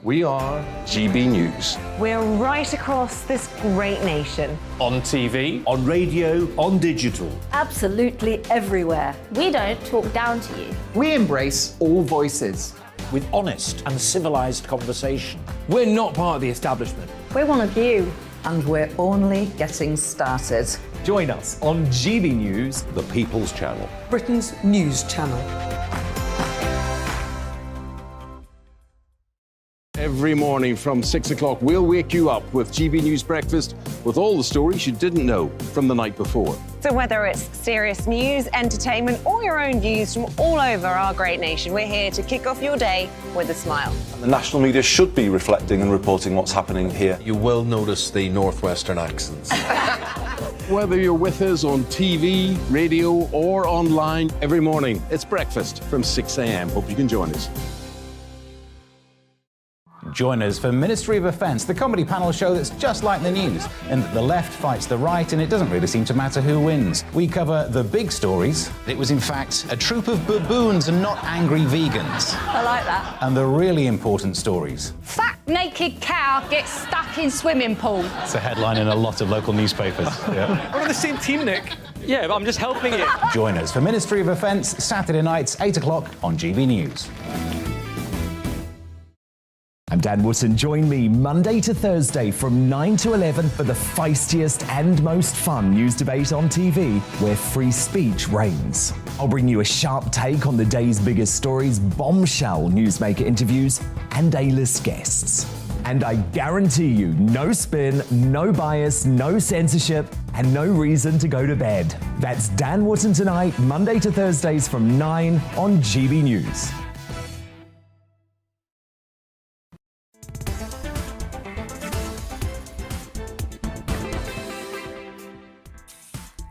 We are GB News. We're right across this great nation. On TV, on radio, on digital. Absolutely everywhere. We don't talk down to you. We embrace all voices. With honest and civilised conversation. We're not part of the establishment. We're one of you. And we're only getting started. Join us on GB News, the People's Channel. Britain's news channel. Every morning from 6 o'clock, we'll wake you up with GB News Breakfast with all the stories you didn't know from the night before. So whether it's serious news, entertainment, or your own views from all over our great nation, we're here to kick off your day with a smile. The national media should be reflecting and reporting what's happening here. You will notice the northwestern accents. Whether you're with us on TV, radio, or online, every morning, it's breakfast from 6 a.m. Hope you can join us. Join us for Ministry of Offence, the comedy panel show that's just like the news, in that the left fights the right and it doesn't really seem to matter who wins. We cover the big stories. It was in fact a troop of baboons and not angry vegans. I like that. And the really important stories. Fat naked cow gets stuck in swimming pool. It's a headline in a lot of local newspapers. Yeah. we're on the same team, Nick. Yeah, but I'm just helping you. Join us for Ministry of Offence, Saturday nights, 8 o'clock on GB News. I'm Dan Wootton. Join me Monday to Thursday from 9 to 11 for the feistiest and most fun news debate on TV, where free speech reigns. I'll bring you a sharp take on the day's biggest stories, bombshell newsmaker interviews, and A-list guests. And I guarantee you, no spin, no bias, no censorship, and no reason to go to bed. That's Dan Wootton tonight, Monday to Thursdays from 9 on GB News.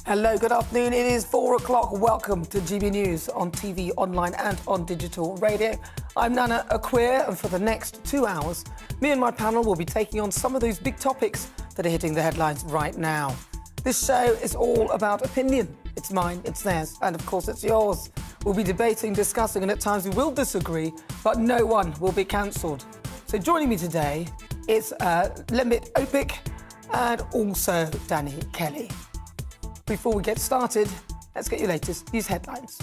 Hello, good afternoon. It is 4 o'clock. Welcome to GB News on TV, online and on digital radio. I'm Nana Akua, and for the next 2 hours, me and my panel will be taking on some of those big topics that are hitting the headlines right now. This show is all about opinion. It's mine, it's theirs, and of course it's yours. We'll be debating, discussing, and at times we will disagree, but no one will be cancelled. So joining me today is Lemit Opik and also Danny Kelly. Before we get started, let's get your latest news headlines.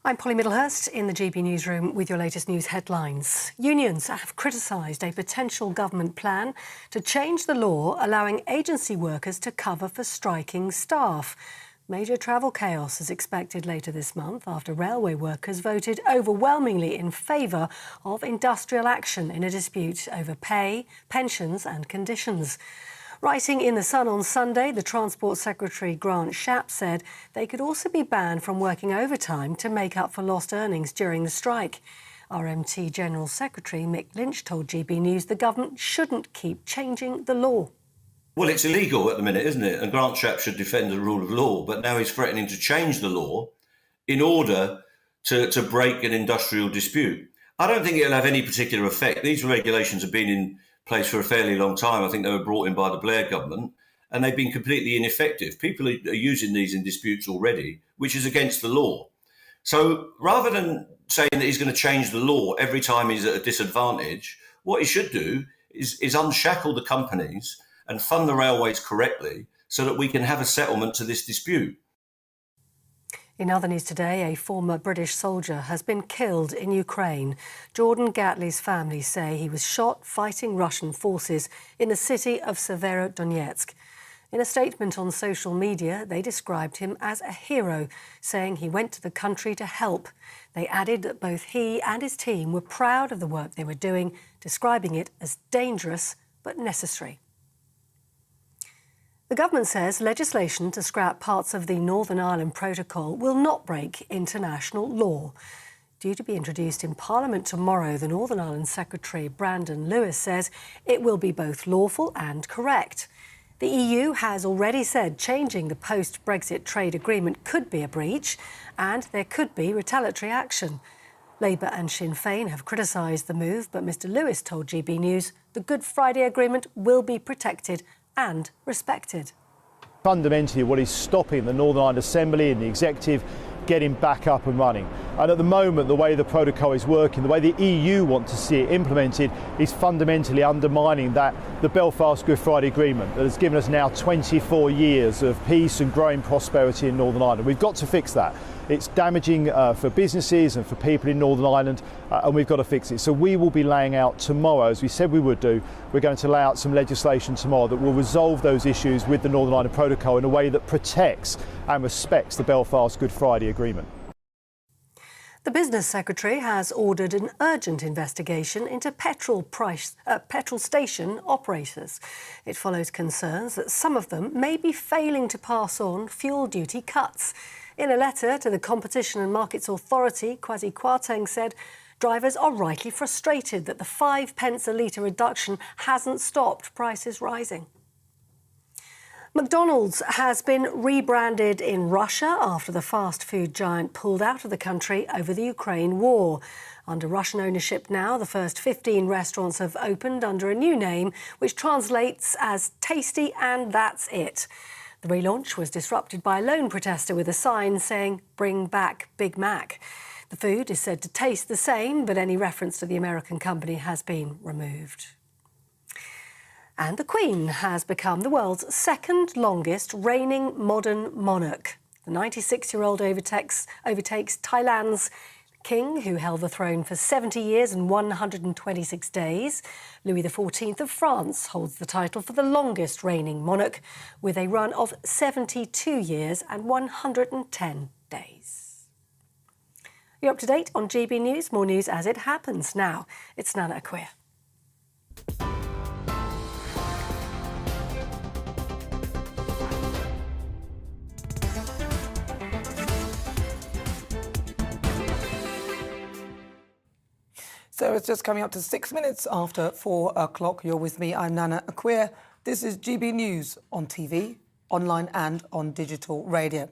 I'm Polly Middlehurst in the GB newsroom with your latest news headlines. Unions have criticised a potential government plan to change the law allowing agency workers to cover for striking staff. Major travel chaos is expected later this month after railway workers voted overwhelmingly in favour of industrial action in a dispute over pay, pensions and conditions. Writing in The Sun on Sunday, the Transport Secretary Grant Shapps said they could also be banned from working overtime to make up for lost earnings during the strike. RMT General Secretary Mick Lynch told GB News the government shouldn't keep changing the law. Well, it's illegal at the minute, isn't it? And Grant Shapps should defend the rule of law, but now he's threatening to change the law in order to break an industrial dispute. I don't think it'll have any particular effect. These regulations have been in place for a fairly long time. I think they were brought in by the Blair government, and they've been completely ineffective. People are using these in disputes already, which is against the law. So rather than saying that he's going to change the law every time he's at a disadvantage, what he should do is unshackle the companies and fund the railways correctly so that we can have a settlement to this dispute. In other news today, a former British soldier has been killed in Ukraine. Jordan Gatley's family say he was shot fighting Russian forces in the city of Severodonetsk. In a statement on social media, they described him as a hero, saying he went to the country to help. They added that both he and his team were proud of the work they were doing, describing it as dangerous but necessary. The government says legislation to scrap parts of the Northern Ireland Protocol will not break international law. Due to be introduced in Parliament tomorrow, the Northern Ireland Secretary Brandon Lewis says it will be both lawful and correct. The EU has already said changing the post-Brexit trade agreement could be a breach and there could be retaliatory action. Labour and Sinn Féin have criticised the move, but Mr Lewis told GB News the Good Friday Agreement will be protected and respected. Fundamentally, what is stopping the Northern Ireland Assembly and the executive getting back up and running. And at the moment, the way the protocol is working, the way the EU want to see it implemented, is fundamentally undermining the Belfast Good Friday Agreement that has given us now 24 years of peace and growing prosperity in Northern Ireland. We've got to fix that. It's damaging for businesses and for people in Northern Ireland, and we've got to fix it. So we will be laying out tomorrow, as we said we would do, we're going to lay out some legislation tomorrow that will resolve those issues with the Northern Ireland Protocol in a way that protects and respects the Belfast Good Friday Agreement. The Business Secretary has ordered an urgent investigation into petrol station operators. It follows concerns that some of them may be failing to pass on fuel duty cuts. In a letter to the Competition and Markets Authority, Kwasi Kwarteng said drivers are rightly frustrated that the 5 pence a litre reduction hasn't stopped prices rising. McDonald's has been rebranded in Russia after the fast food giant pulled out of the country over the Ukraine war. Under Russian ownership now, the first 15 restaurants have opened under a new name, which translates as Tasty and That's It. The relaunch was disrupted by a lone protester with a sign saying, "Bring back Big Mac." The food is said to taste the same, but any reference to the American company has been removed. And the Queen has become the world's second longest reigning modern monarch. The 96-year-old overtakes Thailand's king, who held the throne for 70 years and 126 days. Louis XIV of France holds the title for the longest reigning monarch, with a run of 72 years and 110 days. You're up to date on GB News. More news as it happens. Now, it's Nana Akua. So it's just coming up to 6 minutes after 4 o'clock. You're with me. I'm Nana Akua. This is GB News on TV, online and on digital radio.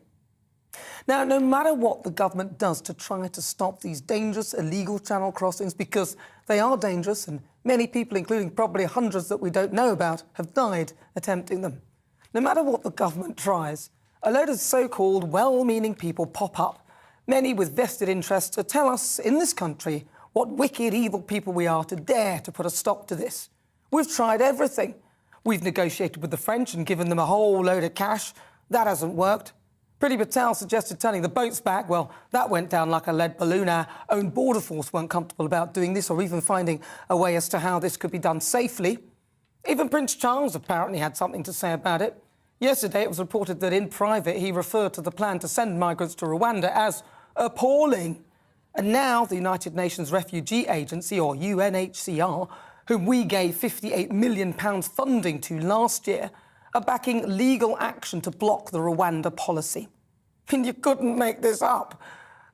Now, no matter what the government does to try to stop these dangerous illegal channel crossings, because they are dangerous and many people, including probably hundreds that we don't know about, have died attempting them. No matter what the government tries, a load of so-called well-meaning people pop up, many with vested interests, to tell us in this country what wicked, evil people we are to dare to put a stop to this. We've tried everything. We've negotiated with the French and given them a whole load of cash. That hasn't worked. Priti Patel suggested turning the boats back. Well, that went down like a lead balloon. Our own border force weren't comfortable about doing this or even finding a way as to how this could be done safely. Even Prince Charles apparently had something to say about it. Yesterday, it was reported that in private, he referred to the plan to send migrants to Rwanda as appalling. And now the United Nations Refugee Agency, or UNHCR, whom we gave £58 million funding to last year, are backing legal action to block the Rwanda policy. And you couldn't make this up.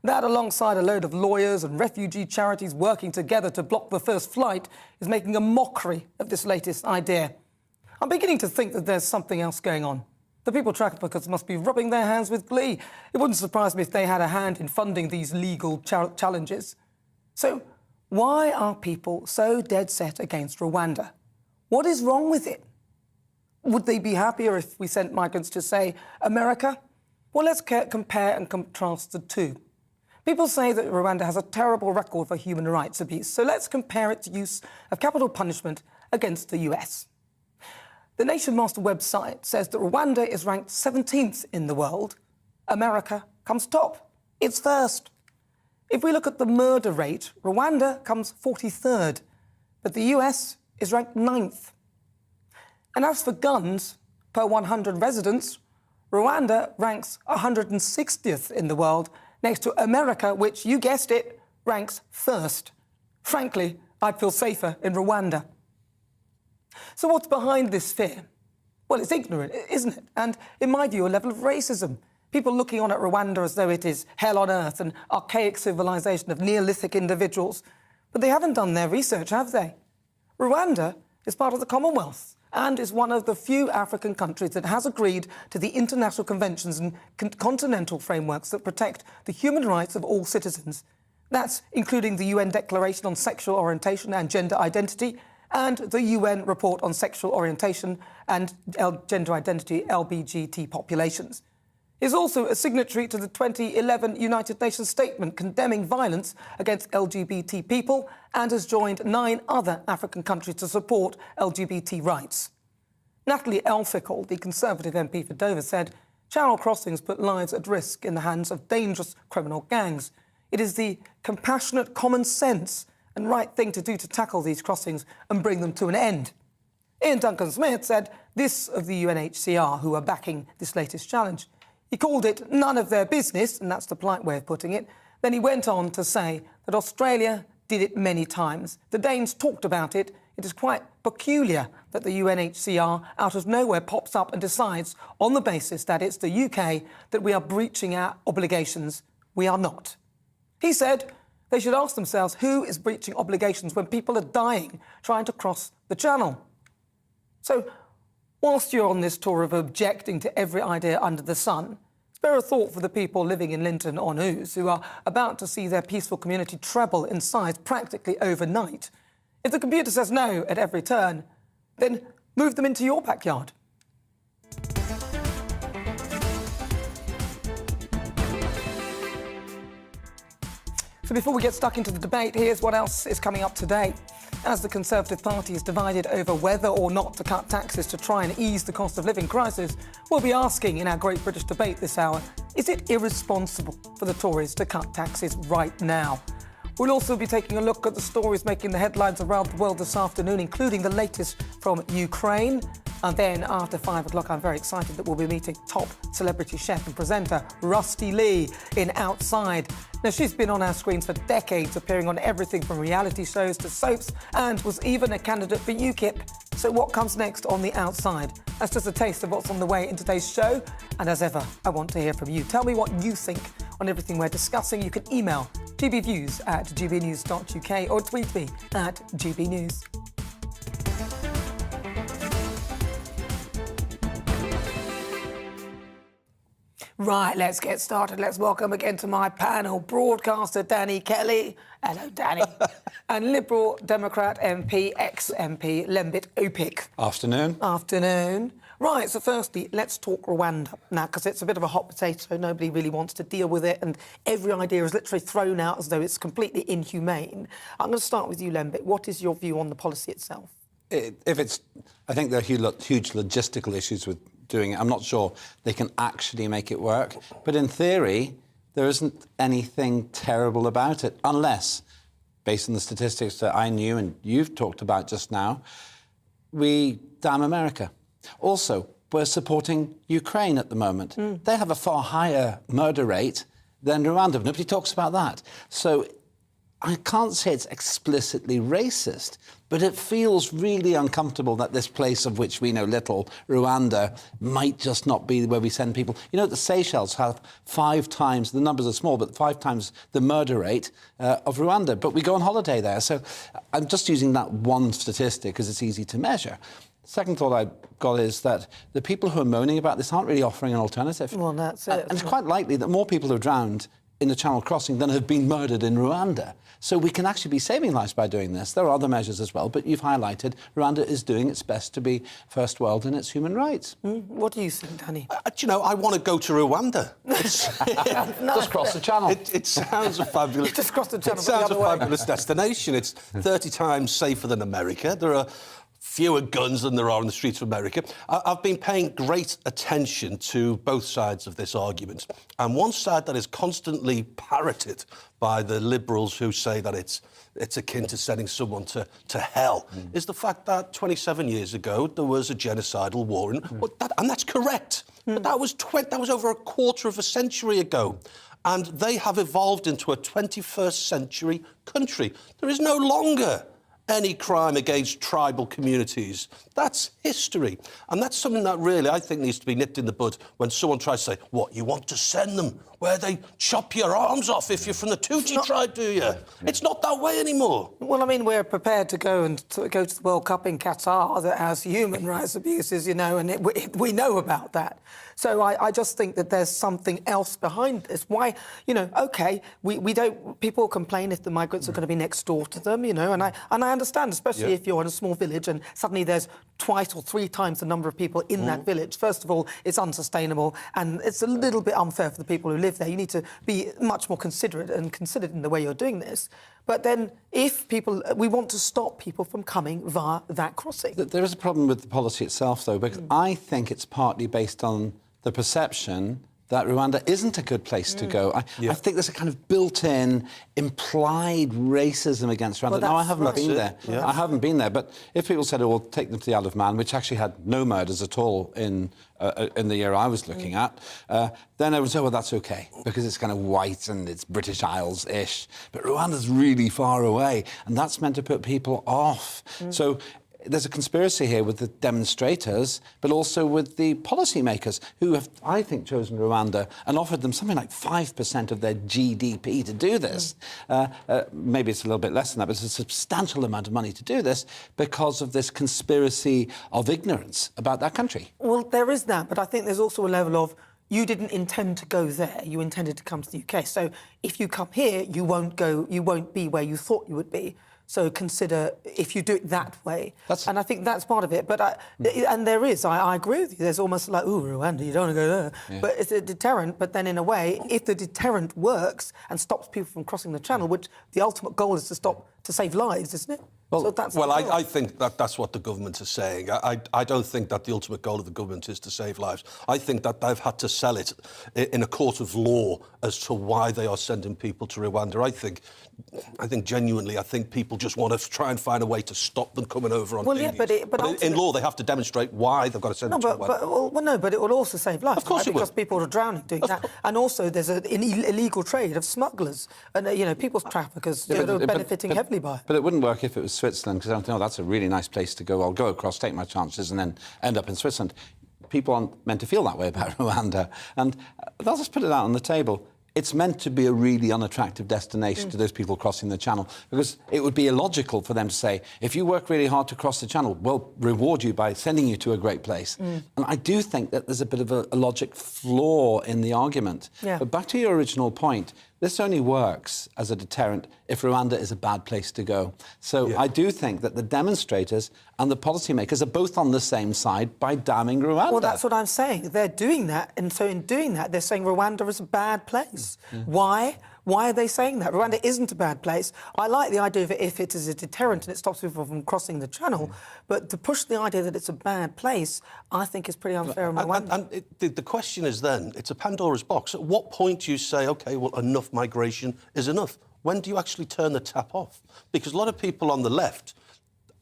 That, alongside a load of lawyers and refugee charities working together to block the first flight, is making a mockery of this latest idea. I'm beginning to think that there's something else going on. The people traffickers must be rubbing their hands with glee. It wouldn't surprise me if they had a hand in funding these legal challenges. So why are people so dead set against Rwanda? What is wrong with it? Would they be happier if we sent migrants to, say, America? Well, let's compare and contrast the two. People say that Rwanda has a terrible record for human rights abuse, so let's compare its use of capital punishment against the US. The Nation Master website says that Rwanda is ranked 17th in the world. America comes top. It's first. If we look at the murder rate, Rwanda comes 43rd, but the US is ranked 9th. And as for guns per 100 residents, Rwanda ranks 160th in the world, next to America, which, you guessed it, ranks first. Frankly, I'd feel safer in Rwanda. So what's behind this fear? Well, it's ignorant, isn't it? And, in my view, a level of racism. People looking on at Rwanda as though it is hell on earth, an archaic civilization of Neolithic individuals. But they haven't done their research, have they? Rwanda is part of the Commonwealth and is one of the few African countries that has agreed to the international conventions and continental frameworks that protect the human rights of all citizens. That's including the UN Declaration on Sexual Orientation and Gender Identity and the UN report on sexual orientation and gender identity LBGT populations. He's also a signatory to the 2011 United Nations statement condemning violence against LGBT people and has joined 9 other African countries to support LGBT rights. Natalie Elphickle, the Conservative MP for Dover, said channel crossings put lives at risk in the hands of dangerous criminal gangs. It is the compassionate common sense and right thing to do to tackle these crossings and bring them to an end. Ian Duncan-Smith said this of the UNHCR, who are backing this latest challenge. He called it none of their business, and that's the polite way of putting it. Then he went on to say that Australia did it many times. The Danes talked about it. It is quite peculiar that the UNHCR out of nowhere pops up and decides on the basis that it's the UK that we are breaching our obligations. We are not. He said they should ask themselves who is breaching obligations when people are dying trying to cross the channel. So, whilst you're on this tour of objecting to every idea under the sun, spare a thought for the people living in Linton on Ouse who are about to see their peaceful community treble in size practically overnight. If the computer says no at every turn, then move them into your backyard. So before we get stuck into the debate, here's what else is coming up today. As the Conservative Party is divided over whether or not to cut taxes to try and ease the cost of living crisis, we'll be asking in our Great British Debate this hour, is it irresponsible for the Tories to cut taxes right now? We'll also be taking a look at the stories making the headlines around the world this afternoon, including the latest from Ukraine. And then after 5 o'clock, I'm very excited that we'll be meeting top celebrity chef and presenter Rusty Lee in Outside. Now, she's been on our screens for decades, appearing on everything from reality shows to soaps, and was even a candidate for UKIP. So what comes next on The Outside? That's just a taste of what's on the way in today's show. And as ever, I want to hear from you. Tell me what you think on everything we're discussing. You can email gbviews@gbnews.uk or tweet me at gbnews. Right, let's get started. Let's welcome again to my panel broadcaster Danny Kelly. Hello, Danny. And Liberal Democrat MP, ex-MP Lembit Opik. Afternoon. Afternoon. Right, so firstly, let's talk Rwanda now, because it's a bit of a hot potato. Nobody really wants to deal with it, and every idea is literally thrown out as though it's completely inhumane. I'm going to start with you, Lembit. What is your view on the policy itself? I think there are huge logistical issues with doing it. I'm not sure they can actually make it work. But in theory, there isn't anything terrible about it, unless, based on the statistics that I knew and you've talked about just now, we damn America. Also, we're supporting Ukraine at the moment. They have a far higher murder rate than Rwanda. Nobody talks about that. So I can't say it's explicitly racist, but it feels really uncomfortable that this place of which we know little, Rwanda, might just not be where we send people. You know, the Seychelles have 5 times, the numbers are small, but 5 times the murder rate of Rwanda. But we go on holiday there. So I'm just using that one statistic because it's easy to measure. Second thought I got is that the people who are moaning about this aren't really offering an alternative. Well, that's it. And it's quite likely that more people have drowned in the Channel crossing than have been murdered in Rwanda. So we can actually be saving lives by doing this. There are other measures as well, but you've highlighted Rwanda is doing its best to be first world in its human rights. What do you think, Danny? Do you know, I want to go to Rwanda. Just cross the channel. It sounds a fabulous... Just cross the channel. It sounds a fabulous destination. It's 30 times safer than America. There are fewer guns than there are in the streets of America. I've been paying great attention to both sides of this argument. And one side that is constantly parroted by the Liberals who say that it's akin to sending someone to hell is the fact that 27 years ago there was a genocidal war. And that's correct. But that was over a quarter of a century ago. And they have evolved into a 21st century country. There is no longer any crime against tribal communities. That's history. And that's something that really, I think, needs to be nipped in the bud when someone tries to say, what, you want to send them where they chop your arms off if you're from the Tutsi tribe, do you? It's not that way anymore. Well, I mean, we're prepared to go to the World Cup in Qatar that has human rights abuses, you know, and we know about that. So I just think that there's something else behind this. Why, you know, OK, we don't... People complain if the migrants are going to be next door to them, you know, and I understand, especially if you're in a small village and suddenly there's twice or three times the number of people in that village. First of all, it's unsustainable and it's a little bit unfair for the people who live there. You need to be much more considerate and considered in the way you're doing this. But then if we want to stop people from coming via that crossing. There is a problem with the policy itself, though, because I think it's partly based on the perception that Rwanda isn't a good place to go. I think there's a kind of built-in, implied racism against Rwanda. Now, I haven't been there. I haven't been there. But if people said, oh, we'll take them to the Isle of Man, which actually had no murders at all in the year I was looking at, then I would say, well, that's OK, because it's kind of white and it's British Isles-ish. But Rwanda's really far away, and that's meant to put people off. So there's a conspiracy here with the demonstrators, but also with the policymakers who have, I think, chosen Rwanda and offered them something like 5% of their GDP to do this. Maybe it's a little bit less than that, but it's a substantial amount of money to do this because of this conspiracy of ignorance about that country. Well, there is that, but I think there's also a level of you didn't intend to go there. You intended to come to the UK. So if you come here, you won't be where you thought you would be. So consider if you do it that way. And I think that's part of it. But and there is, I agree with you, there's almost like, ooh, Rwanda, you don't want to go there. Yeah. But it's a deterrent. But then in a way, if the deterrent works and stops people from crossing the channel, which the ultimate goal is to save lives, isn't it? Well, so I think that's what the government is saying. I don't think that the ultimate goal of the government is to save lives. I think that they've had to sell it in a court of law as to why they are sending people to Rwanda. I think genuinely, I think people just want to try and find a way to stop them coming over on dinghies. But in law, they have to demonstrate why they've got to send them to Rwanda. But it will also save lives. Of course it will. Because people are drowning doing that. And also, there's an illegal trade of smugglers and, people's traffickers are benefiting heavily by it. But it wouldn't work if it was Switzerland, because I don't know, that's a really nice place to go. I'll go across, take my chances, and then end up in Switzerland. People aren't meant to feel that way about Rwanda. And I'll just put it out on the table. It's meant to be a really unattractive destination to those people crossing the channel, because it would be illogical for them to say, if you work really hard to cross the channel, we'll reward you by sending you to a great place. And I do think that there's a bit of a logic flaw in the argument. Yeah. But back to your original point, this only works as a deterrent if Rwanda is a bad place to go. So I do think that the demonstrators and the policymakers are both on the same side by damning Rwanda. Well, that's what I'm saying. They're doing that, and so in doing that, they're saying Rwanda is a bad place. Why? Why are they saying that? Rwanda isn't a bad place. I like the idea of it if it is a deterrent and it stops people from crossing the channel, but to push the idea that it's a bad place, I think is pretty unfair on Rwanda. And the question is then, it's a Pandora's box. At what point do you say, OK, well, enough migration is enough? When do you actually turn the tap off? Because a lot of people on the left,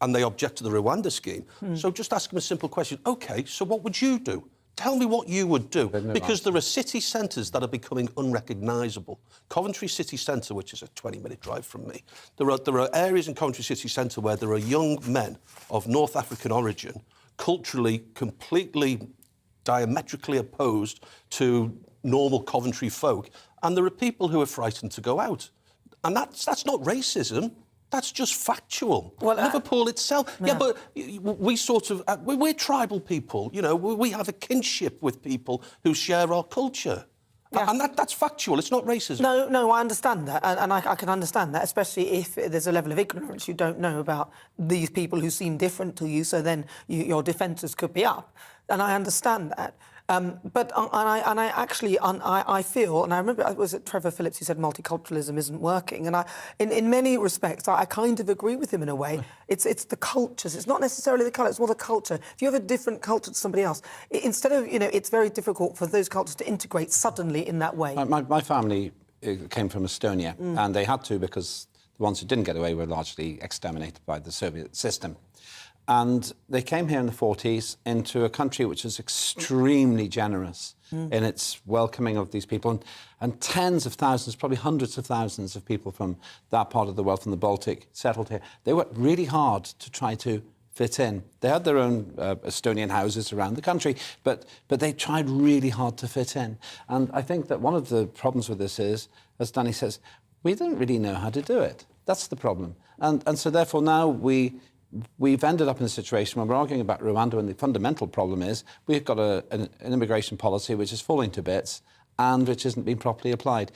and they object to the Rwanda scheme, so just ask them a simple question. OK, so what would you do? Tell me what you would do, because there are city centres that are becoming unrecognisable. Coventry City Centre, which is a 20-minute drive from me, there are areas in Coventry City Centre where there are young men of North African origin, culturally completely diametrically opposed to normal Coventry folk, and there are people who are frightened to go out. And that's not racism. That's just factual. Well, Liverpool itself... Yeah, but we sort of... we're tribal people, we have a kinship with people who share our culture. Yeah. And that's factual, it's not racism. No, I understand that, and I can understand that, especially if there's a level of ignorance you don't know about these people who seem different to you, so then your defences could be up. And I understand that. But I feel, and I remember it was Trevor Phillips who said multiculturalism isn't working, and in many respects I kind of agree with him in a way. It's the cultures. It's not necessarily the colour. It's more the culture. If you have a different culture to somebody else, instead of it's very difficult for those cultures to integrate suddenly in that way. My family came from Estonia, and they had to because the ones who didn't get away were largely exterminated by the Soviet system. And they came here in the 40s into a country which is extremely generous in its welcoming of these people. And tens of thousands, probably hundreds of thousands of people from that part of the world, from the Baltic, settled here. They worked really hard to try to fit in. They had their own Estonian houses around the country, but they tried really hard to fit in. And I think that one of the problems with this is, as Danny says, we don't really know how to do it. That's the problem. And so therefore now we've ended up in a situation where we're arguing about Rwanda, and the fundamental problem is we've got an immigration policy which is falling to bits, and which isn't being properly applied.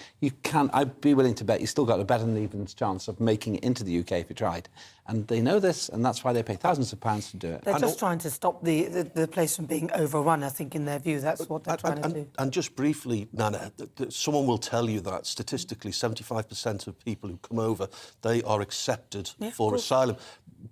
I'd be willing to bet you've still got a better than even chance of making it into the UK if you tried. And they know this, and that's why they pay thousands of pounds to do it. They're just trying to stop the place from being overrun, I think, in their view. That's what they're trying to do. And just briefly, Nana, someone will tell you that statistically 75% of people who come over, they are accepted for asylum.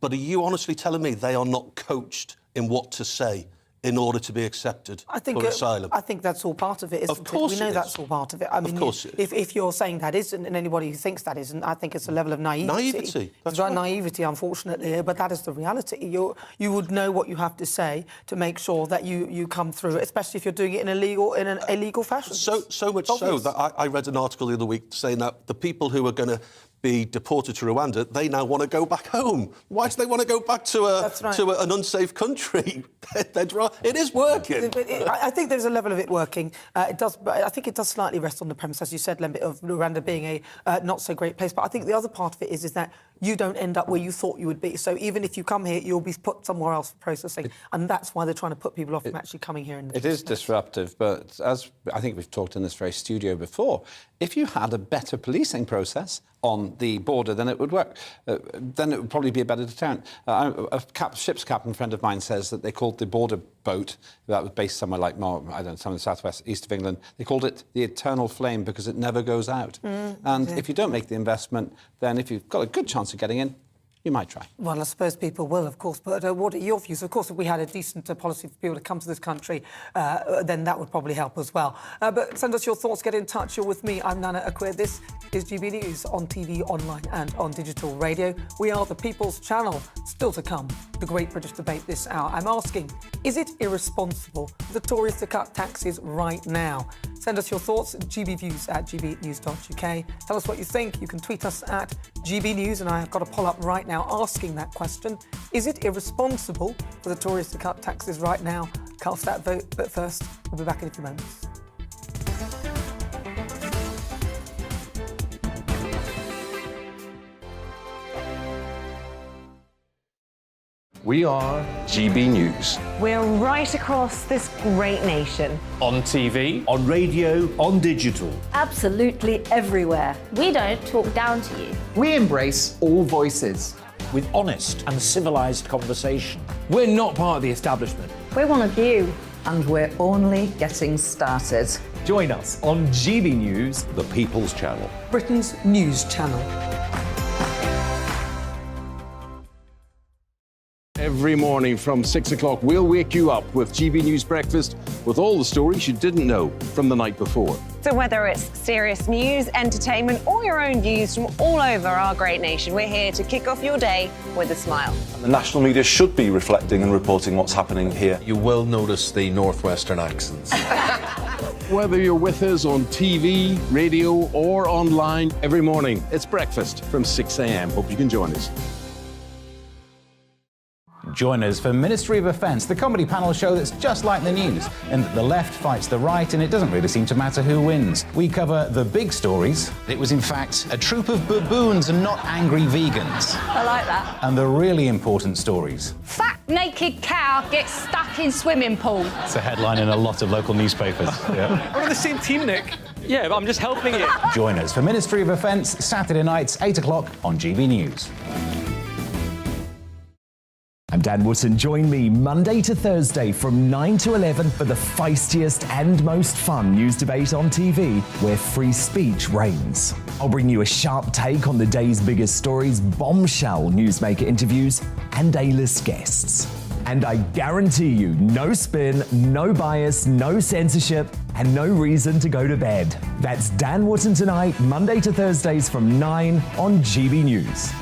But are you honestly telling me they are not coached in what to say in order to be accepted for asylum? I think that's all part of it, isn't Of course it? We know that's all part of it. I mean, if you're saying that isn't, and anybody who thinks that isn't, I think it's a level of naivety. Naivety. It's right. Naivety, unfortunately, but that is the reality. You would know what you have to say to make sure that you come through, especially if you're doing it in an illegal fashion. So much so that I read an article the other week saying that the people who are going to be deported to Rwanda, they now want to go back home. Why do they want to go back to an unsafe country? It is working. I think there's a level of it working. It does, but I think it does slightly rest on the premise, as you said, Lembit, of Rwanda being a not so great place. But I think the other part of it is that you don't end up where you thought you would be. So even if you come here, you'll be put somewhere else for processing, and that's why they're trying to put people off from actually coming here. It is disruptive, but as I think we've talked in this very studio before, if you had a better policing process on the border, then it would work. Then it would probably be a better deterrent. A ship's captain friend of mine says that they called the border boat that was based somewhere like, I don't know, some in the southwest, east of England, they called it the eternal flame because it never goes out. If you don't make the investment, then if you've got a good chance of getting in, you might try. Well, I suppose people will, of course, but what are your views? Of course, if we had a decent policy for people to come to this country, then that would probably help as well. But send us your thoughts, get in touch. You're with me, I'm Nana Akua. This is GB News on TV, online and on digital radio. We are the People's Channel. Still to come, the Great British Debate this hour. I'm asking, is it irresponsible for the Tories to cut taxes right now? Send us your thoughts, gbviews@gbnews.uk. Tell us what you think. You can tweet us at GBNews, and I have got a poll up right now asking that question. Is it irresponsible for the Tories to cut taxes right now? Cast that vote, but first, we'll be back in a few moments. We are GB News. We're right across this great nation. On TV, on radio, on digital. Absolutely everywhere. We don't talk down to you. We embrace all voices. With honest and civilised conversation. We're not part of the establishment. We're one of you. And we're only getting started. Join us on GB News, The People's Channel. Britain's news channel. Every morning from 6 o'clock, we'll wake you up with GB News Breakfast with all the stories you didn't know from the night before. So whether it's serious news, entertainment, or your own views from all over our great nation, we're here to kick off your day with a smile. And the national media should be reflecting and reporting what's happening here. You will notice the northwestern accents. Whether you're with us on TV, radio, or online, every morning, it's breakfast from 6 a.m. Hope you can join us. Join us for Ministry of Offence, the comedy panel show that's just like the news, in that the left fights the right and it doesn't really seem to matter who wins. We cover the big stories. It was in fact a troop of baboons and not angry vegans. I like that. And the really important stories. Fat naked cow gets stuck in swimming pool. It's a headline in a lot of local newspapers. Yeah. We're on the same team, Nick. Yeah, but I'm just helping you. Join us for Ministry of Offence, Saturday nights, 8 o'clock on GB News. I'm Dan Wootton. Join me Monday to Thursday from 9 to 11 for the feistiest and most fun news debate on TV, where free speech reigns. I'll bring you a sharp take on the day's biggest stories, bombshell newsmaker interviews, and A-list guests. And I guarantee you, no spin, no bias, no censorship, and no reason to go to bed. That's Dan Wootton tonight, Monday to Thursdays from 9 on GB News.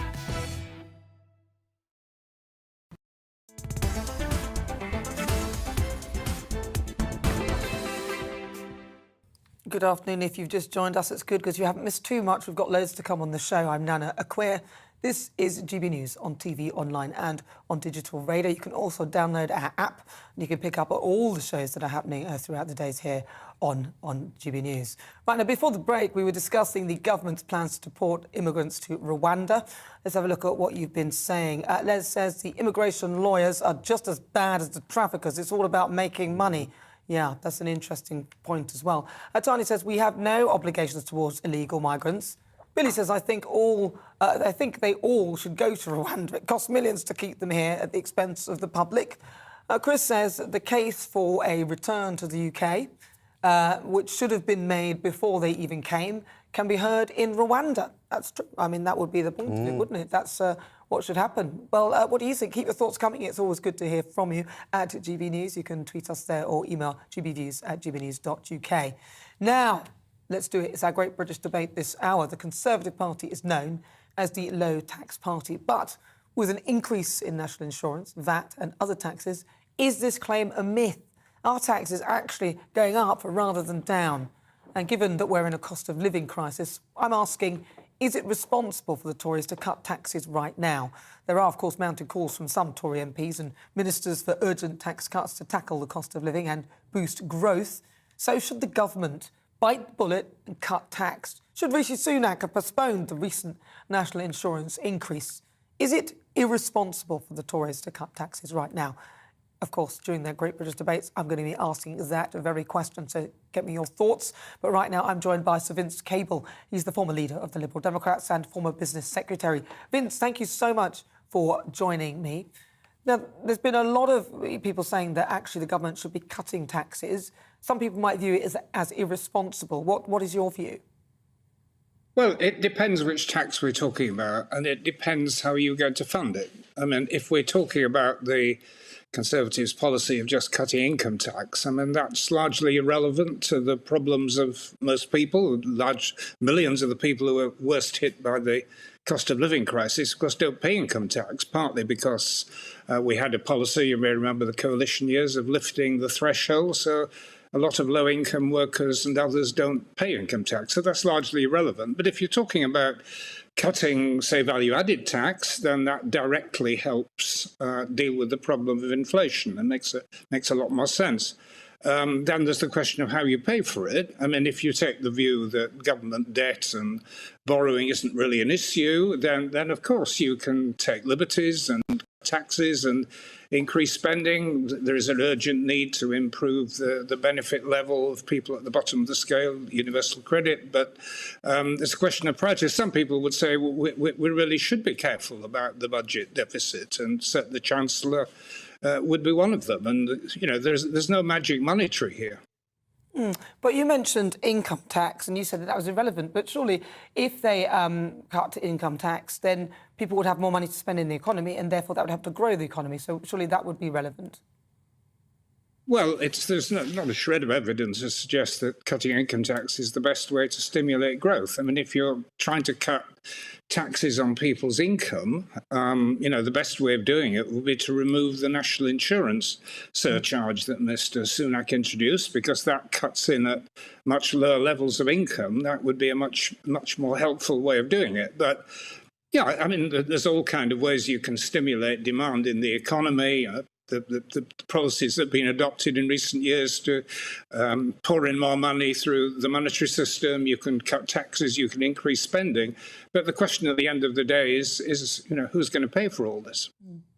Good afternoon. If you've just joined us, it's good because you haven't missed too much. We've got loads to come on the show. I'm Nana Akua. This is GB News on TV, online and on digital radio. You can also download our app and you can pick up all the shows that are happening throughout the days here on GB News. Right, now, before the break, we were discussing the government's plans to deport immigrants to Rwanda. Let's have a look at what you've been saying. Les says the immigration lawyers are just as bad as the traffickers. It's all about making money. Yeah, that's an interesting point as well. Tani says, we have no obligations towards illegal migrants. Billy says, I think they all should go to Rwanda. It costs millions to keep them here at the expense of the public. Chris says the case for a return to the UK, which should have been made before they even came, can be heard in Rwanda. That's true. I mean, that would be the point of it, wouldn't it? That's what should happen. Well, what do you think? Keep your thoughts coming. It's always good to hear from you at GB News. You can tweet us there or email gbviews@gbnews.uk. Now, let's do it. It's our Great British Debate this hour. The Conservative Party is known as the Low Tax Party, but with an increase in national insurance, VAT and other taxes, is this claim a myth? Are taxes actually going up rather than down? And given that we're in a cost of living crisis, I'm asking, is it responsible for the Tories to cut taxes right now? There are, of course, mounting calls from some Tory MPs and ministers for urgent tax cuts to tackle the cost of living and boost growth. So should the government bite the bullet and cut tax? Should Rishi Sunak have postponed the recent national insurance increase? Is it irresponsible for the Tories to cut taxes right now? Of course, during their Great British Debates, I'm going to be asking that very question, so get me your thoughts. But right now, I'm joined by Sir Vince Cable. He's the former leader of the Liberal Democrats and former business secretary. Vince, thank you so much for joining me. Now, there's been a lot of people saying that actually the government should be cutting taxes. Some people might view it as irresponsible. What is your view? Well, it depends which tax we're talking about, and it depends how you're going to fund it. I mean, if we're talking about the Conservatives' policy of just cutting income tax, I mean, that's largely irrelevant to the problems of most people. Large millions of the people who are worst hit by the cost of living crisis, of course, don't pay income tax, partly because we had a policy, you may remember the coalition years, of lifting the threshold. So a lot of low-income workers and others don't pay income tax. So that's largely irrelevant. But if you're talking about cutting, say, value-added tax, then that directly helps deal with the problem of inflation and makes a lot more sense. Then there's the question of how you pay for it. I mean, if you take the view that government debt and borrowing isn't really an issue, then of course you can take liberties and taxes and increase spending. There is an urgent need to improve the benefit level of people at the bottom of the scale, universal credit. But there's a question of priorities. Some people would say, well, we really should be careful about the budget deficit, and the Chancellor would be one of them. And, you know, there's no magic money tree here. But you mentioned income tax, and you said that was irrelevant. But surely, if they cut income tax, then people would have more money to spend in the economy, and therefore that would have to grow the economy. So surely that would be relevant. Well, there's not a shred of evidence to suggest that cutting income tax is the best way to stimulate growth. I mean, if you're trying to cut taxes on people's income, you know, the best way of doing it would be to remove the national insurance surcharge that Mr. Sunak introduced, because that cuts in at much lower levels of income. That would be a much more helpful way of doing it. But yeah, I mean, there's all kind of ways you can stimulate demand in the economy. The policies that have been adopted in recent years to pour in more money through the monetary system. You can cut taxes, you can increase spending. But the question at the end of the day is you know, who's going to pay for all this?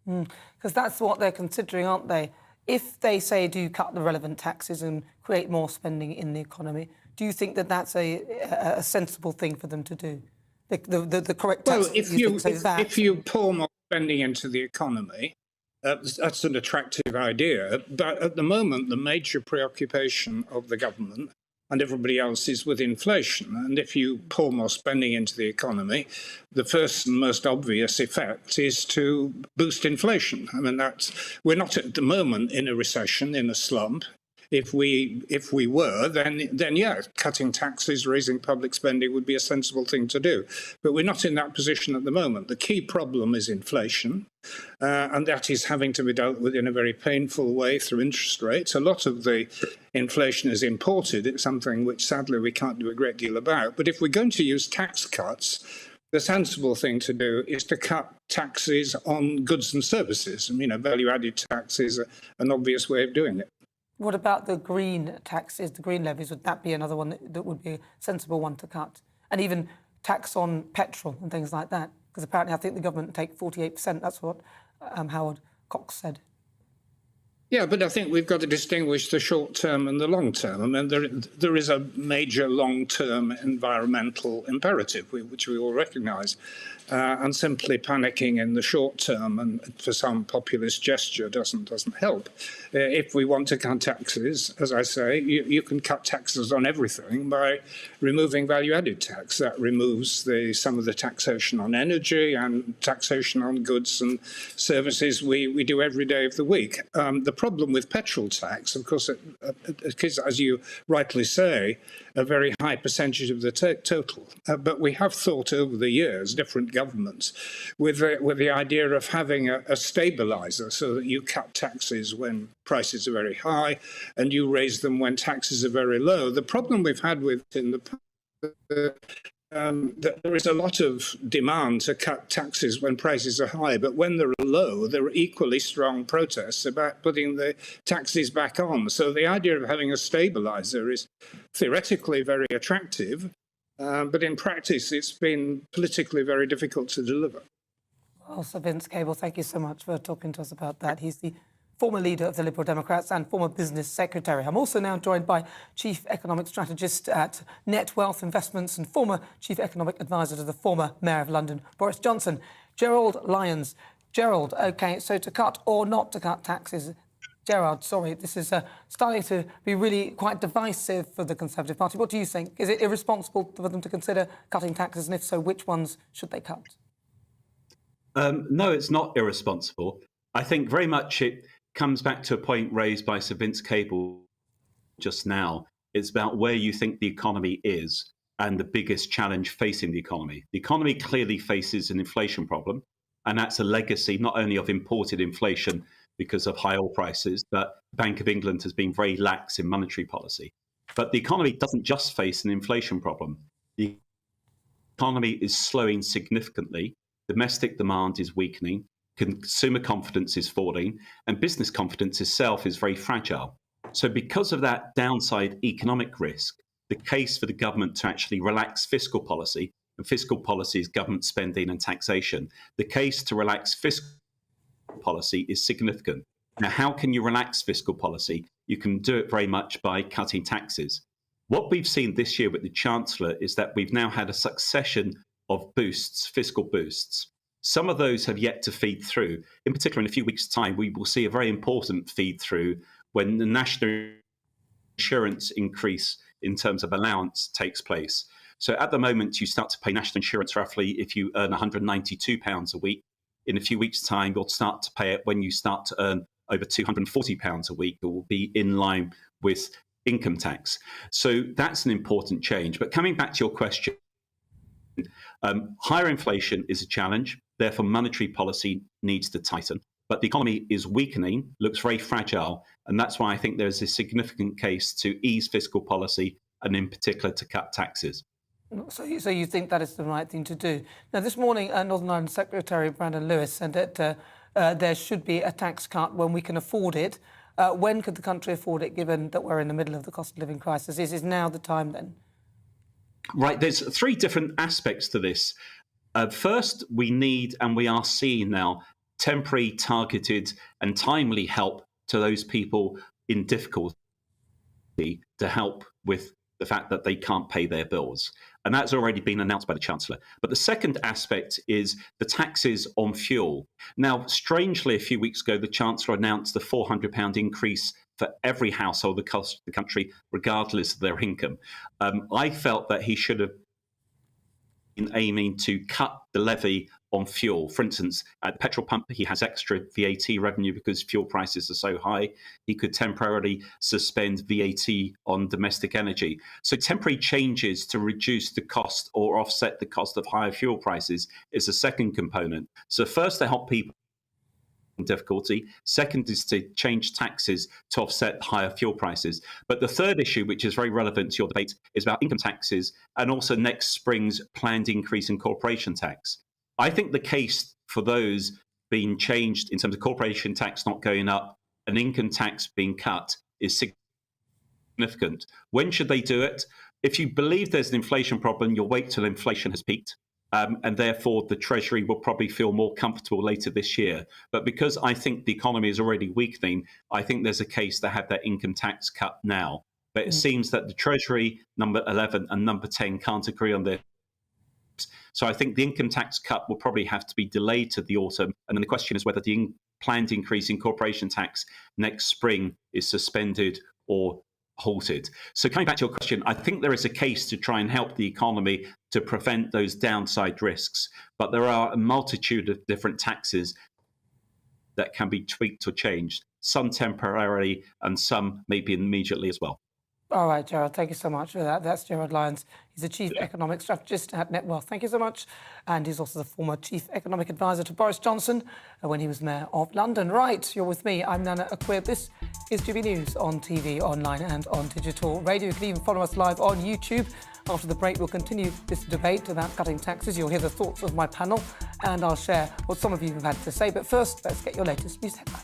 Because that's what they're considering, aren't they? If they say, do cut the relevant taxes and create more spending in the economy, do you think that that's a sensible thing for them to do? The correct tax? Well, if you pour more spending into the economy, that's an attractive idea. But at the moment, the major preoccupation of the government and everybody else is with inflation. And if you pour more spending into the economy, the first and most obvious effect is to boost inflation. I mean, we're not at the moment in a recession, in a slump. If we were, then yeah, cutting taxes, raising public spending would be a sensible thing to do. But we're not in that position at the moment. The key problem is inflation, and that is having to be dealt with in a very painful way through interest rates. A lot of the inflation is imported. It's something which sadly we can't do a great deal about. But if we're going to use tax cuts, the sensible thing to do is to cut taxes on goods and services. And, you know, value-added tax is an obvious way of doing it. What about the green taxes, the green levies? Would that be another one that would be a sensible one to cut? And even tax on petrol and things like that? Because apparently I think the government take 48%. That's what Howard Cox said. Yeah, but I think we've got to distinguish the short term and the long term. I mean, there is a major long-term environmental imperative, which we all recognise. And simply panicking in the short term and for some populist gesture doesn't help. If we want to cut taxes, as I say, you can cut taxes on everything by removing value-added tax. That removes some of the taxation on energy and taxation on goods and services we do every day of the week. The problem with petrol tax, of course, it is, as you rightly say, a very high percentage of the total. But we have thought over the years, different governments, with the idea of having a stabiliser so that you cut taxes when prices are very high and you raise them when taxes are very low. The problem we've had with in the that there is a lot of demand to cut taxes when prices are high, but when they're low, there are equally strong protests about putting the taxes back on. So the idea of having a stabiliser is theoretically very attractive, but in practice it's been politically very difficult to deliver. Well, Sir Vince Cable, thank you so much for talking to us about that. He's the former leader of the Liberal Democrats and former business secretary. I'm also now joined by Chief Economic Strategist at Net Wealth Investments and former Chief Economic Advisor to the former Mayor of London, Boris Johnson, Gerald Lyons. Gerald, OK, so to cut or not to cut taxes? Gerard, sorry, this is starting to be really quite divisive for the Conservative Party. What do you think? Is it irresponsible for them to consider cutting taxes, and if so, which ones should they cut? No, it's not irresponsible. I think very much it comes back to a point raised by Sir Vince Cable just now. It's about where you think the economy is and the biggest challenge facing the economy. The economy clearly faces an inflation problem, and that's a legacy not only of imported inflation because of high oil prices, but the Bank of England has been very lax in monetary policy. But the economy doesn't just face an inflation problem. The economy is slowing significantly. Domestic demand is weakening. Consumer confidence is falling, and business confidence itself is very fragile. So because of that downside economic risk, the case for the government to actually relax fiscal policy, and fiscal policy is government spending and taxation, the case to relax fiscal policy is significant. Now, how can you relax fiscal policy? You can do it very much by cutting taxes. What we've seen this year with the Chancellor is that we've now had a succession of boosts, fiscal boosts. Some of those have yet to feed through. In particular, in a few weeks' time, we will see a very important feed through when the national insurance increase in terms of allowance takes place. So at the moment, you start to pay national insurance roughly if you earn £192 a week. In a few weeks' time, you'll start to pay it when you start to earn over £240 a week. It will be in line with income tax. So that's an important change. But coming back to your question, higher inflation is a challenge. Therefore, monetary policy needs to tighten. But the economy is weakening, looks very fragile. And that's why I think there's a significant case to ease fiscal policy and in particular to cut taxes. So you think that is the right thing to do. Now, this morning, Northern Ireland Secretary Brandon Lewis said that there should be a tax cut when we can afford it. When could the country afford it, given that we're in the middle of the cost of living crisis? Is now the time then? Right, there's three different aspects to this. First, we need, and we are seeing now, temporary, targeted and timely help to those people in difficulty to help with the fact that they can't pay their bills. And that's already been announced by the Chancellor. But the second aspect is the taxes on fuel. Now, strangely, a few weeks ago, the Chancellor announced the £400 increase for every household across the country, regardless of their income. I felt that he should have been aiming to cut the levy on fuel. For instance, at the petrol pump, he has extra VAT revenue because fuel prices are so high. He could temporarily suspend VAT on domestic energy. So temporary changes to reduce the cost or offset the cost of higher fuel prices is a second component. So first, to help people in difficulty. Second is to change taxes to offset higher fuel prices. But the third issue, which is very relevant to your debate, is about income taxes and also next spring's planned increase in corporation tax. I think the case for those being changed in terms of corporation tax not going up and income tax being cut is significant. When should they do it? If you believe there's an inflation problem, you'll wait till inflation has peaked. And therefore, the Treasury will probably feel more comfortable later this year. But because I think the economy is already weakening, I think there's a case to have that income tax cut now. But it seems that the Treasury, number 11 and number 10, can't agree on this. So I think the income tax cut will probably have to be delayed to the autumn. And then the question is whether the planned increase in corporation tax next spring is suspended or halted. So coming back to your question, I think there is a case to try and help the economy to prevent those downside risks. But there are a multitude of different taxes that can be tweaked or changed, some temporarily and some maybe immediately as well. All right, Gerard, thank you so much for that. That's Gerard Lyons. He's the Chief Economic Strategist at NetWealth. Thank you so much. And he's also the former Chief Economic Advisor to Boris Johnson when he was Mayor of London. Right, you're with me. I'm Nana Akua. This is GB News on TV, online and on digital radio. You can even follow us live on YouTube. After the break, we'll continue this debate about cutting taxes. You'll hear the thoughts of my panel and I'll share what some of you have had to say. But first, let's get your latest news headlines.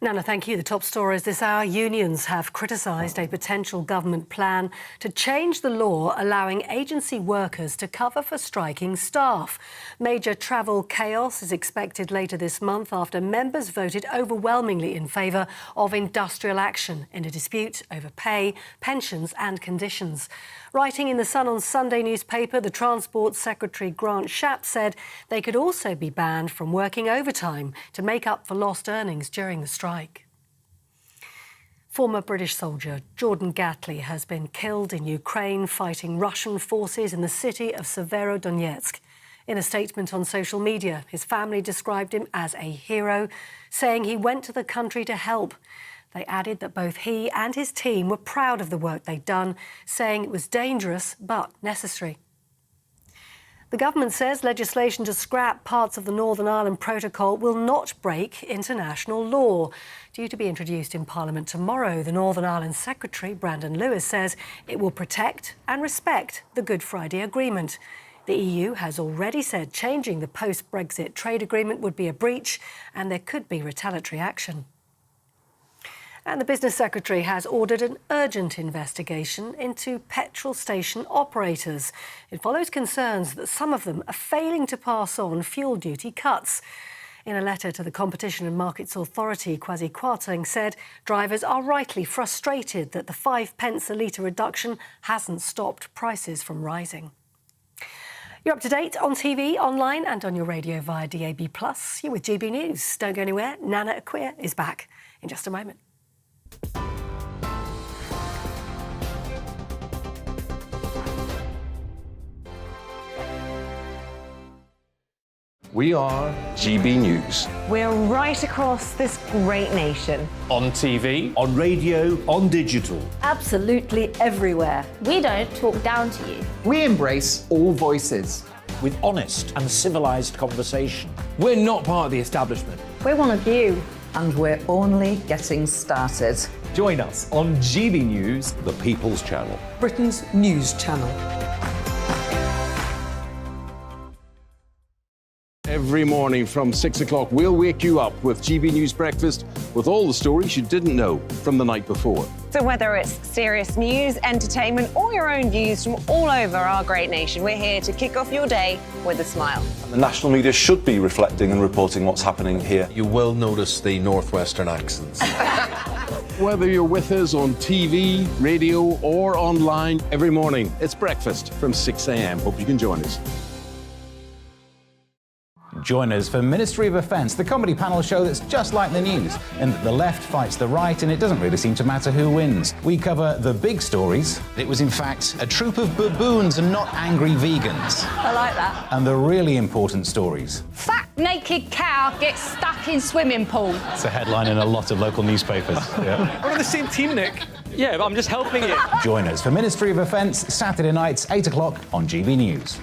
Nana, thank you. The top stories this hour. Unions have criticised a potential government plan to change the law allowing agency workers to cover for striking staff. Major travel chaos is expected later this month after members voted overwhelmingly in favour of industrial action in a dispute over pay, pensions and conditions. Writing in the Sun on Sunday newspaper, the Transport Secretary Grant Shapps said they could also be banned from working overtime to make up for lost earnings during the strike. Former British soldier Jordan Gatley has been killed in Ukraine fighting Russian forces in the city of Severodonetsk. In a statement on social media, his family described him as a hero, saying he went to the country to help. They added that both he and his team were proud of the work they'd done, saying it was dangerous but necessary. The government says legislation to scrap parts of the Northern Ireland Protocol will not break international law. Due to be introduced in Parliament tomorrow, the Northern Ireland Secretary, Brandon Lewis, says it will protect and respect the Good Friday Agreement. The EU has already said changing the post-Brexit trade agreement would be a breach and there could be retaliatory action. And the Business Secretary has ordered an urgent investigation into petrol station operators. It follows concerns that some of them are failing to pass on fuel duty cuts. In a letter to the Competition and Markets Authority, Kwasi Kwarteng said drivers are rightly frustrated that the 5 pence a litre reduction hasn't stopped prices from rising. You're up to date on TV, online and on your radio via DAB+. You're with GB News. Don't go anywhere. Nana Akua is back in just a moment. We are GB News. We're right across this great nation. On TV, on radio, on digital. Absolutely everywhere. We don't talk down to you. We embrace all voices. With honest and civilised conversation. We're not part of the establishment. We're one of you. And we're only getting started. Join us on GB News, The People's Channel. Britain's news channel. Every morning from 6 o'clock, we'll wake you up with GB News Breakfast with all the stories you didn't know from the night before. So whether it's serious news, entertainment, or your own views from all over our great nation, we're here to kick off your day with a smile. The national media should be reflecting and reporting what's happening here. You will notice the northwestern accents. Whether you're with us on TV, radio, or online, every morning, it's breakfast from 6 a.m. Hope you can join us. Join us for Ministry of Offence, the comedy panel show that's just like the news, in that the left fights the right and it doesn't really seem to matter who wins. We cover the big stories. It was in fact a troop of baboons and not angry vegans. I like that. And the really important stories. Fat naked cow gets stuck in swimming pool. It's a headline in a lot of local newspapers. Yeah. We're on the same team, Nick. Yeah, but I'm just helping it. Join us for Ministry of Offence, Saturday nights, 8 o'clock on GB News.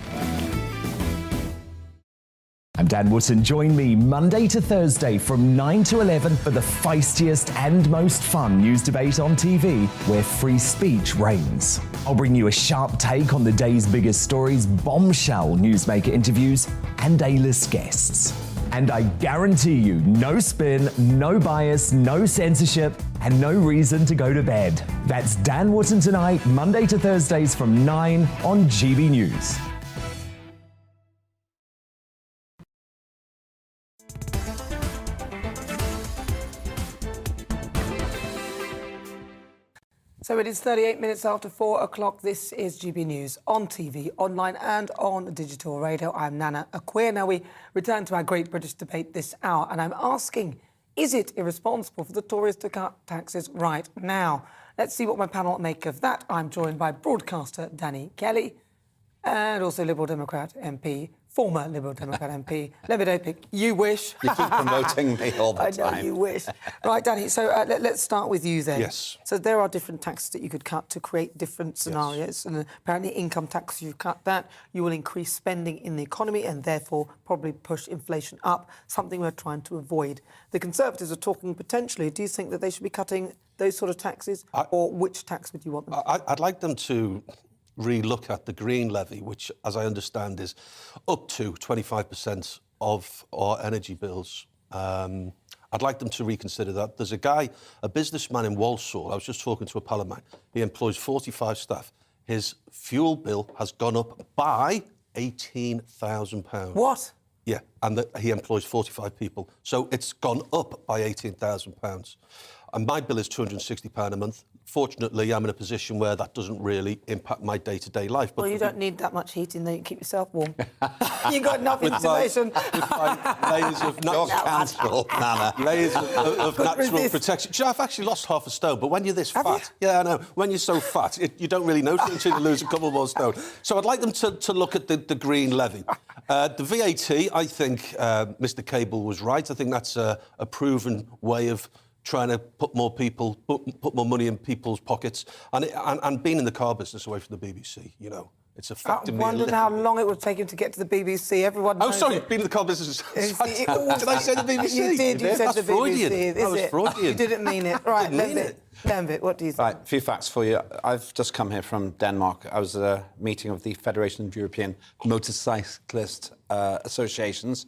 I'm Dan Wootton. Join me Monday to Thursday from 9 to 11 for the feistiest and most fun news debate on TV, where free speech reigns. I'll bring you a sharp take on the day's biggest stories, bombshell newsmaker interviews, and A-list guests. And I guarantee you, no spin, no bias, no censorship, and no reason to go to bed. That's Dan Wootton Tonight, Monday to Thursdays from 9 on GB News. So it is 38 minutes after 4 o'clock. This is GB News on TV, online and on digital radio. I'm Nana Akua. Now we return to our Great British Debate this hour, and I'm asking, is it irresponsible for the Tories to cut taxes right now? Let's see what my panel make of that. I'm joined by broadcaster Danny Kelly and also Liberal Democrat MP, former Liberal Democrat MP, David Opik. You wish. You keep promoting me all the time. I know, you wish. Right, Danny, so let's start with you then. Yes. So there are different taxes that you could cut to create different scenarios. Yes. And apparently income tax, you cut that, you will increase spending in the economy and therefore probably push inflation up, something we're trying to avoid. The Conservatives are talking potentially, do you think that they should be cutting those sort of taxes, or which tax would you want them to? I'd like them to re-look at the green levy, which, as I understand, is up to 25% of our energy bills. I'd like them to reconsider that. There's a businessman in Walsall, I was just talking to a pal of mine, he employs 45 staff. His fuel bill has gone up by £18,000. What? Yeah, and he employs 45 people. So it's gone up by £18,000. And my bill is £260 a month. Fortunately, I'm in a position where that doesn't really impact my day-to-day life. But well, you don't need that much heating, though. You can keep yourself warm. You've got enough insulation. With my layers of natural, layers of natural protection. Do you know, I've actually lost half a stone, but when you're this fat... Yeah, I know. When you're so fat, you don't really notice until you lose a couple more stone. So I'd like them to look at the green levy. The VAT, I think Mr Cable was right. I think that's a proven way of trying to put more money in people's pockets, and being in the car business away from the BBC, you know, it's affecting me. I wondered how long it would take him to get to the BBC. Everyone knows being in the car business. Did I say the BBC? You did. You said the BBC. That was Freudian. You didn't mean it. Right, Lembit, what do you think? Right, a few facts for you. I've just come here from Denmark. I was at a meeting of the Federation of European Motorcyclist Associations.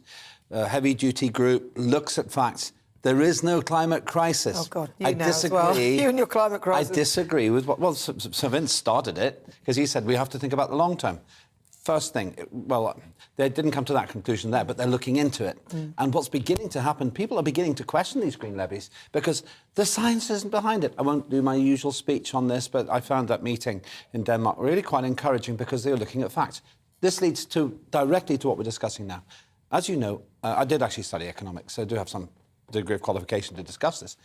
A heavy-duty group looks at facts. There is no climate crisis. Oh, God, I disagree. As well. You and your climate crisis. I disagree with what... Well, Sir Vince started it, because he said we have to think about the long term. First thing, well, they didn't come to that conclusion there, but they're looking into it. And what's beginning to happen, people are beginning to question these green levies, because the science isn't behind it. I won't do my usual speech on this, but I found that meeting in Denmark really quite encouraging, because they were looking at facts. This leads directly to what we're discussing now. As you know, I did actually study economics, so I do have some degree of qualification to discuss this.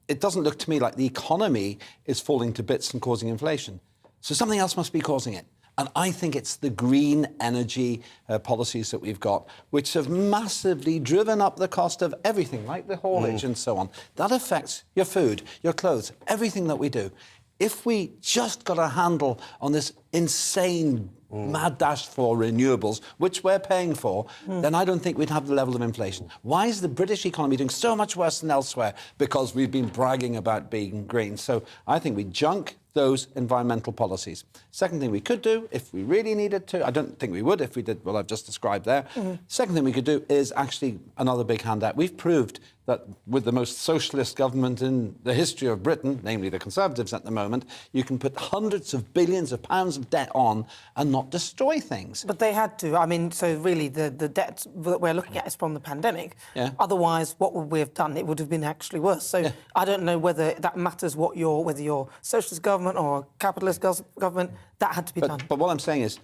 It doesn't look to me like the economy is falling to bits and causing inflation. So something else must be causing it. And I think it's the green energy policies that we've got, which have massively driven up the cost of everything, like the haulage and so on. That affects your food, your clothes, everything that we do. If we just got a handle on this insane mad dash for renewables, which we're paying for, then I don't think we'd have the level of inflation. Why is the British economy doing so much worse than elsewhere? Because we've been bragging about being green. So I think we junk those environmental policies. Second thing we could do, if we really needed to, I don't think we would if we did what I've just described there. Second thing we could do is actually another big handout. We've proved that with the most socialist government in the history of Britain, namely the Conservatives at the moment, you can put hundreds of billions of pounds of debt on and not destroy things. But they had to. I mean, so really the debt that we're looking at is from the pandemic. Yeah. Otherwise, what would we have done? It would have been actually worse. So I don't know whether that matters whether you're socialist government or a capitalist government, that had to be done. But what I'm saying is,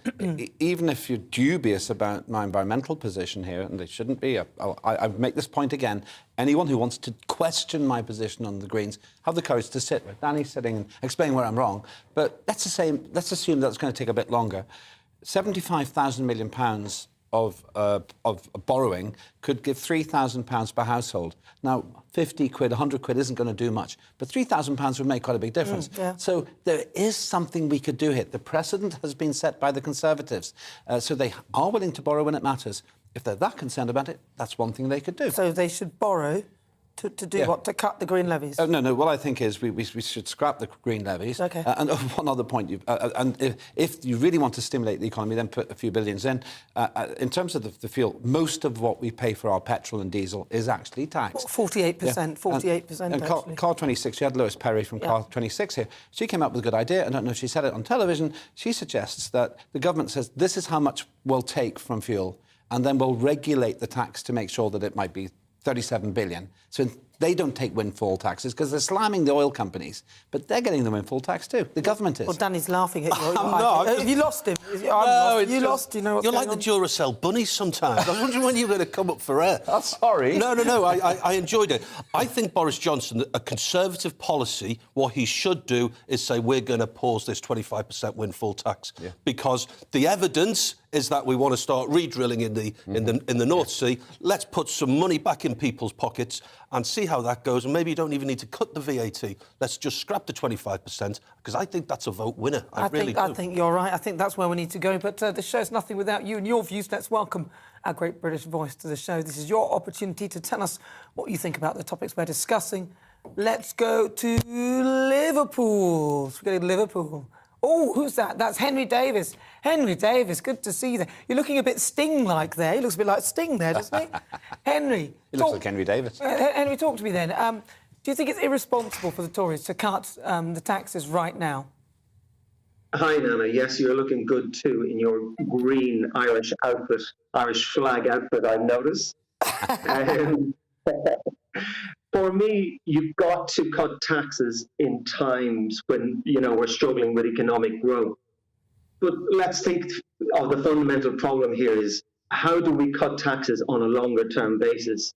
even if you're dubious about my environmental position here, and they shouldn't be, I make this point again, anyone who wants to question my position on the Greens, have the courage to sit with Danny sitting and explain where I'm wrong. But let's assume that's going to take a bit longer. £75,000 million of borrowing could give £3,000 per household. Now, 50 quid, 100 quid isn't going to do much, but £3,000 would make quite a big difference. So there is something we could do here. The precedent has been set by the Conservatives, so they are willing to borrow when it matters. If they're that concerned about it, that's one thing they could do. So they should borrow To do what? To cut the green levies? No. What I think is we should scrap the green levies. Okay. And one other point, and if you really want to stimulate the economy, then put a few billions in. In terms of the fuel, most of what we pay for our petrol and diesel is actually taxed. 48%, 48%. And Car 26, you had Lewis Perry from Car 26 here. She came up with a good idea. I don't know if she said it on television. She suggests that the government says this is how much we'll take from fuel, and then we'll regulate the tax to make sure that it might be 37 billion. So they don't take windfall taxes because they're slamming the oil companies, but they're getting the windfall tax too. The government is. Well, Danny's laughing at you. Have you lost him? You lost. You know what's You're going like on? the Duracell bunnies sometimes. I was wondering when you were going to come up for air. I'm sorry. No. I enjoyed it. I think Boris Johnson, a Conservative policy, what he should do is say we're going to pause this 25% windfall tax because the evidence is that we want to start re-drilling in the North Sea. Let's put some money back in people's pockets and see how that goes. And maybe you don't even need to cut the VAT. Let's just scrap the 25% because I think that's a vote winner. I think you're right. I think that's where we need to go. But the show's nothing without you and your views. Let's welcome our great British voice to the show. This is your opportunity to tell us what you think about the topics we're discussing. Let's go to Liverpool. So we're going to Liverpool. Oh, who's that? That's Henry Davis. Henry Davis, good to see you there. You're looking a bit Sting-like there. He looks a bit like Sting there, doesn't he? Henry. He looks like Henry Davis. Henry, talk to me then. Do you think it's irresponsible for the Tories to cut the taxes right now? Hi, Nana. Yes, you're looking good too in your green Irish outfit, Irish flag outfit, I've noticed. For me, you've got to cut taxes in times when, we're struggling with economic growth. But let's think of the fundamental problem here is how do we cut taxes on a longer term basis?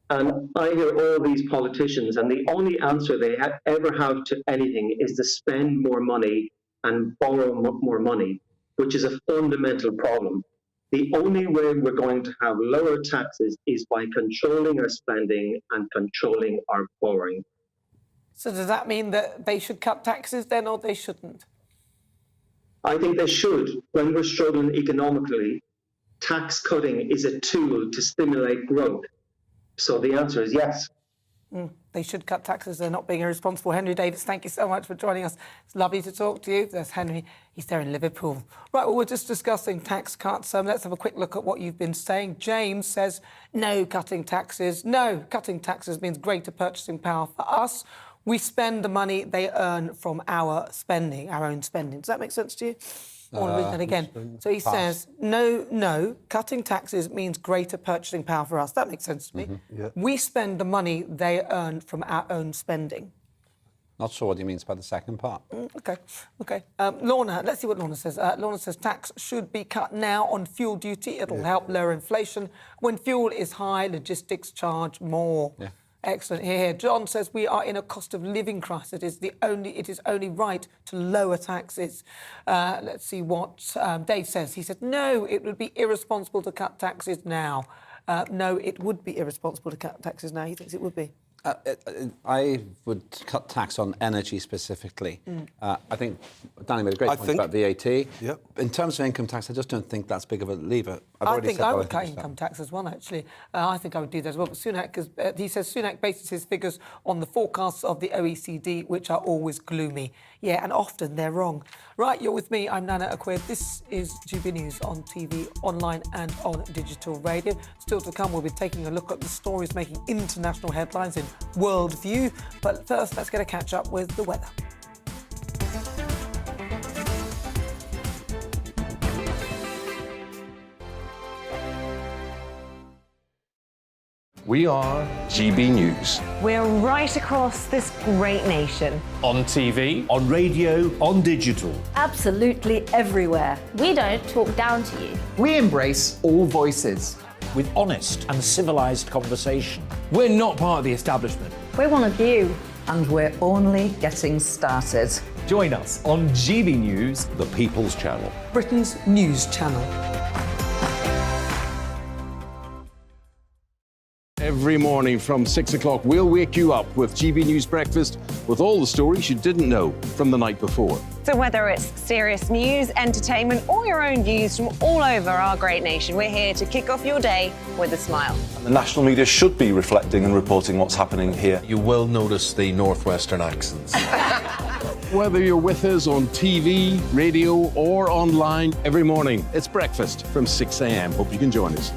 And I hear all these politicians, and the only answer they ever have to anything is to spend more money and borrow more money, which is a fundamental problem. The only way we're going to have lower taxes is by controlling our spending and controlling our borrowing. So does that mean that they should cut taxes then, or they shouldn't? I think they should. When we're struggling economically, tax cutting is a tool to stimulate growth. So the answer is yes. They should cut taxes. They're not being irresponsible. Henry Davis, thank you so much for joining us. It's lovely to talk to you. There's Henry. He's there in Liverpool. Right, well, we're just discussing tax cuts. Let's have a quick look at what you've been saying. James says, no cutting taxes. No, cutting taxes means greater purchasing power for us. We spend the money they earn from our spending, our own spending. Does that make sense to you? I want to read that again. So he says, no, cutting taxes means greater purchasing power for us. That makes sense to me. We spend the money they earn from our own spending. Not sure what he means by the second part. OK. Lorna, let's see what Lorna says. Lorna says tax should be cut now on fuel duty. It'll help lower inflation. When fuel is high, logistics charge more. Excellent. Here. John says we are in a cost of living crisis. It is only right to lower taxes. Let's see what Dave says. He said, no, it would be irresponsible to cut taxes now. No, it would be irresponsible to cut taxes now. He thinks it would be. I would cut tax on energy specifically. I think Danny made a great point about VAT. In terms of income tax, I just don't think that's big of a lever. I think I would cut income tax as well, actually. I think I would do that as well. But Sunak, he says Sunak bases his figures on the forecasts of the OECD, which are always gloomy. Yeah, and often they're wrong. Right, you're with me. I'm Nana Akua. This is GBNews on TV, online and on digital radio. Still to come, we'll be taking a look at the stories making international headlines in Worldview. But first, let's get a catch-up with the weather. We are GB News. We're right across this great nation. On TV. On radio. On digital. Absolutely everywhere. We don't talk down to you. We embrace all voices. With honest and civilised conversation. We're not part of the establishment. We're one of you. And we're only getting started. Join us on GB News, The People's Channel. Britain's news channel. Every morning from 6 o'clock, we'll wake you up with GB News Breakfast with all the stories you didn't know from the night before. So whether it's serious news, entertainment, or your own views from all over our great nation, we're here to kick off your day with a smile. The national media should be reflecting and reporting what's happening here. You will notice the northwestern accents. Whether you're with us on TV, radio, or online, every morning, it's breakfast from 6 a.m. Hope you can join us.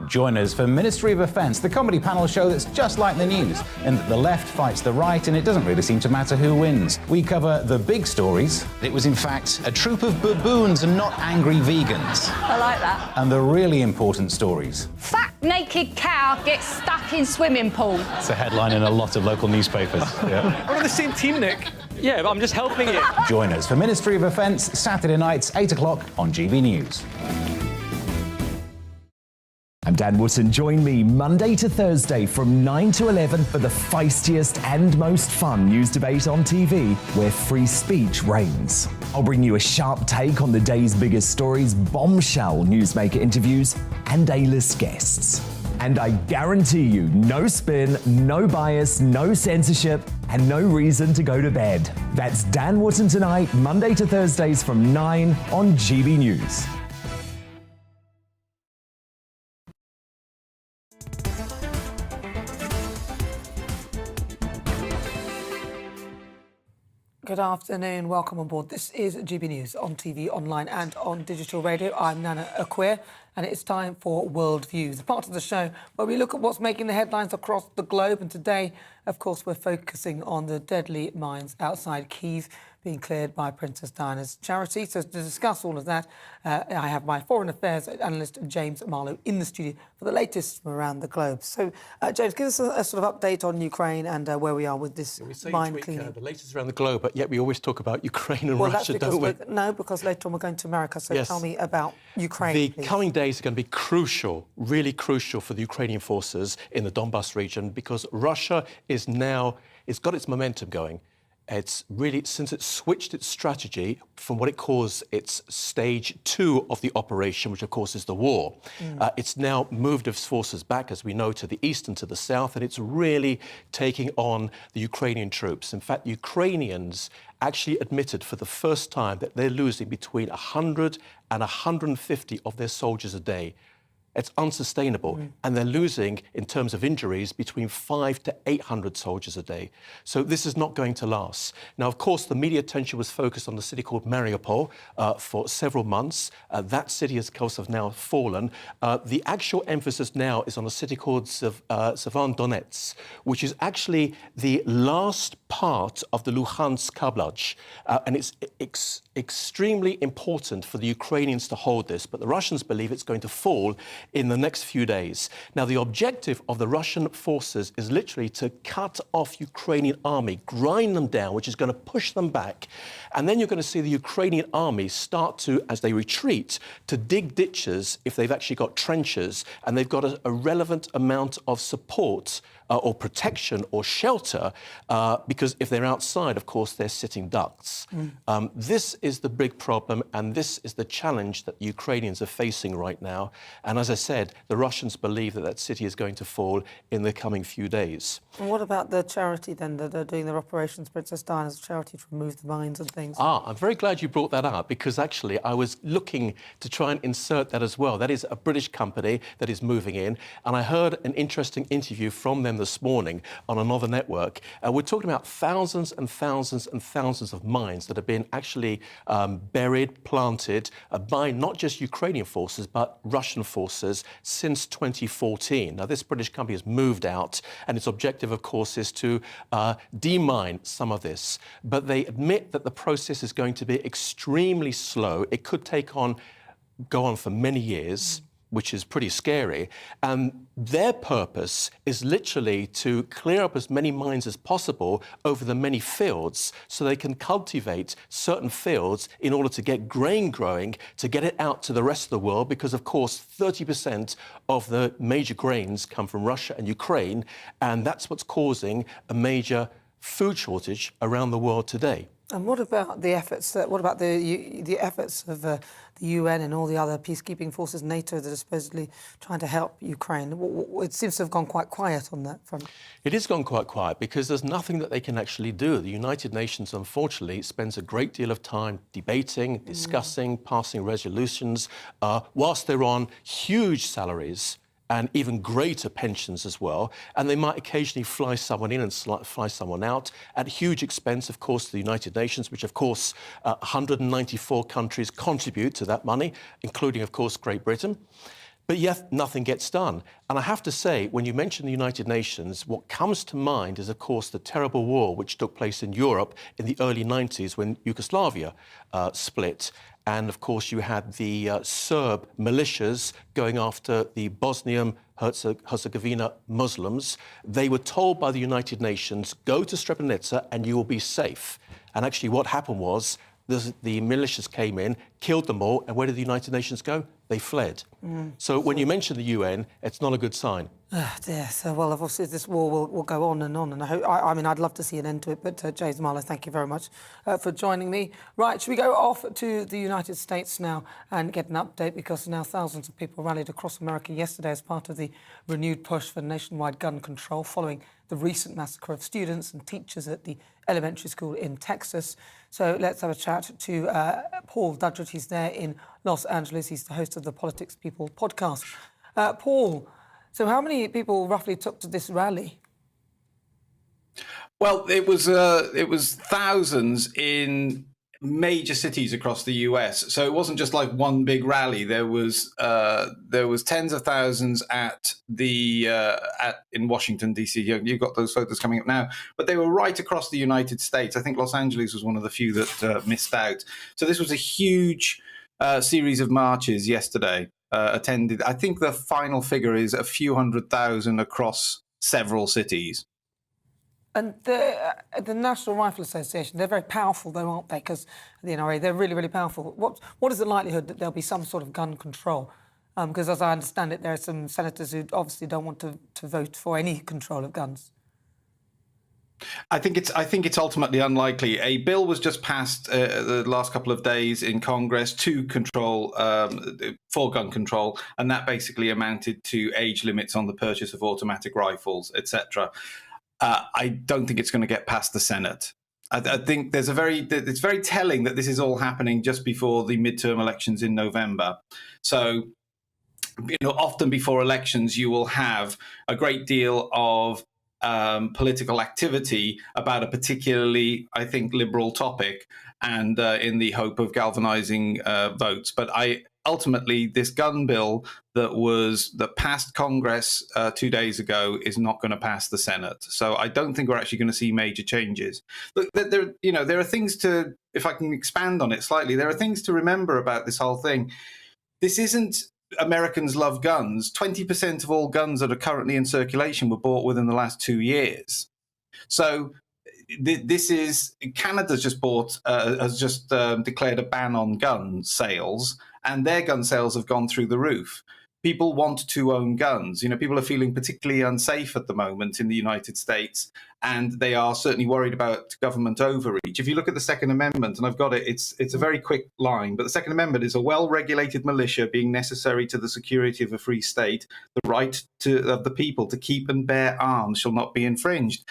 Join us for Ministry of Defence, the comedy panel show that's just like the news, in that the left fights the right and it doesn't really seem to matter who wins. We cover the big stories. It was in fact a troop of baboons and not angry vegans. I like that. And the really important stories. Fat naked cow gets stuck in swimming pool. It's a headline in a lot of local newspapers. Yeah. We're on the same team, Nick. Yeah, but I'm just helping it. Join us for Ministry of Defence, Saturday nights, 8 o'clock on GB News. I'm Dan Wootton. Join me Monday to Thursday from 9 to 11 for the feistiest and most fun news debate on TV, where free speech reigns. I'll bring you a sharp take on the day's biggest stories, bombshell newsmaker interviews, and A-list guests. And I guarantee you, no spin, no bias, no censorship, and no reason to go to bed. That's Dan Wootton tonight, Monday to Thursdays from 9 on GB News. Good afternoon, welcome on board. This is GB News on TV, online and on digital radio. I'm Nana Akua and it's time for World Views, a part of the show where we look at what's making the headlines across the globe. And today, of course, we're focusing on the deadly mines outside Kyiv being cleared by Princess Diana's charity. So to discuss all of that, I have my foreign affairs analyst, James Marlowe, in the studio for the latest from around the globe. So, James, give us a sort of update on Ukraine and where we are with this mine cleaning. The latest around the globe, but yet we always talk about Ukraine and Well, Russia, that's don't we? No, because later on we're going to America. So Yes. tell me about Ukraine, The please. coming days are going to be crucial, really crucial for the Ukrainian forces in the Donbas region, because Russia is now, it's got its momentum going. It's really, since it switched its strategy from what it calls its stage 2 of the operation, which of course is the war, it's now moved its forces back, as we know, to the east and to the south, and it's really taking on the Ukrainian troops. In fact, Ukrainians actually admitted for the first time that they're losing between 100 and 150 of their soldiers a day. It's unsustainable, and they're losing, in terms of injuries, between 500 to 800 soldiers a day. So this is not going to last. Now, of course, the media attention was focused on the city called Mariupol for several months. That city has, of course, now fallen. The actual emphasis now is on a city called Donetsk, which is actually the last part of the Luhansk Kablach, and it's extremely important for the Ukrainians to hold this, but the Russians believe it's going to fall in the next few days. Now, the objective of the Russian forces is literally to cut off Ukrainian army, grind them down, which is going to push them back. And then you're going to see the Ukrainian army start to, as they retreat, to dig ditches if they've actually got trenches and they've got a relevant amount of support or protection or shelter, because if they're outside, of course, they're sitting ducks. This is the big problem, and this is the challenge that Ukrainians are facing right now. And as I said, the Russians believe that that city is going to fall in the coming few days. And what about the charity then that are doing their operations, Princess Diana's charity, to remove the mines and things? I'm very glad you brought that up, because actually I was looking to try and insert that as well. That is a British company that is moving in, and I heard an interesting interview from them this morning on another network. We're talking about thousands and thousands and thousands of mines that have been actually buried, planted by not just Ukrainian forces, but Russian forces since 2014. Now, this British company has moved out, and its objective, of course, is to demine some of this. But they admit that the process is going to be extremely slow. It could go on for many years, which is pretty scary. And their purpose is literally to clear up as many mines as possible over the many fields so they can cultivate certain fields in order to get grain growing, to get it out to the rest of the world, because, of course, 30% of the major grains come from Russia and Ukraine, and that's what's causing a major food shortage around the world today. And what about the efforts? What about the efforts of the UN and all the other peacekeeping forces, NATO, that are supposedly trying to help Ukraine? It seems to have gone quite quiet on that front. It has gone quite quiet because there's nothing that they can actually do. The United Nations, unfortunately, spends a great deal of time debating, discussing, passing resolutions, whilst they're on huge salaries and even greater pensions as well. And they might occasionally fly someone in and fly someone out at huge expense, of course, to the United Nations, which, of course, 194 countries contribute to that money, including, of course, Great Britain. But yet nothing gets done. And I have to say, when you mention the United Nations, what comes to mind is, of course, the terrible war which took place in Europe in the early 90s when Yugoslavia split. And, of course, you had the Serb militias going after the Bosnian-Herzegovina Muslims. They were told by the United Nations, go to Srebrenica and you will be safe. And actually what happened was the militias came in, killed them all, and where did the United Nations go? They fled. So when you mention the UN, it's not a good sign. Dear. So, well, obviously this war will go on, and I mean, I'd love to see an end to it, but James Marlowe, thank you very much for joining me. Right, should we go off to the United States now and get an update, because now thousands of people rallied across America yesterday as part of the renewed push for nationwide gun control following the recent massacre of students and teachers at the elementary school in Texas. So let's have a chat to Paul Dudgeon. He's there in Los Angeles. He's the host of the Politics People podcast. Paul, so how many people roughly took to this rally? Well, it was thousands in major cities across the US. So it wasn't just like one big rally. There was tens of thousands in Washington DC. You've got those photos coming up now, but they were right across the United States. I think Los Angeles was one of the few that missed out. So this was a huge series of marches yesterday. Attended. I think the final figure is a few 100,000 across several cities. And the National Rifle Association, they're very powerful, though, aren't they? Because the NRA, they're really, really powerful. What is the likelihood that there'll be some sort of gun control? Because as I understand it, there are some senators who obviously don't want to vote for any control of guns. I think it's ultimately unlikely. A bill was just passed the last couple of days in Congress to control for gun control, and that basically amounted to age limits on the purchase of automatic rifles, etc. I don't think it's going to get past the Senate. I think it's very telling that this is all happening just before the midterm elections in November. So, often before elections, you will have a great deal of political activity about a particularly, I think, liberal topic, and in the hope of galvanizing votes. But ultimately, this gun bill that passed Congress 2 days ago is not going to pass the Senate. So I don't think we're actually going to see major changes. Look, there are things to, if I can expand on it slightly, there are things to remember about this whole thing. This isn't Americans love guns. 20% of all guns that are currently in circulation were bought within the last 2 years. So this is, Canada's just declared a ban on gun sales, and their gun sales have gone through the roof. People want to own guns. People are feeling particularly unsafe at the moment in the United States, and they are certainly worried about government overreach. If you look at the Second Amendment, and I've got it, it's a very quick line, but the Second Amendment is a well-regulated militia being necessary to the security of a free state. The right of the people to keep and bear arms shall not be infringed.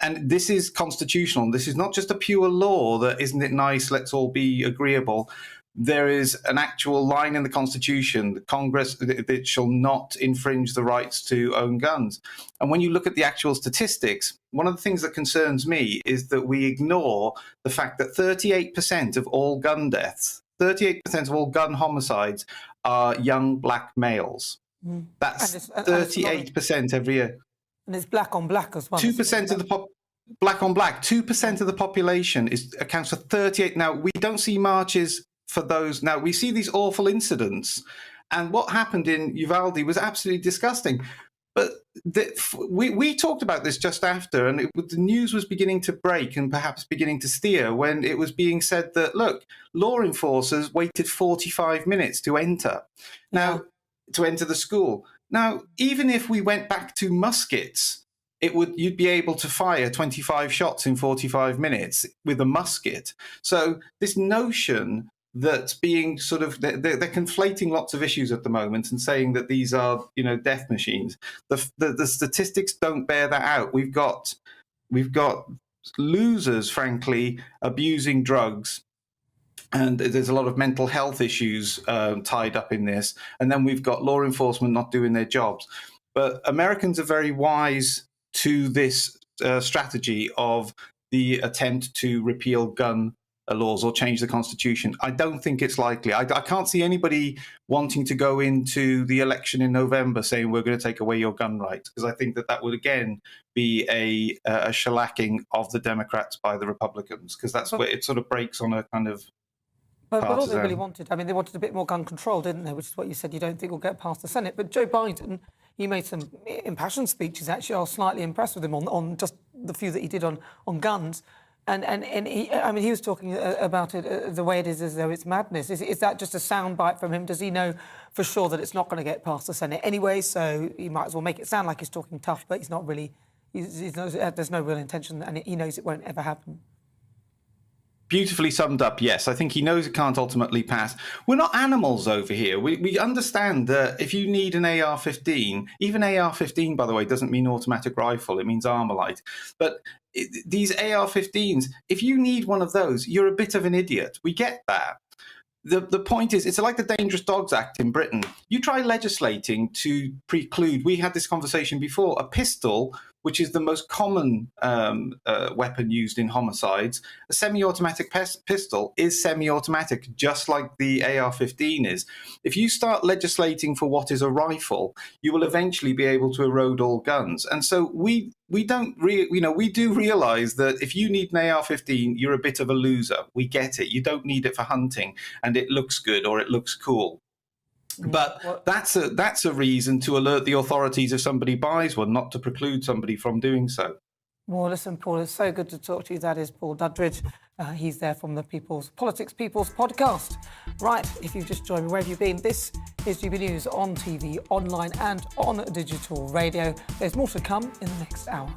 And this is constitutional. This is not just a pure law that, isn't it nice, let's all be agreeable. There is an actual line in the Constitution, the Congress, that shall not infringe the rights to own guns. And when you look at the actual statistics, one of the things that concerns me is that we ignore the fact that 38% of all gun deaths, 38% of all gun homicides are young black males. That's 38% every year. And it's black on black as well. 2% of the black on black, 2% of the population accounts for 38. Now, we don't see marches for those. Now, we see these awful incidents, and what happened in Uvalde was absolutely disgusting. But we talked about this just after, and the news was beginning to break and perhaps beginning to steer when it was being said that, look, law enforcers waited 45 minutes to enter. Now, to enter the school. Now, even if we went back to muskets, you'd be able to fire 25 shots in 45 minutes with a musket. So this notion that's being sort of they're conflating lots of issues at the moment and saying that these are death machines. The statistics don't bear that out. We've got losers, frankly, abusing drugs. And there's a lot of mental health issues tied up in this. And then we've got law enforcement not doing their jobs. But Americans are very wise to this strategy of the attempt to repeal gun laws or change the Constitution. I don't think it's likely. I can't see anybody wanting to go into the election in November saying we're going to take away your gun rights, because I think that would, again, be a shellacking of the Democrats by the Republicans, because that's where it sort of breaks on a kind of But all they really wanted, I mean, they wanted a bit more gun control, didn't they? Which is what you said you don't think will get past the Senate. But Joe Biden, he made some impassioned speeches, actually. I was slightly impressed with him on just the few that he did on guns. And he, I mean, he was talking about it the way it is, as though it's madness. Is that just a soundbite from him? Does he know for sure that it's not going to get past the Senate anyway? So he might as well make it sound like he's talking tough, but he's not really. There's no real intention, and he knows it won't ever happen. Beautifully summed up, yes. I think he knows it can't ultimately pass. We're not animals over here. We understand that if you need an AR-15, even AR-15, by the way, doesn't mean automatic rifle. It means Armalite. But these AR-15s, if you need one of those, you're a bit of an idiot. We get that. The point is, it's like the Dangerous Dogs Act in Britain. You try legislating to preclude, we had this conversation before, a pistol, which is the most common weapon used in homicides. A semi-automatic pistol is semi-automatic, just like the AR-15 is. If you start legislating for what is a rifle, you will eventually be able to erode all guns. And so we do realize that if you need an AR-15, you're a bit of a loser. We get it. You don't need it for hunting, and it looks good or it looks cool. But that's a reason to alert the authorities if somebody buys one, not to preclude somebody from doing so. Well, listen, Paul, it's so good to talk to you. That is Paul Duddridge. He's there from the Politics People's podcast. Right, if you've just joined me, where have you been? This is GB News on TV, online and on digital radio. There's more to come in the next hour.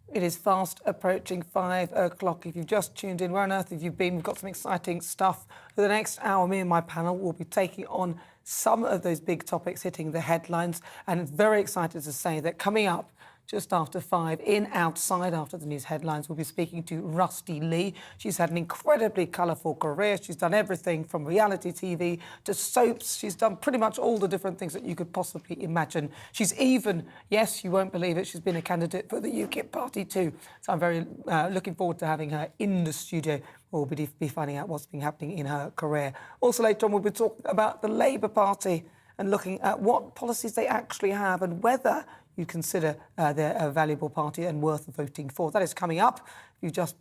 It is fast approaching 5 o'clock. If you've just tuned in, where on earth have you been? We've got some exciting stuff. For the next hour, me and my panel will be taking on some of those big topics hitting the headlines. And very excited to say that coming up just after 5, in Outside, after the news headlines, we'll be speaking to Rusty Lee. She's had an incredibly colourful career. She's done everything from reality TV to soaps. She's done pretty much all the different things that you could possibly imagine. She's even, yes, you won't believe it, she's been a candidate for the UKIP party too. So I'm very looking forward to having her in the studio. We'll be finding out what's been happening in her career. Also later on, we'll be talking about the Labour Party and looking at what policies they actually have and whether you consider they're a valuable party and worth voting for. That is coming up. If you've just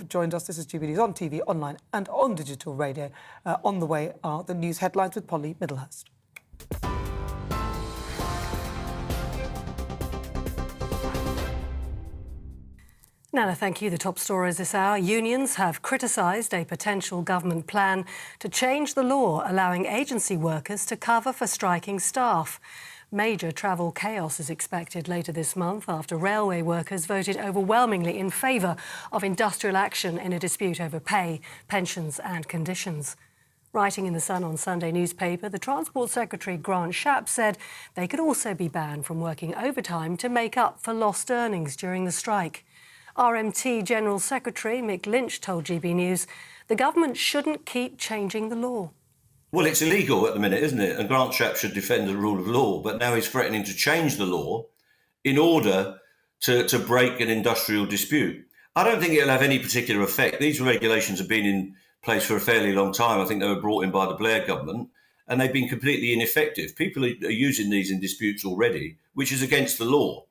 joined us, this is GB News on TV, online and on digital radio. On the way are the news headlines with Polly Middlehurst. Nana, thank you. The top stories this hour. Unions have criticised a potential government plan to change the law allowing agency workers to cover for striking staff. Major travel chaos is expected later this month after railway workers voted overwhelmingly in favour of industrial action in a dispute over pay, pensions and conditions. Writing in the Sun on Sunday newspaper, the Transport Secretary Grant Shapps said they could also be banned from working overtime to make up for lost earnings during the strike. RMT General Secretary Mick Lynch told GB News the government shouldn't keep changing the law. Well, it's illegal at the minute, isn't it? And Grant Shapps should defend the rule of law, but now he's threatening to change the law in order to break an industrial dispute. I don't think it'll have any particular effect. These regulations have been in place for a fairly long time. I think they were brought in by the Blair government, and they've been completely ineffective. People are using these in disputes already, which is against the law.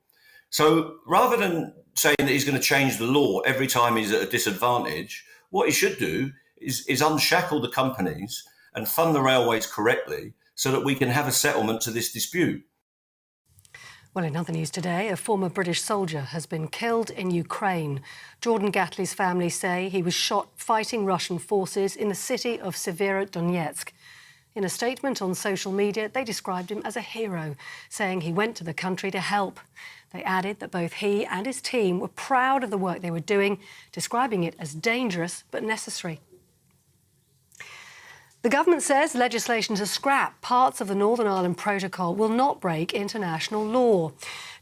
So rather than saying that he's going to change the law every time he's at a disadvantage, what he should do is unshackle the companies and fund the railways correctly so that we can have a settlement to this dispute. Well, in other news today, a former British soldier has been killed in Ukraine. Jordan Gatley's family say he was shot fighting Russian forces in the city of Severodonetsk. In a statement on social media, they described him as a hero, saying he went to the country to help. They added that both he and his team were proud of the work they were doing, describing it as dangerous but necessary. The government says legislation to scrap parts of the Northern Ireland Protocol will not break international law.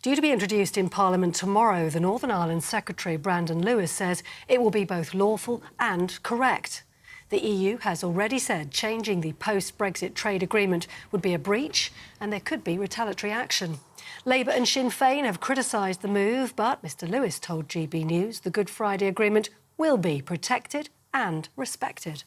Due to be introduced in Parliament tomorrow, the Northern Ireland Secretary, Brandon Lewis, says it will be both lawful and correct. The EU has already said changing the post-Brexit trade agreement would be a breach and there could be retaliatory action. Labour and Sinn Féin have criticised the move, but Mr Lewis told GB News the Good Friday Agreement will be protected and respected.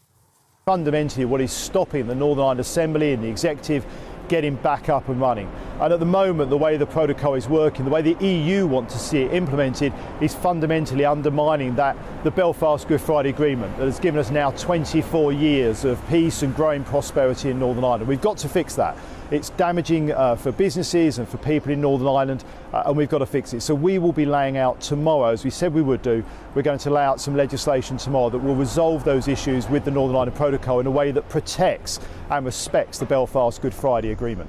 Fundamentally, what is stopping the Northern Ireland Assembly and the Executive getting back up and running. And at the moment, the way the protocol is working, the way the EU want to see it implemented, is fundamentally undermining the Belfast Good Friday Agreement that has given us now 24 years of peace and growing prosperity in Northern Ireland. We've got to fix that. It's damaging for businesses and for people in Northern Ireland, and we've got to fix it. So we will be laying out tomorrow, as we said we would do, we're going to lay out some legislation tomorrow that will resolve those issues with the Northern Ireland Protocol in a way that protects and respects the Belfast Good Friday Agreement.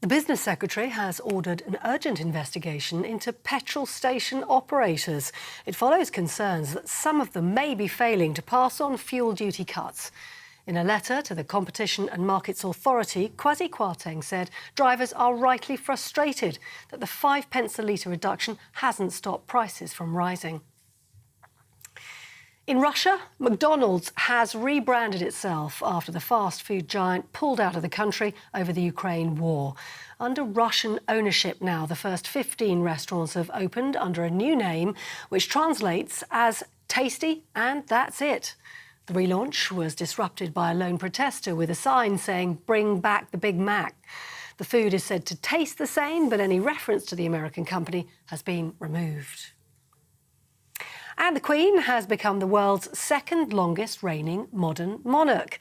The Business Secretary has ordered an urgent investigation into petrol station operators. It follows concerns that some of them may be failing to pass on fuel duty cuts. In a letter to the Competition and Markets Authority, Kwasi Kwarteng said drivers are rightly frustrated that the 5 pence a litre reduction hasn't stopped prices from rising. In Russia, McDonald's has rebranded itself after the fast food giant pulled out of the country over the Ukraine war. Under Russian ownership now, the first 15 restaurants have opened under a new name, which translates as Tasty and That's It. The relaunch was disrupted by a lone protester with a sign saying, "Bring back the Big Mac." The food is said to taste the same, but any reference to the American company has been removed. And the Queen has become the world's second longest reigning modern monarch.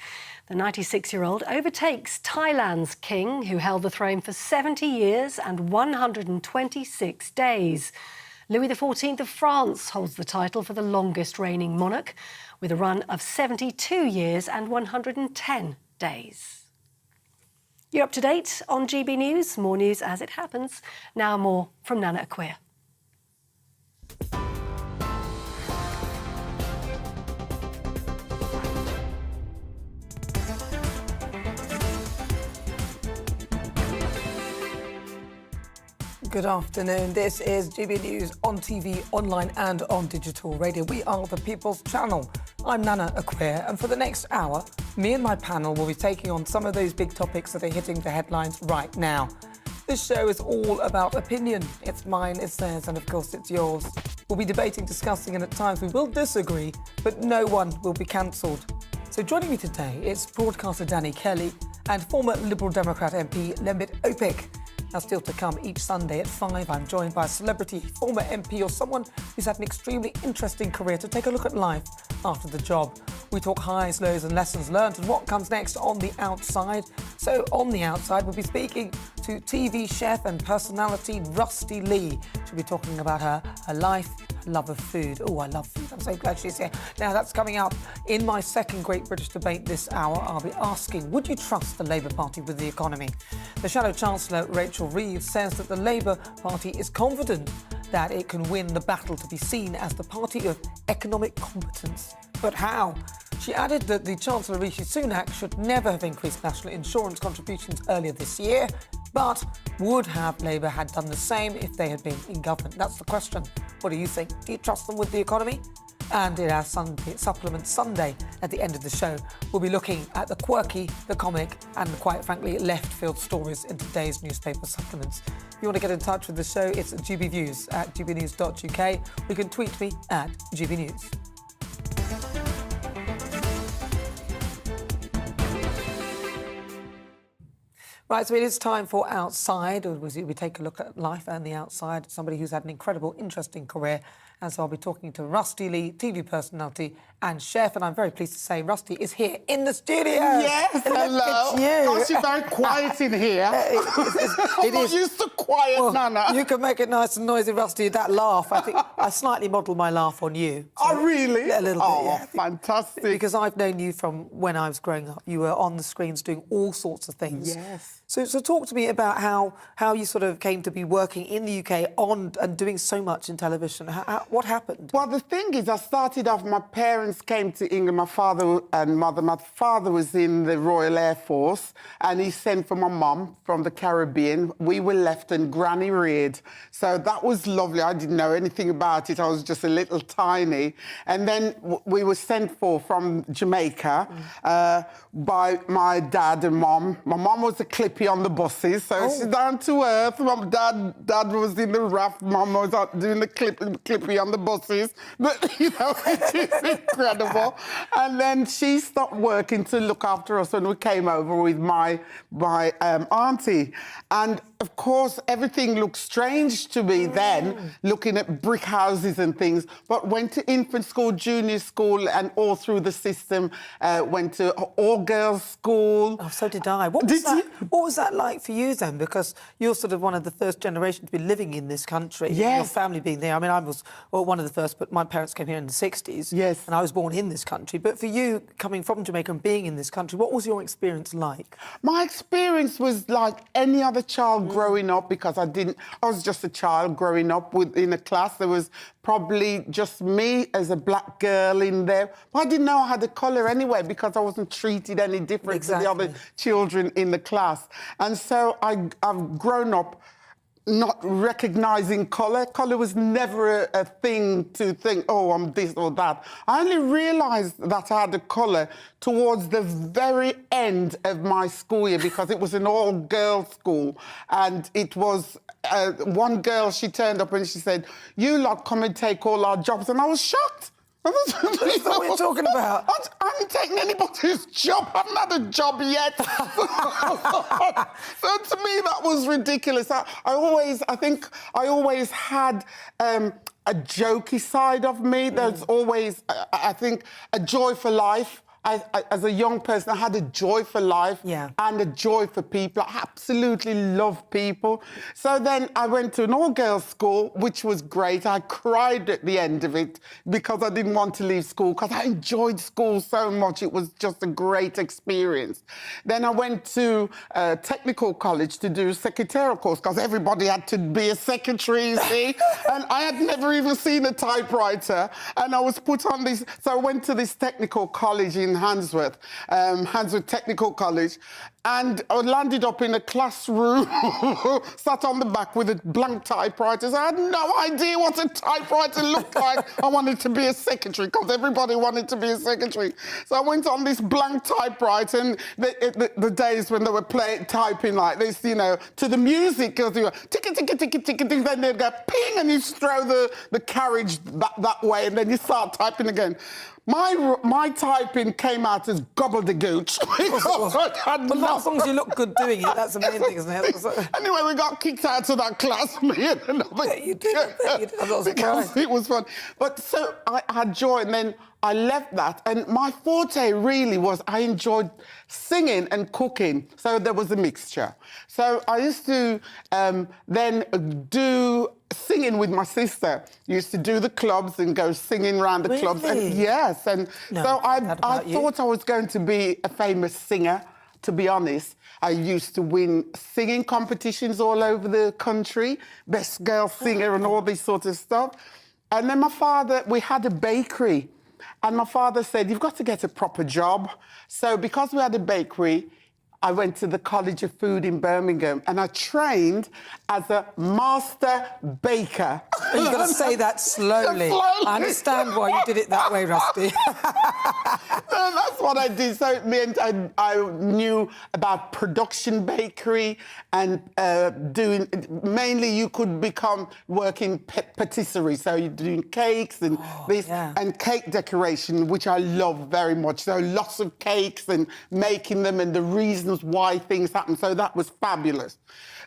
The 96-year-old overtakes Thailand's king, who held the throne for 70 years and 126 days. Louis XIV of France holds the title for the longest reigning monarch, with a run of 72 years and 110 days. You're up to date on GB News. More news as it happens. Now more from Nana Akua. Good afternoon. This is GB News on TV, online and on digital radio. We are the People's Channel. I'm Nana Akua, and for the next hour, me and my panel will be taking on some of those big topics that are hitting the headlines right now. This show is all about opinion. It's mine, it's theirs, and of course it's yours. We'll be debating, discussing, and at times we will disagree, but no one will be cancelled. So joining me today is broadcaster Danny Kelly and former Liberal Democrat MP Lembit Opik. Now, still to come each Sunday at 5, I'm joined by a celebrity, former MP, or someone who's had an extremely interesting career to take a look at life after the job. We talk highs, lows and lessons learned and what comes next on the outside. So on the outside, we'll be speaking to TV chef and personality Rusty Lee. She'll be talking about her life, love of food. Oh, I love food. I'm so glad she's here. Now, that's coming up in my second Great British Debate this hour. I'll be asking, would you trust the Labour Party with the economy? The Shadow Chancellor, Rachel Reeves, says that the Labour Party is confident that it can win the battle to be seen as the party of economic competence. But how? She added that the Chancellor Rishi Sunak should never have increased national insurance contributions earlier this year, but would have Labour had done the same if they had been in government? That's the question. What do you think? Do you trust them with the economy? And in our Supplement Sunday, at the end of the show, we'll be looking at the quirky, the comic, and quite frankly, left-field stories in today's newspaper supplements. If you want to get in touch with the show, it's at GBViews at gbnews.uk. You can tweet me at GBNews. Right, so it is time for Outside. We take a look at life and the outside. Somebody who's had an incredible, interesting career And so I'll be talking to Rusty Lee, TV personality and chef. And I'm very pleased to say Rusty is here in the studio. Yes, hello. Look at you. Gosh, you're very quiet in here. I'm not used to quiet, well, Nana. You can make it nice and noisy, Rusty. That laugh, I think I slightly modelled my laugh on you. So oh, really? A little bit, yeah. Fantastic. Because I've known you from when I was growing up. You were on the screens doing all sorts of things. Yes. So talk to me about how you sort of came to be working in the UK and doing so much in television. What happened? Well, the thing is, I started off, my parents came to England, my father and mother. My father was in the Royal Air Force, and he sent for my mum from the Caribbean. We were left and Granny reared. So that was lovely. I didn't know anything about it. I was just a little tiny. And then we were sent for from Jamaica by my dad and mum. My mum was a clippy on the buses, so she's down to earth. My dad was in the RAF, mum was out doing the clippy on the buses. But, you know, it's incredible. And then she stopped working to look after us when we came over with my auntie. And, of course, everything looked strange to me then, looking at brick houses and things, but went to infant school, junior school, and all through the system, went to all-girls school. Oh, so did I. What was that like for you then? Because you're sort of one of the first generation to be living in this country. Yes. Your family being there. I mean, I was one of the first, but my parents came here in the 60s. Yes. And I was born in this country. But for you, coming from Jamaica and being in this country, what was your experience like? My experience was like any other child growing up, because I was just a child growing up in a class. There was probably just me as a black girl in there. But I didn't know I had a colour anyway, because I wasn't treated any different to the other children in the class. And so I've grown up not recognising colour. Colour was never a thing to think, oh, I'm this or that. I only realised that I had a colour towards the very end of my school year, because it was an all-girls school. And it was one girl, she turned up and she said, "You lot come and take all our jobs." And I was shocked. That's what we're talking about. I haven't taken anybody's job. I haven't had a job yet. So to me, that was ridiculous. I think I always had a jokey side of me. There's always, I think, a joy for life. As a young person, I had a joy for life and a joy for people. I absolutely love people. So then I went to an all-girls school, which was great. I cried at the end of it because I didn't want to leave school, because I enjoyed school so much. It was just a great experience. Then I went to technical college to do a secretarial course, because everybody had to be a secretary, you see. And I had never even seen a typewriter. And I was put on this... So I went to this technical college in Handsworth Technical College, and I landed up in a classroom, sat on the back with a blank typewriter. I had no idea what a typewriter looked like. I wanted to be a secretary, because everybody wanted to be a secretary. So I went on this blank typewriter, and the days when they were typing like this, you know, to the music, because you were tick, tick, tick, tick, tick, then they'd go ping, and you throw the carriage that way, and then you start typing again. My typing came out as gobbledygooch. Well, as long as you look good doing it, that's the main thing, isn't it? Anyway, we got kicked out of that class, me and another. You did. I'm not surprised. Because it was fun. But so I had joy, and then I left that, and my forte really was I enjoyed singing and cooking, so there was a mixture. So I used to then do singing with my sister. Used to do the clubs and go singing around the clubs. And yes, and so I thought I was going to be a famous singer, to be honest. I used to win singing competitions all over the country, best girl singer and all this sort of stuff. And then my father, we had a bakery, and my father said, "You've got to get a proper job." So because we had a bakery, I went to the College of Food in Birmingham, and I trained as a master baker. You've got to say that slowly. I understand why you did it that way, Rusty. No, that's what I did. So it meant I knew about production bakery and mainly you could become working patisserie. So you're doing cakes and and cake decoration, which I love very much. So lots of cakes and making them and the reasons why things happen. So that was fabulous.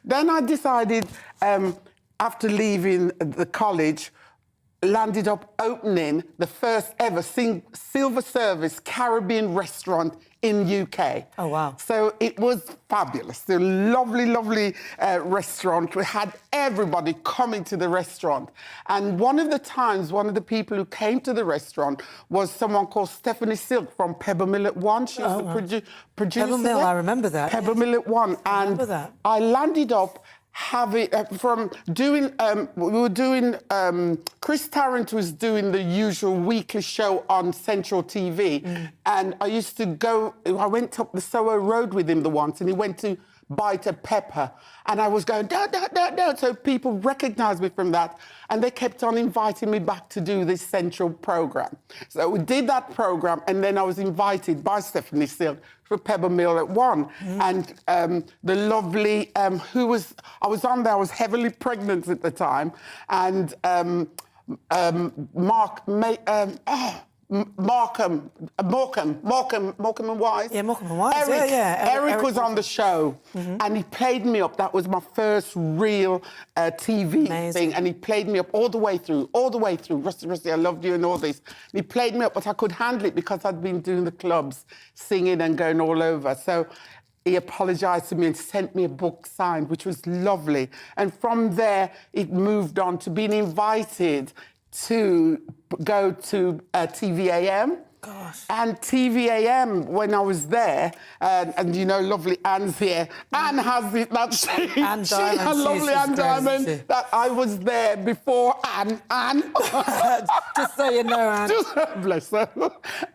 Then I decided, after leaving the college, landed up opening the first ever silver service Caribbean restaurant in UK. Oh, wow. So it was fabulous. A lovely, lovely restaurant. We had everybody coming to the restaurant. And one of the people who came to the restaurant was someone called Stephanie Silk from Pebble Mill at One. She was the producer. Pebble Mill, I remember that. Pebble Mill at One. I remember that. I landed up having from doing we were doing Chris Tarrant was doing the usual weekly show on Central TV, and I went up the Soho Road with him once, and he went to Bite a Pepper, and I was going da. So people recognised me from that, and they kept on inviting me back to do this Central programme. So we did that programme, and then I was invited by Stephanie Silk for Pebble Mill at One, and the lovely I was on there. I was heavily pregnant at the time, and Morecambe and Wise. Yeah, Morecambe and Wise. Eric was on the show, and he played me up. That was my first real TV thing, and he played me up all the way through. Rusty, I loved you and all this. And he played me up, but I could handle it because I'd been doing the clubs, singing and going all over. So he apologised to me and sent me a book signed, which was lovely. And from there, it moved on to being invited to go to TVAM. Gosh. And TVAM, when I was there, and you know, lovely Anne's here. Anne has it, that lovely Anne Diamond, that I was there before Anne. Just so you know, Anne. Bless her.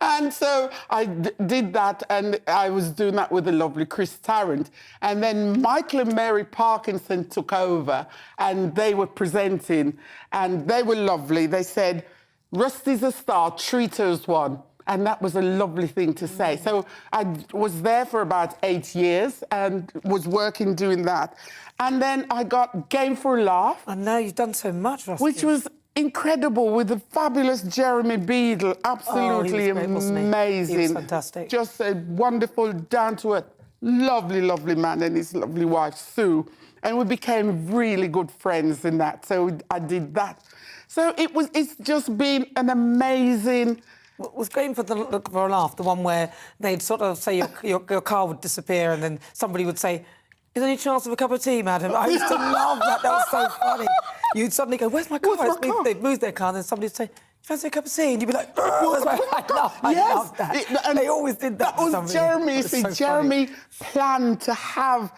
And so I did that, and I was doing that with the lovely Chris Tarrant. And then Michael and Mary Parkinson took over, and they were presenting, and they were lovely. They said, Rusty's a star, treat her as one. And that was a lovely thing to say. So I was there for about 8 years and was working doing that. And then I got Game for a Laugh. I know, you've done so much, Rusty. Which was incredible, with the fabulous Jeremy Beadle. Absolutely amazing. He was fantastic. Just a wonderful, down-to-earth, lovely, lovely man, and his lovely wife, Sue. And we became really good friends in that. So I did that. So it's just been an amazing... Was Game for a Laugh the one where they'd sort of say your car would disappear, and then somebody would say, "Is there any chance of a cup of tea, madam?" I used to love that. That was so funny. You'd suddenly go, "Where's my car?" They'd lose their car, and then somebody'd say, "Fancy a cup of tea?" And you'd be like, "Where's my car?" I love that. They always did that. That was Jeremy. Jeremy planned to have...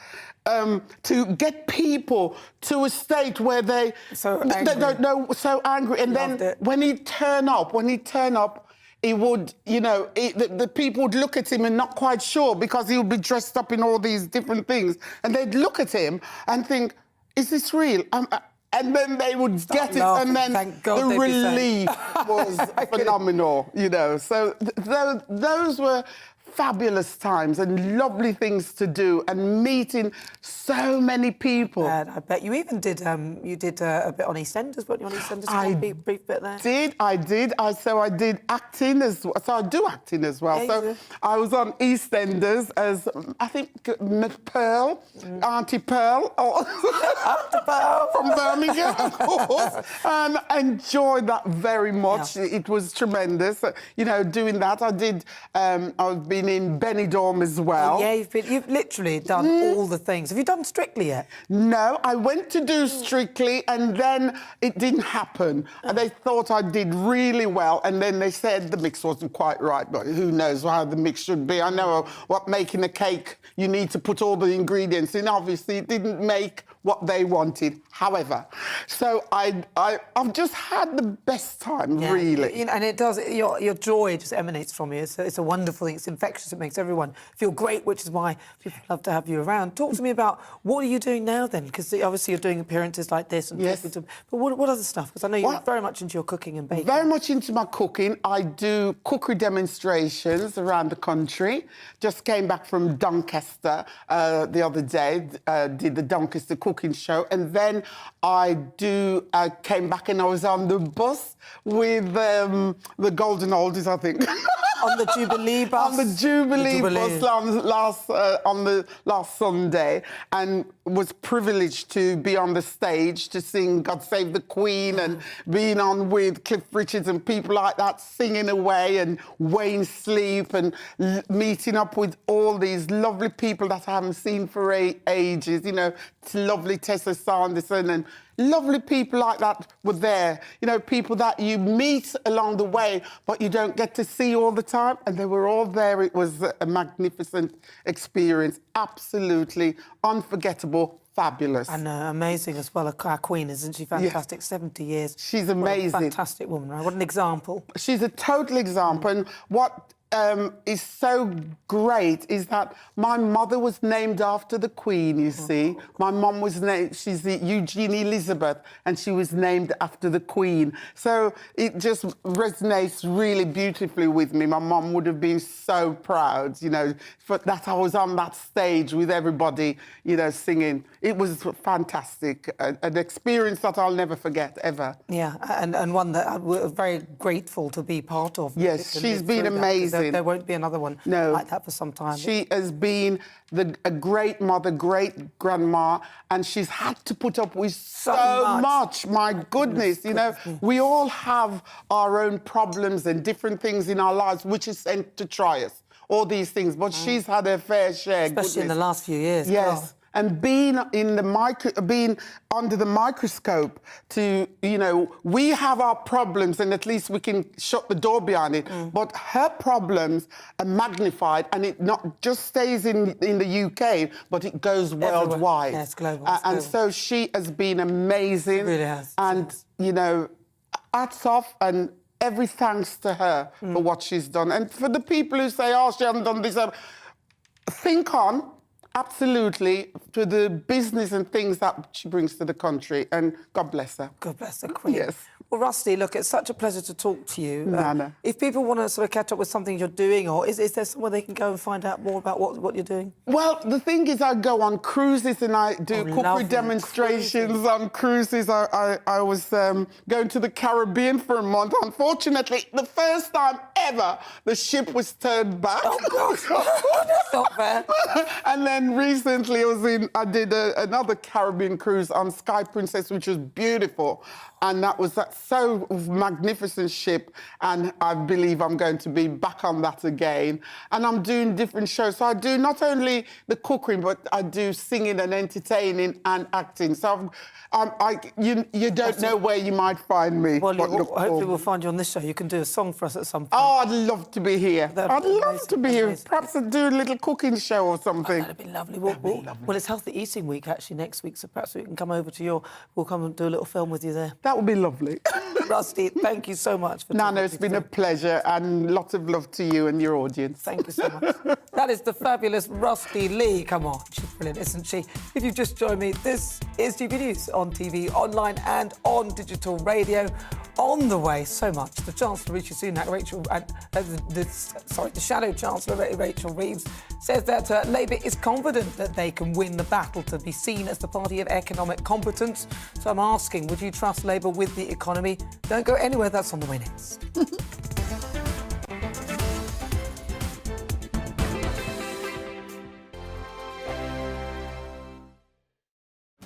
to get people to a state where they don't know, so angry, and then when he'd turn up, he would, you know, the people would look at him and not quite sure, because he would be dressed up in all these different things, and they'd look at him and think, "Is this real?" And then they would get it, and then the relief was phenomenal, you know. So those were fabulous times and lovely things to do, and meeting so many people. And I bet you even did a bit on EastEnders, weren't you, on EastEnders? Brief bit there. I did. So I did acting as well. So I do acting as well. Yeah, so I was on EastEnders as, I think, Pearl, Auntie Pearl. Auntie Pearl. From Birmingham, of course. And I enjoyed that very much. Yeah. It was tremendous. You know, doing that. I've been in Benidorm as well. Oh, yeah, you've literally done all the things. Have you done Strictly yet? No, I went to do Strictly, and then it didn't happen. And they thought I did really well, and then they said the mix wasn't quite right, but who knows how the mix should be. I know what making a cake, you need to put all the ingredients in. Obviously, it didn't make what they wanted, however. So I've just had the best time, really. You know, and it does, your joy just emanates from you. It's a wonderful thing. It's infectious. It makes everyone feel great, which is why people love to have you around. Talk to me about, what are you doing now, then? Because obviously you're doing appearances like this. And yes. But what other stuff? Because I know you're very much into your cooking and baking. Very much into my cooking. I do cookery demonstrations around the country. Just came back from Doncaster the other day, did the Doncaster Cookery cooking show. And then I came back and I was on the bus with the Golden Oldies, I think. On the Jubilee bus? On the Jubilee bus on the last Sunday, and was privileged to be on the stage to sing God Save the Queen, and being on with Cliff Richards and people like that, singing away, and Wayne Sleep, and meeting up with all these lovely people that I haven't seen for ages, you know, lovely Tessa Sanderson, and lovely people like that were there. You know, people that you meet along the way, but you don't get to see all the time. And they were all there. It was a magnificent experience. Absolutely unforgettable, fabulous. And amazing as well. Our Queen, isn't she? Fantastic. Yes. 70 years. She's amazing. What a fantastic woman, right? What an example. She's a total example. And what is so great is that my mother was named after the Queen, you see. My mum was named, she's the Eugene Elizabeth, and she was named after the Queen. So it just resonates really beautifully with me. My mum would have been so proud, you know, that I was on that stage with everybody, you know, singing. It was fantastic, an experience that I'll never forget, ever. Yeah, and one that we're very grateful to be part of. Yes, she's been amazing. There won't be another one like that for some time. She has been a great mother, great grandma, and she's had to put up with so much. My goodness, you know, we all have our own problems and different things in our lives which is sent to try us, all these things. But she's had her fair share. Especially in the last few years. Yes. God. And being under the microscope to, you know, we have our problems and at least we can shut the door behind it. But her problems are magnified, and it not just stays in the UK, but it goes worldwide. Yeah, it's global. And so she has been amazing. She really has. And, you know, hats off, and every thanks to her for what she's done. And for the people who say, oh, she hasn't done this, think on. Absolutely, to the business and things that she brings to the country, and God bless her. God bless the Queen. Yes. Well, Rusty, look, it's such a pleasure to talk to you. Nana. If people want to sort of catch up with something you're doing, or is there somewhere they can go and find out more about what you're doing? Well, the thing is, I go on cruises and I do cookery demonstrations on cruises. I was going to the Caribbean for a month. Unfortunately, the first time ever, the ship was turned back. Oh, God. That's not fair. And then recently I did another Caribbean cruise on Sky Princess, which was beautiful. And that was so magnificent ship, and I believe I'm going to be back on that again. And I'm doing different shows. So I do not only the cooking, but I do singing and entertaining and acting. So you don't know where you might find me. Well, hopefully we'll find you on this show. You can do a song for us at some point. Oh, I'd love to be here. I'd love to be here. Perhaps I'd do a little cooking show or something. That'd be lovely. Well, it's Healthy Eating Week actually next week, so perhaps we can come over to we'll come and do a little film with you there. That would be lovely. Rusty, thank you so much for Nana, it's been a pleasure, and lots of love to you and your audience. Thank you so much. That is the fabulous Rusty Lee. Come on, she's brilliant, isn't she? If you've just joined me, this is GB News on TV, online and on digital radio. On the way, so much. The Chancellor, Rishi Sunak, the Shadow Chancellor, Rachel Reeves, says that Labour is confident that they can win the battle to be seen as the party of economic competence. So I'm asking, would you trust Labour with the economy? Don't go anywhere, that's on the way next.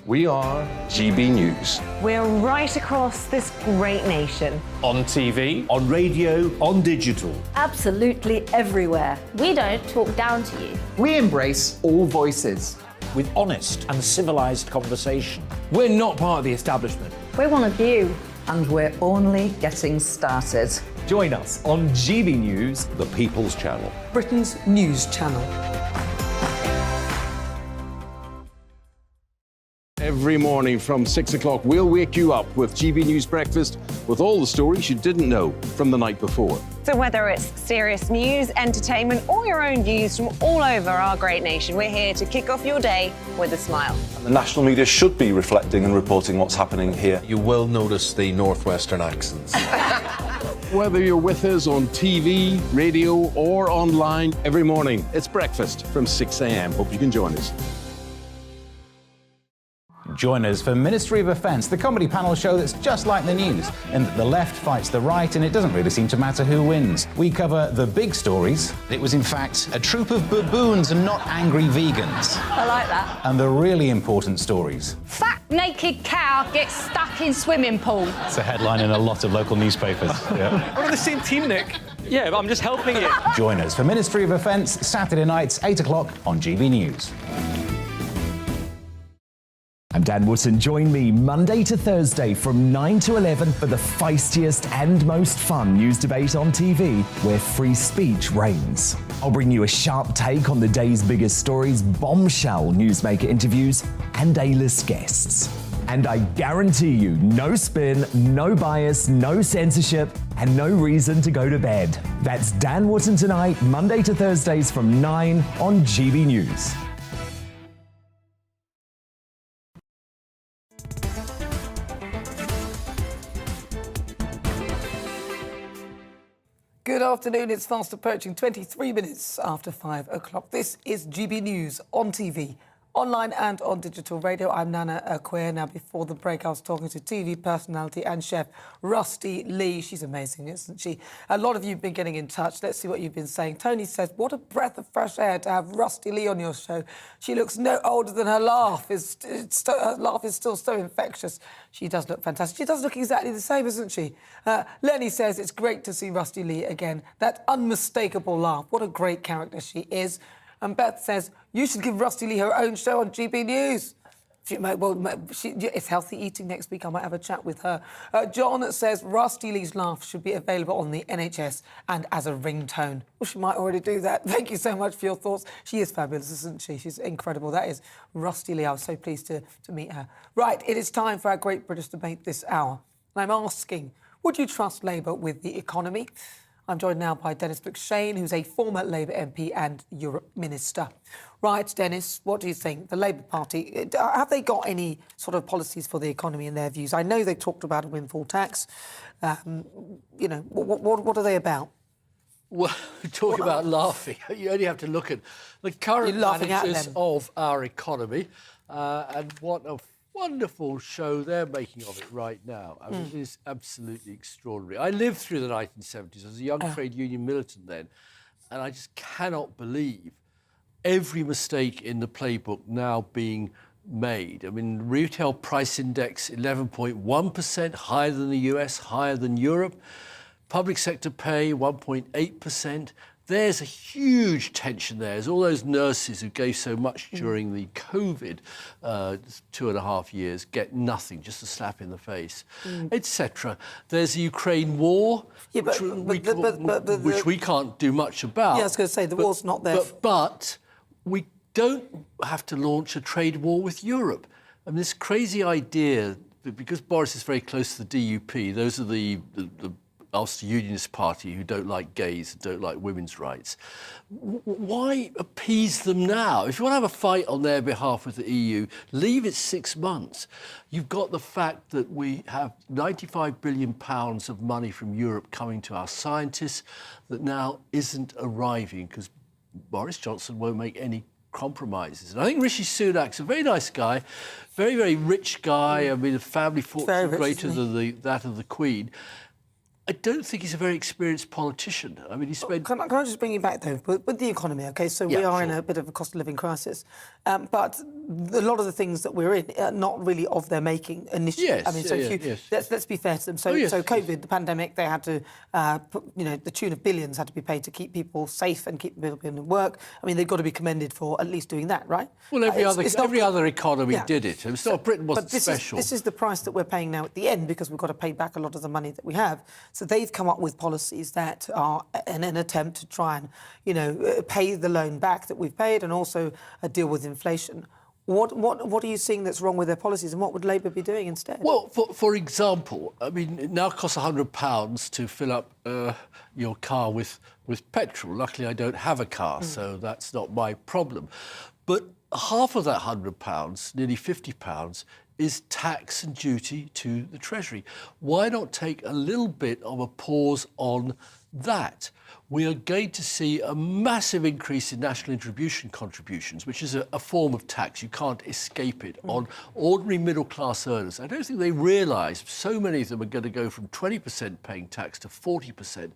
We are GB News. We're right across this great nation. On TV, on radio, on digital. Absolutely everywhere. We don't talk down to you. We embrace all voices. With honest and civilised conversation. We're not part of the establishment. We're one of you. And we're only getting started. Join us on GB News, the People's Channel, Britain's news channel. Every morning from 6 o'clock, we'll wake you up with GB News Breakfast with all the stories you didn't know from the night before. So whether it's serious news, entertainment, or your own views from all over our great nation, we're here to kick off your day with a smile. The national media should be reflecting and reporting what's happening here. You will notice the northwestern accents. Whether you're with us on TV, radio, or online, every morning, it's breakfast from 6 a.m. Hope you can join us. Join us for Ministry of Offence, the comedy panel show that's just like the news, in that the left fights the right and it doesn't really seem to matter who wins. We cover the big stories. It was, in fact, a troop of baboons and not angry vegans. I like that. And the really important stories. Fat naked cow gets stuck in swimming pool. It's a headline in a lot of local newspapers. Yeah. We're on the same team, Nick. Yeah, but I'm just helping you. Join us for Ministry of Offence, Saturday nights, 8 o'clock on GB News. I'm Dan Wootton. Join me Monday to Thursday from 9 to 11 for the feistiest and most fun news debate on TV, where free speech reigns. I'll bring you a sharp take on the day's biggest stories, bombshell newsmaker interviews, and A-list guests. And I guarantee you, no spin, no bias, no censorship, and no reason to go to bed. That's Dan Wootton tonight, Monday to Thursdays from 9 on GB News. Good afternoon. It's fast approaching 23 minutes after 5 o'clock. This is GB News on TV, online and on digital radio. I'm Nana Akua. Now, before the break, I was talking to TV personality and chef Rusty Lee. She's amazing, isn't she? A lot of you have been getting in touch. Let's see what you've been saying. Tony says, what a breath of fresh air to have Rusty Lee on your show. She looks no older than her laugh. Her laugh is still so infectious. She does look fantastic. She does look exactly the same, isn't she? Lenny says, it's great to see Rusty Lee again. That unmistakable laugh. What a great character she is. And Beth says, you should give Rusty Lee her own show on GB News. It's healthy eating next week. I might have a chat with her. John says, Rusty Lee's laugh should be available on the NHS and as a ringtone. Well, she might already do that. Thank you so much for your thoughts. She is fabulous, isn't she? She's incredible. That is Rusty Lee. I was so pleased to meet her. Right, it is time for our Great British Debate this hour. And I'm asking, would you trust Labour with the economy? I'm joined now by Dennis Brooks-Shane, who's a former Labour MP and Europe Minister. Right, Dennis, what do you think? The Labour Party, have they got any sort of policies for the economy in their views? I know they talked about a windfall tax. You know, what are they about? Well, talk about laughing. You only have to look at the current managers of our economy and what a wonderful show they're making of it right now. I mean, it is absolutely extraordinary. I lived through the 1970s. I was a young trade union militant then, and I just cannot believe every mistake in the playbook now being made. I mean, retail price index 11.1%, higher than the US, higher than Europe. Public sector pay 1.8%. There's a huge tension there. There's all those nurses who gave so much during the COVID 2.5 years get nothing, just a slap in the face, etc. There's the Ukraine war, which we can't do much about. Yeah, I was going to say, the war's not there. But we don't have to launch a trade war with Europe. I mean, this crazy idea that because Boris is very close to the DUP, those are the Ulster Unionist Party who don't like gays and don't like women's rights. Why appease them now? If you want to have a fight on their behalf with the EU, leave it 6 months. You've got the fact that we have £95 billion of money from Europe coming to our scientists that now isn't arriving because Boris Johnson won't make any compromises. And I think Rishi Sunak's a very nice guy, very, very rich guy. I mean, a family fortune greater than that of the Queen. I don't think he's a very experienced politician. I mean, he spent... Can I just bring you back, though, with the economy, OK? So we are in a bit of a cost of living crisis. But a lot of the things that we're in are not really of their making initially. Yes, I mean, so let's be fair to them. So COVID, the pandemic, they had to, the tune of billions had to be paid to keep people safe and keep people in work. I mean, they've got to be commended for at least doing that, right? Well, every other economy did it. It's not Britain wasn't special. This is the price that we're paying now at the end because we've got to pay back a lot of the money that we have. So they've come up with policies that are in an attempt to try and, pay the loan back that we've paid and also deal with inflation. What are you seeing that's wrong with their policies and what would Labour be doing instead? Well, for example, I mean, it now costs £100 to fill up your car with petrol. Luckily, I don't have a car, so that's not my problem. But half of that £100, nearly £50, is tax and duty to the Treasury. Why not take a little bit of a pause on that? We are going to see a massive increase in national contributions, which is a form of tax. You can't escape it, on ordinary middle-class earners. I don't think they realise so many of them are going to go from 20% paying tax to 40%.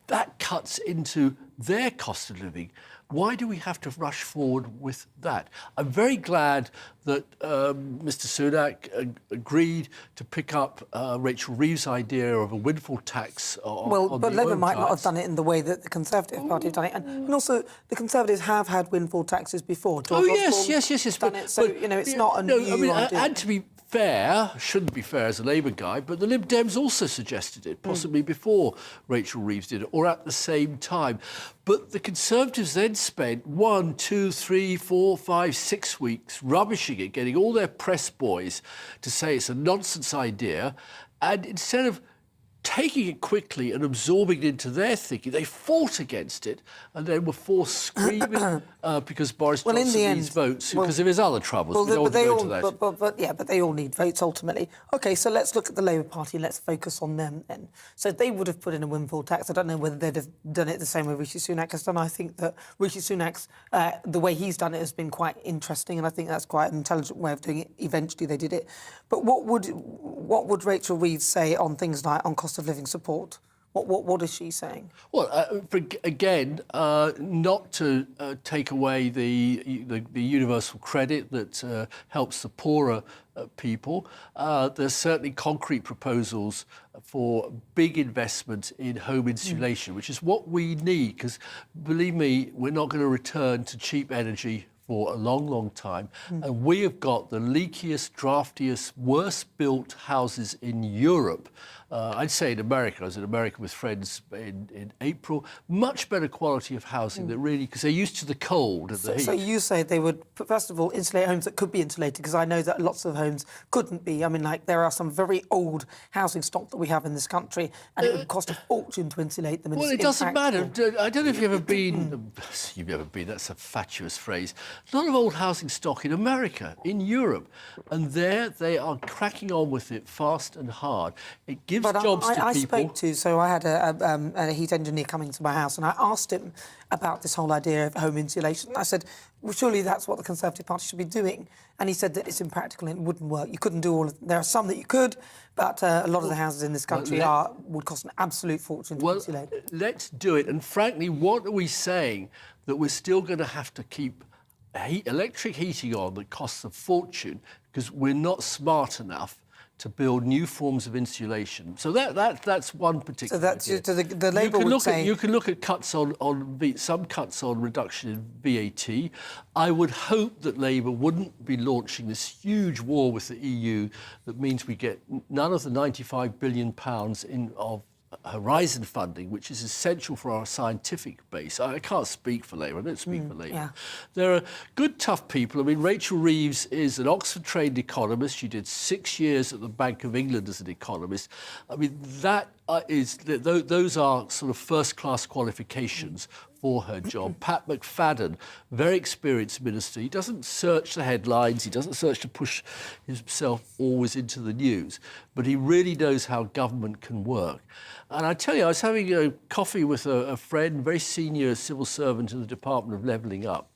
That cuts into their cost of living. Why do we have to rush forward with that? I'm very glad that Mr. Sunak agreed to pick up Rachel Reeves' idea of a windfall tax on but the Labour oil might not cards. have done it in the way that the Conservative Party have done it. And also, the Conservatives have had windfall taxes before. George Yes. Done it, so, it's not a new idea. And to be fair, shouldn't be fair as a Labour guy, but the Lib Dems also suggested it, possibly before Rachel Reeves did it, or at the same time. But the Conservatives then spent 1, 2, 3, 4, 5, 6 weeks rubbishing it, getting all their press boys to say it's a nonsense idea, and instead of taking it quickly and absorbing it into their thinking, they fought against it and then were forced screaming because Boris Johnson needs votes because of his other troubles. We don't want to go into that. But they all need votes ultimately. OK, so let's look at the Labour Party. Let's focus on them then. So they would have put in a windfall tax. I don't know whether they'd have done it the same way Rishi Sunak has done. I think that Rishi Sunak's, the way he's done it has been quite interesting, and I think that's quite an intelligent way of doing it. Eventually they did it. But what would Rachel Reeves say on things like on cost of living support? What is she saying? Well, again, not to take away the universal credit that helps the poorer people. There's certainly concrete proposals for big investment in home insulation, which is what we need, because, believe me, we're not going to return to cheap energy for a long, long time. And we have got the leakiest, draftiest, worst-built houses in Europe. I'd say in America. I was in America with friends in April. Much better quality of housing that really, because they're used to the cold and the heat. So you say they would, first of all, insulate homes that could be insulated, because I know that lots of homes couldn't be. I mean, like, there are some very old housing stock that we have in this country, and it would cost a fortune to insulate them. Well, it doesn't matter. I don't know if you've ever been... You've ever been, that's a fatuous phrase. A lot of old housing stock in America, in Europe, and there they are cracking on with it fast and hard. It gives jobs to people. I had a heat engineer coming to my house, and I asked him about this whole idea of home insulation. I said, well, surely that's what the Conservative Party should be doing. And he said that it's impractical and it wouldn't work. You couldn't do all of it. There are some that you could, but a lot of the houses in this country would cost an absolute fortune to insulate. Let's do it. And frankly, what are we saying? That we're still going to have to keep electric heating on that costs a fortune because we're not smart enough to build new forms of insulation. So that's one particular. So that's idea. so the Labour would say you can look at cuts on some cuts on reduction in VAT. I would hope that Labour wouldn't be launching this huge war with the EU that means we get none of the £95 billion of Horizon funding, which is essential for our scientific base. I can't speak for Labour. I don't speak for Labour. Yeah. There are good, tough people. I mean, Rachel Reeves is an Oxford-trained economist. She did 6 years at the Bank of England as an economist. I mean, those are sort of first-class qualifications for her job. Pat McFadden, very experienced minister. He doesn't search the headlines. He doesn't search to push himself always into the news, but he really knows how government can work. And I tell you, I was having a coffee with a friend, very senior civil servant in the Department of Levelling Up,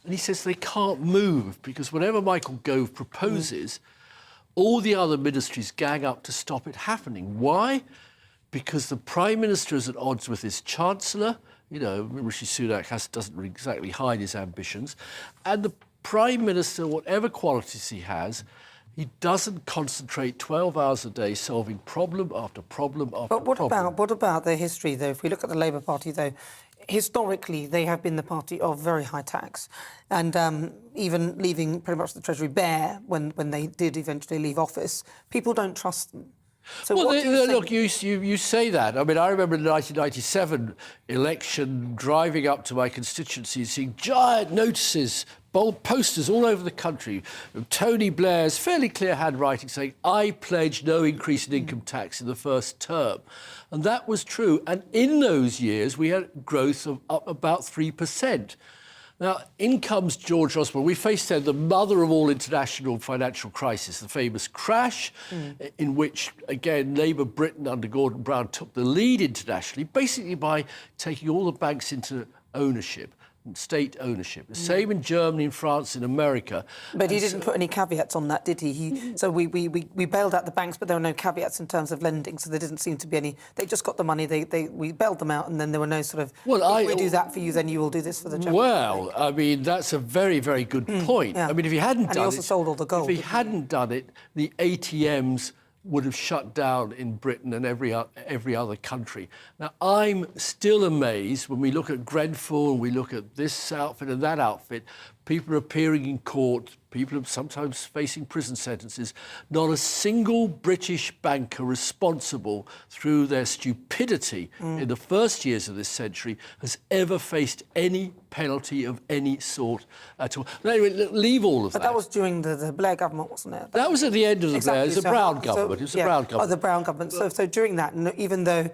and he says they can't move because whatever Michael Gove proposes, all the other ministries gang up to stop it happening. Why? Because the Prime Minister is at odds with his Chancellor. You know, Rishi Sunak doesn't exactly hide his ambitions. And the Prime Minister, whatever qualities he has, he doesn't concentrate 12 hours a day solving problem after problem after problem. But what about their history, though? If we look at the Labour Party, though, historically they have been the party of very high tax, and even leaving pretty much the Treasury bare when they did eventually leave office, people don't trust them. So well, look, you say that. I mean, I remember the 1997 election, driving up to my constituency and seeing giant notices, bold posters all over the country. Tony Blair's fairly clear handwriting saying, I pledge no increase in income tax in the first term. And that was true. And in those years, we had growth of up about 3%. Now, in comes George Osborne. We faced the mother of all international financial crisis, the famous crash, in which, again, Labour Britain under Gordon Brown took the lead internationally, basically by taking all the banks into ownership. State ownership. The same in Germany, in France, in America. But he didn't put any caveats on that, did he? So we bailed out the banks, but there were no caveats in terms of lending. So there didn't seem to be any. They just got the money. We bailed them out, and then there were no sort of. Well, if we do that for you, then you will do this for the general. Well, I mean, that's a very, very good point. Yeah. I mean, if he hadn't done it, he also sold all the gold. If he hadn't done it, the ATMs would have shut down in Britain and every other country. Now, I'm still amazed when we look at Grenfell and we look at this outfit and that outfit, people are appearing in court, people are sometimes facing prison sentences. Not a single British banker responsible through their stupidity in the first years of this century has ever faced any penalty of any sort at all. Anyway, leave all of that. But that was during the Blair government, wasn't it? That was at the end of the Blair. It was a Brown government. It was a Brown government. Oh, the Brown government. So during that, even though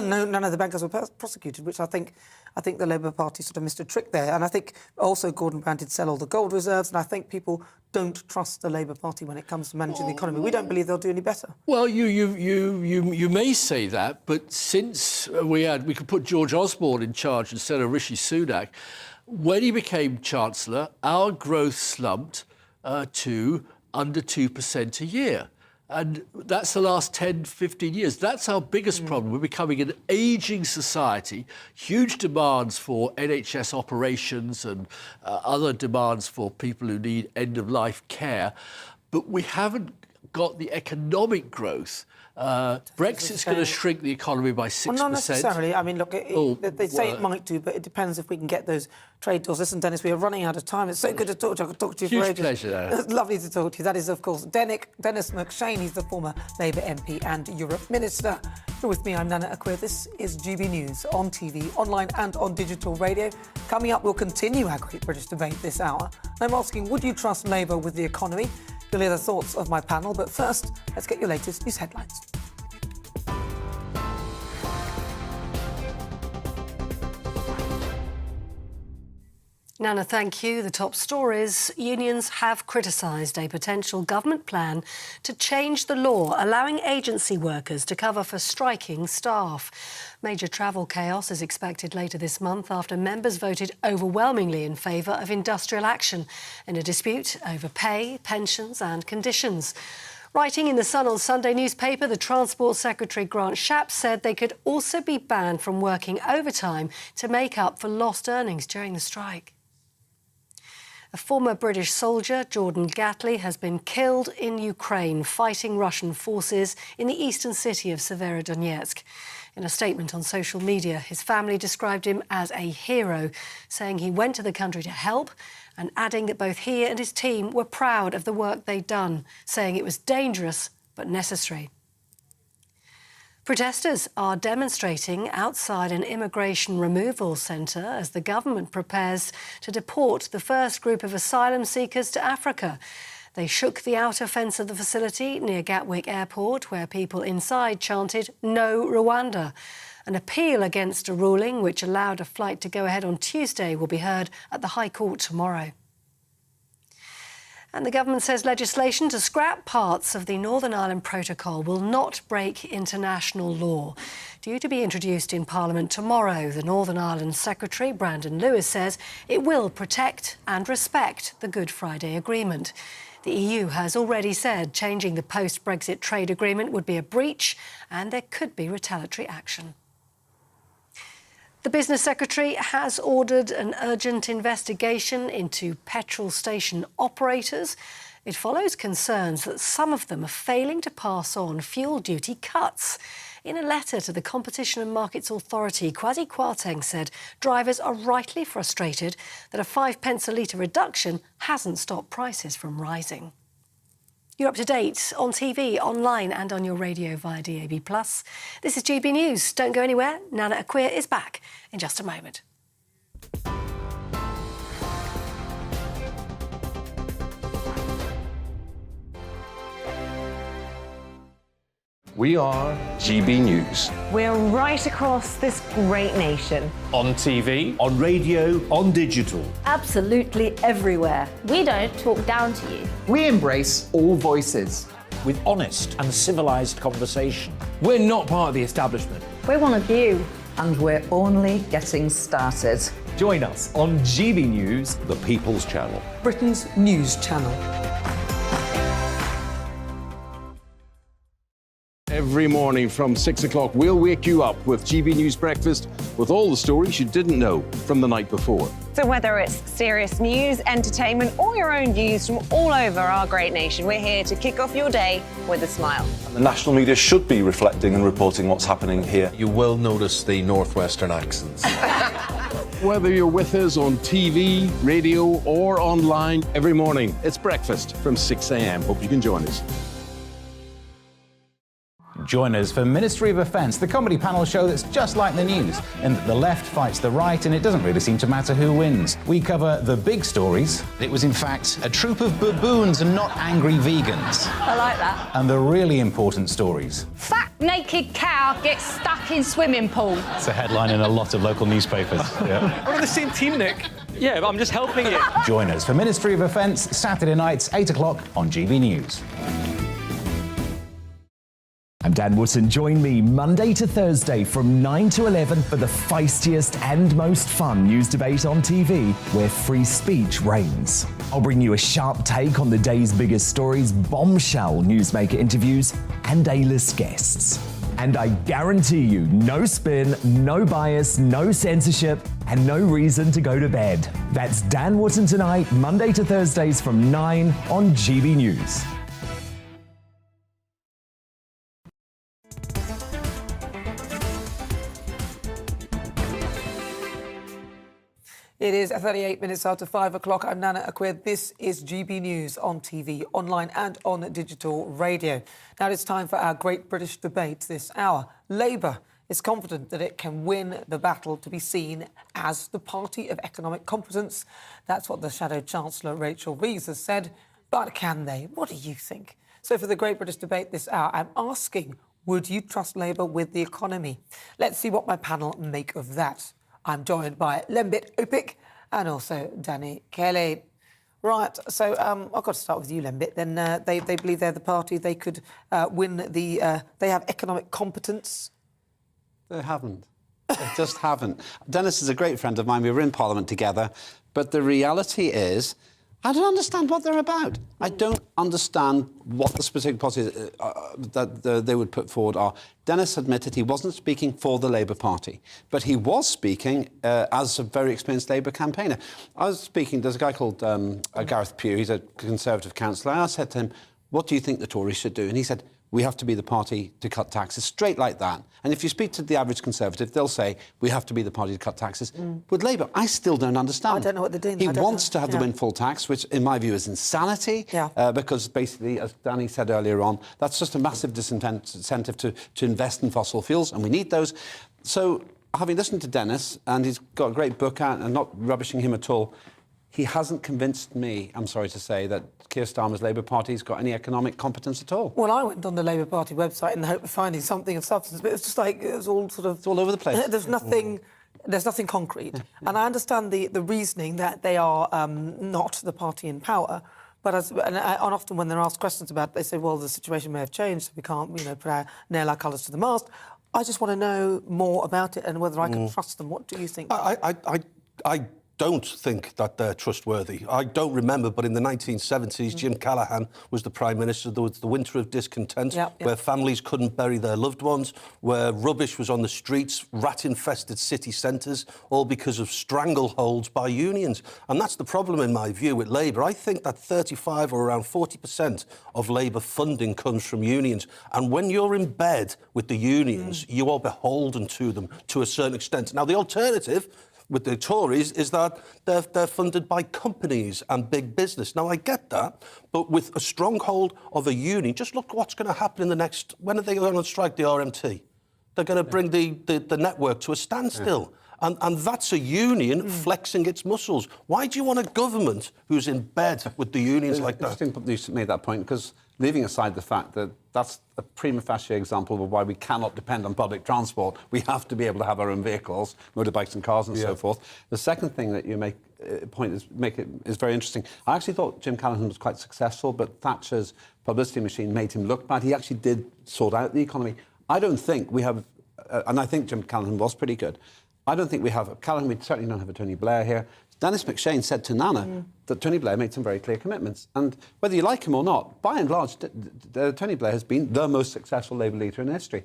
none of the bankers were prosecuted, which I think the Labour Party sort of missed a trick there. And I think also Gordon Brown did sell all the gold reserves, and I think people don't trust the Labour Party when it comes to managing the economy. We don't believe they'll do any better. Well, you may say that, but since we could put George Osborne in charge instead of Rishi Sunak, when he became Chancellor, our growth slumped to under 2% a year. And that's the last 10, 15 years. That's our biggest problem. We're becoming an ageing society, huge demands for NHS operations and other demands for people who need end-of-life care. But we haven't got the economic growth. Brexit's going to shrink the economy by 6%. Well, not necessarily. I mean, look, they say it might do, but it depends if we can get those trade deals. Listen, Dennis, we are running out of time. It's so good to talk to you. I could talk to you for ages. Huge pleasure. It's lovely to talk to you. That is, of course, Dennis McShane. He's the former Labour MP and Europe Minister. You're with me, I'm Nana Akua. This is GB News on TV, online and on digital radio. Coming up, we'll continue our Great British debate this hour. I'm asking, would you trust Labour with the economy? You'll hear the thoughts of my panel, but first, let's get your latest news headlines. Nana, thank you. The top stories. Unions have criticised a potential government plan to change the law, allowing agency workers to cover for striking staff. Major travel chaos is expected later this month after members voted overwhelmingly in favour of industrial action in a dispute over pay, pensions and conditions. Writing in the Sun on Sunday newspaper, the Transport Secretary Grant Shapps said they could also be banned from working overtime to make up for lost earnings during the strike. A former British soldier, Jordan Gatley, has been killed in Ukraine fighting Russian forces in the eastern city of Severodonetsk. In a statement on social media, his family described him as a hero, saying he went to the country to help and adding that both he and his team were proud of the work they'd done, saying it was dangerous but necessary. Protesters are demonstrating outside an immigration removal centre as the government prepares to deport the first group of asylum seekers to Africa. They shook the outer fence of the facility near Gatwick Airport, where people inside chanted, "No Rwanda." An appeal against a ruling which allowed a flight to go ahead on Tuesday will be heard at the High Court tomorrow. And the government says legislation to scrap parts of the Northern Ireland Protocol will not break international law. Due to be introduced in Parliament tomorrow, the Northern Ireland Secretary, Brandon Lewis, says it will protect and respect the Good Friday Agreement. The EU has already said changing the post-Brexit trade agreement would be a breach and there could be retaliatory action. The Business Secretary has ordered an urgent investigation into petrol station operators. It follows concerns that some of them are failing to pass on fuel duty cuts. In a letter to the Competition and Markets Authority, Kwasi Kwarteng said drivers are rightly frustrated that a 5 pence a litre reduction hasn't stopped prices from rising. You're up to date on TV, online and on your radio via DAB+. This is GB News. Don't go anywhere. Nana Akua is back in just a moment. We are GB News. We're right across this great nation. On TV, on radio, on digital. Absolutely everywhere. We don't talk down to you. We embrace all voices. With honest and civilised conversation. we're not part of the establishment. We're one of you. And we're only getting started. Join us on GB News, The People's Channel. Britain's news channel. Every morning from 6 o'clock, we'll wake you up with GB News Breakfast with all the stories you didn't know from the night before. So whether it's serious news, entertainment, or your own views from all over our great nation, we're here to kick off your day with a smile. The national media should be reflecting and reporting what's happening here. You will notice the northwestern accents. Whether you're with us on TV, radio, or online, every morning, it's breakfast from 6 a.m. Hope you can join us. Join us for Ministry of Defence, the comedy panel show that's just like the news, in that the left fights the right and it doesn't really seem to matter who wins. We cover the big stories. It was in fact a troop of baboons and not angry vegans. I like that. And the really important stories. Fat naked cow gets stuck in swimming pool. It's a headline in a lot of local newspapers. Yeah. We're on the same team, Nick. Yeah, but I'm just helping you. Join us for Ministry of Defence, Saturday nights, 8 o'clock on GB News. I'm Dan Wootton. Join me Monday to Thursday from 9 to 11 for the feistiest and most fun news debate on TV, where free speech reigns. I'll bring you a sharp take on the day's biggest stories, bombshell newsmaker interviews, and A-list guests. And I guarantee you, no spin, no bias, no censorship, and no reason to go to bed. That's Dan Wootton tonight, Monday to Thursdays from 9 on GB News. It is 38 minutes after 5 o'clock. I'm Nana Akua. This is GB News on TV, online and on digital radio. Now it's time for our great British debate this hour. Labour is confident that it can win the battle to be seen as the party of economic competence. That's what the Shadow Chancellor Rachel Reeves has said. But can they? What do you think? So for the great British debate this hour, I'm asking, would you trust Labour with the economy? Let's see what my panel make of that. I'm joined by Lembit Upik and also Danny Kelly. Right, so I've got to start with you, Lembit. Then they believe they're the party. They could win the... they have economic competence. They haven't. They just haven't. Dennis is a great friend of mine. We were in Parliament together. But the reality is, I don't understand what they're about. I don't understand what the specific policies that they would put forward are. Dennis admitted he wasn't speaking for the Labour Party, but he was speaking as a very experienced Labour campaigner. I was speaking, there's a guy called Gareth Pugh, he's a Conservative councillor. I said to him, what do you think the Tories should do? And he said, we have to be the party to cut taxes, straight like that. And if you speak to the average Conservative, they'll say, we have to be the party to cut taxes. With Labour, I still don't understand. I don't know what they're doing. He wants to have the windfall tax, which in my view is insanity, because basically, as Danny said earlier on, that's just a massive disincentive to invest in fossil fuels, and we need those. So, having listened to Dennis, and he's got a great book out, and not rubbishing him at all, he hasn't convinced me, I'm sorry to say, that Keir Starmer's Labour Party's got any economic competence at all. Well, I went on the Labour Party website in the hope of finding something of substance, but it's just like, it was all sort of... It's all over the place. There's nothing concrete. And I understand the reasoning that they are not the party in power, but and often when they're asked questions about it, they say, well, the situation may have changed, so we can't, nail our colours to the mast. I just want to know more about it and whether I can trust them. What do you think? I don't think that they're trustworthy. I don't remember, but in the 1970s, Jim Callaghan was the Prime Minister. There was the winter of discontent, where families couldn't bury their loved ones, where rubbish was on the streets, rat-infested city centres, all because of strangleholds by unions. And that's the problem, in my view, with Labour. I think that 35 or around 40% of Labour funding comes from unions. And when you're in bed with the unions, you are beholden to them to a certain extent. Now, the alternative with the Tories is that they're funded by companies and big business. Now, I get that, but with a stronghold of a union, just look what's going to happen in the next... When are they going to strike the RMT? They're going to bring the network to a standstill. And that's a union flexing its muscles. Why do you want a government who's in bed with the unions like that? Interesting you made that point, because leaving aside the fact that that's a prima facie example of why we cannot depend on public transport. We have to be able to have our own vehicles, motorbikes and cars and so forth. The second thing that you make is very interesting. I actually thought Jim Callaghan was quite successful, but Thatcher's publicity machine made him look bad. He actually did sort out the economy. I don't think we have, and I think Jim Callaghan was pretty good. I don't think we have Callaghan. We certainly don't have a Tony Blair here. Dennis McShane said to Nana that Tony Blair made some very clear commitments. And whether you like him or not, by and large, Tony Blair has been the most successful Labour leader in history.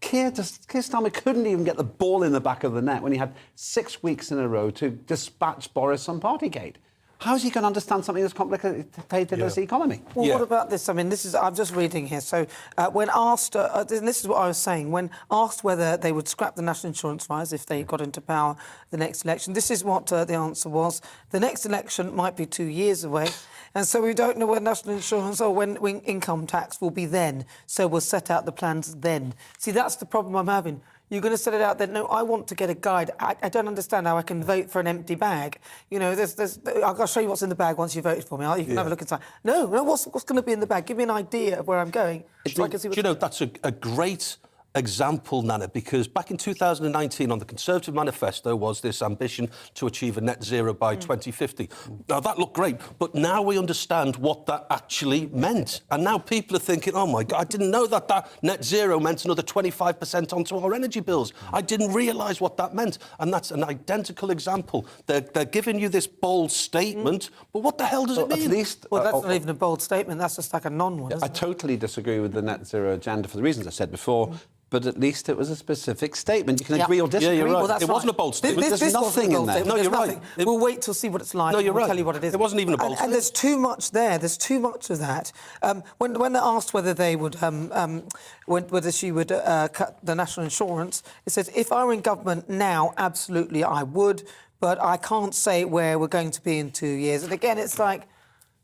Keir Starmer couldn't even get the ball in the back of the net when he had 6 weeks in a row to dispatch Boris on Partygate. How is he going to understand something as complicated as the economy? Well, what about this? I mean, I'm just reading here. So when asked, and this is what I was saying, when asked whether they would scrap the national insurance rise if they got into power the next election, this is what the answer was. The next election might be 2 years away, and so we don't know when national insurance or when income tax will be then. So we'll set out the plans then. See, that's the problem I'm having. You're going to set it out then. No, I want to get a guide. I don't understand how I can vote for an empty bag. You know, I'll show you what's in the bag once you voted for me. You can have a look inside. No, what's going to be in the bag? Give me an idea of where I'm going. Do you know, that's a great example, Nana, because back in 2019 on the Conservative manifesto was this ambition to achieve a net zero by 2050. Now, that looked great, but now we understand what that actually meant. And now people are thinking, oh, my God, I didn't know that net zero meant another 25% onto our energy bills. I didn't realise what that meant. And that's an identical example. They're giving you this bold statement, but what the hell does it mean? At least, well, that's not even a bold statement. That's just like a non-one, isn't I totally disagree with the net zero agenda for the reasons I said before. But at least it was a specific statement. You can agree or disagree. Yeah, you're right. Well, that's it wasn't a bold statement. There's nothing in there. No, you're right. We'll wait till see what it's like. No, you're right. We'll tell you what it is. It wasn't even a bold statement. And there's too much there. There's too much of that. When they're asked whether they would, whether she would cut the national insurance, it says, if I were in government now, absolutely I would, but I can't say where we're going to be in 2 years. And again, it's like,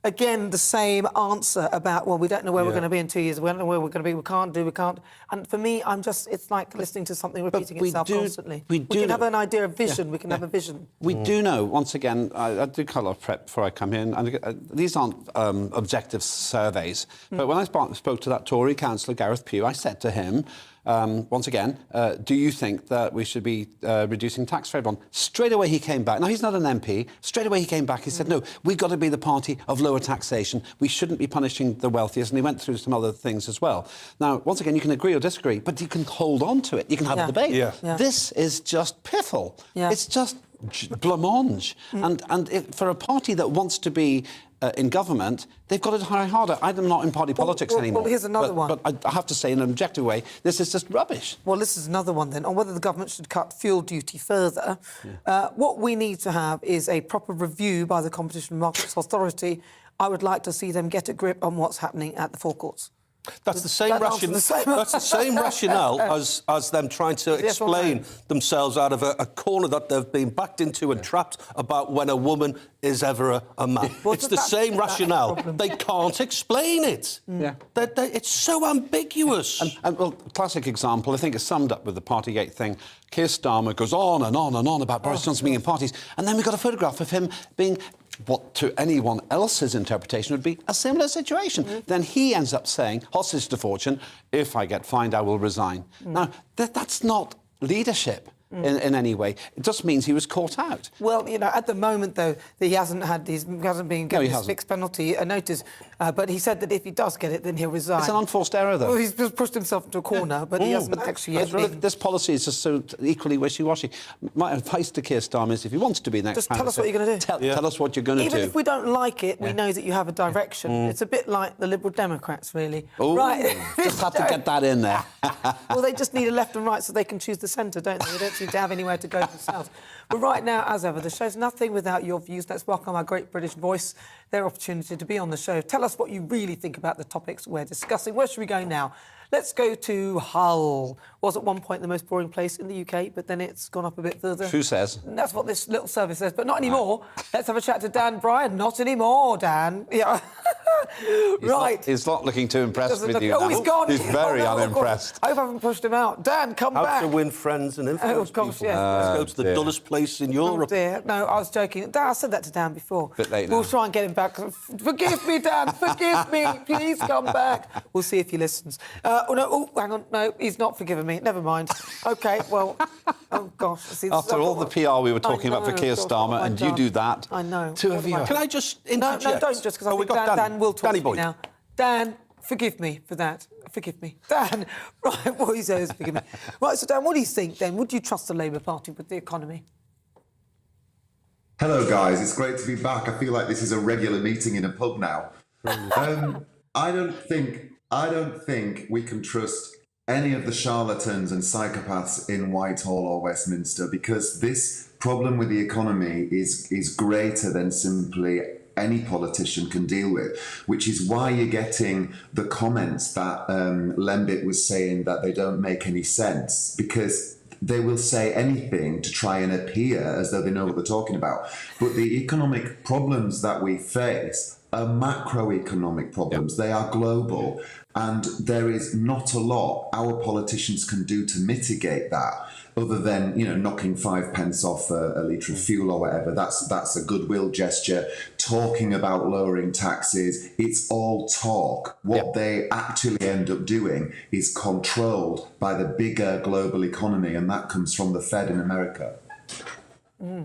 again, the same answer about, well, we don't know where we're going to be in 2 years. We don't know where we're going to be. We can't. And for me, it's like listening to something repeating itself constantly. We can have an idea of vision. We can have a vision. We do know, once again, I do quite a lot of prep before I come here, and these aren't objective surveys. But when I spoke to that Tory councillor, Gareth Pugh, I said to him, once again, do you think that we should be reducing tax for everyone? Straight away he came back. Now, he's not an MP. Straight away he came back. He said, no, we've got to be the party of lower taxation. We shouldn't be punishing the wealthiest. And he went through some other things as well. Now, once again, you can agree or disagree, but you can hold on to it. You can have a debate. This is just piffle. It's just blancmange. And for a party that wants to be in government, they've got to try harder. I'm not in party politics anymore. Well, here's another one. But I have to say, in an objective way, this is just rubbish. Well, this is another one then, on whether the government should cut fuel duty further. What we need to have is a proper review by the Competition and Markets Authority. I would like to see them get a grip on what's happening at the forecourts. That's the same rationale as them trying to explain themselves out of a corner that they've been backed into and trapped about when a woman is ever a man. It's the same rationale. They can't explain it. It's so ambiguous. And well, classic example, I think it's summed up with the Partygate thing. Keir Starmer goes on and on and on about Boris Johnson being in parties, and then we got a photograph of him being what to anyone else's interpretation would be a similar situation. Then he ends up saying, hostage to fortune, if I get fined, I will resign. Now, that's not leadership in any way. It just means he was caught out. Well, you know, at the moment, though, he hasn't been given his fixed penalty notice, but he said that if he does get it, then he'll resign. It's an unforced error, though. Well, he's just pushed himself into a corner, but he hasn't actually yet. This policy is just so equally wishy-washy. My advice to Keir Starmer is, if he wants to be next... Just tell us what you're going to do. Tell us what you're going to do. Even if we don't like it, we know that you have a direction. It's a bit like the Liberal Democrats, really. Ooh, right. Just had to get that in there. Well, they just need a left and right so they can choose the centre, don't they? They don't seem to have anywhere to go themselves. But right now, as ever, the show's nothing without your views. Let's welcome our great British voice, their opportunity to be on the show. Tell us what you really think about the topics we're discussing. Where should we go now? Let's go to Hull, was at one point the most boring place in the UK, but then it's gone up a bit further. Who says? And that's what this little survey says, but not anymore. Let's have a chat to Dan Bryan. Not anymore, Dan. Yeah. Right. He's not looking too impressed with you. Oh, he's gone. He's very unimpressed. I hope I haven't pushed him out. Dan, come How back. to win friends and influence Oh, gosh, people. yes. Let's go to the dullest place in Europe. Oh, dear. No, I was joking. Dan, I said that to Dan before. Bit late We'll now. try and get him back. Forgive me, Dan. Forgive me. Please come back. We'll see if he listens. Hang on. No, he's not forgiven me. Never mind. OK, well... Oh, gosh. See, After all the PR we were talking about for Keir Starmer, and you do that... I know. Two of you. Can I just interject? No, don't just, because I think Dan will talk to me now. Dan, forgive me for that. Forgive me. Dan, right, well, he says forgive me. Right, so Dan, what do you think, then? Would you trust the Labour Party with the economy? Hello, guys. It's great to be back. I feel like this is a regular meeting in a pub now. I don't think we can trust any of the charlatans and psychopaths in Whitehall or Westminster, because this problem with the economy is greater than simply any politician can deal with, which is why you're getting the comments that Lembit was saying that they don't make any sense, because they will say anything to try and appear as though they know what they're talking about. But the economic problems that we face are macroeconomic problems. They are global, and there is not a lot our politicians can do to mitigate that, other than, you know, knocking 5 pence off a litre of fuel or whatever. That's a goodwill gesture. Talking about lowering taxes, it's all talk. What they actually end up doing is controlled by the bigger global economy, and that comes from the Fed in America.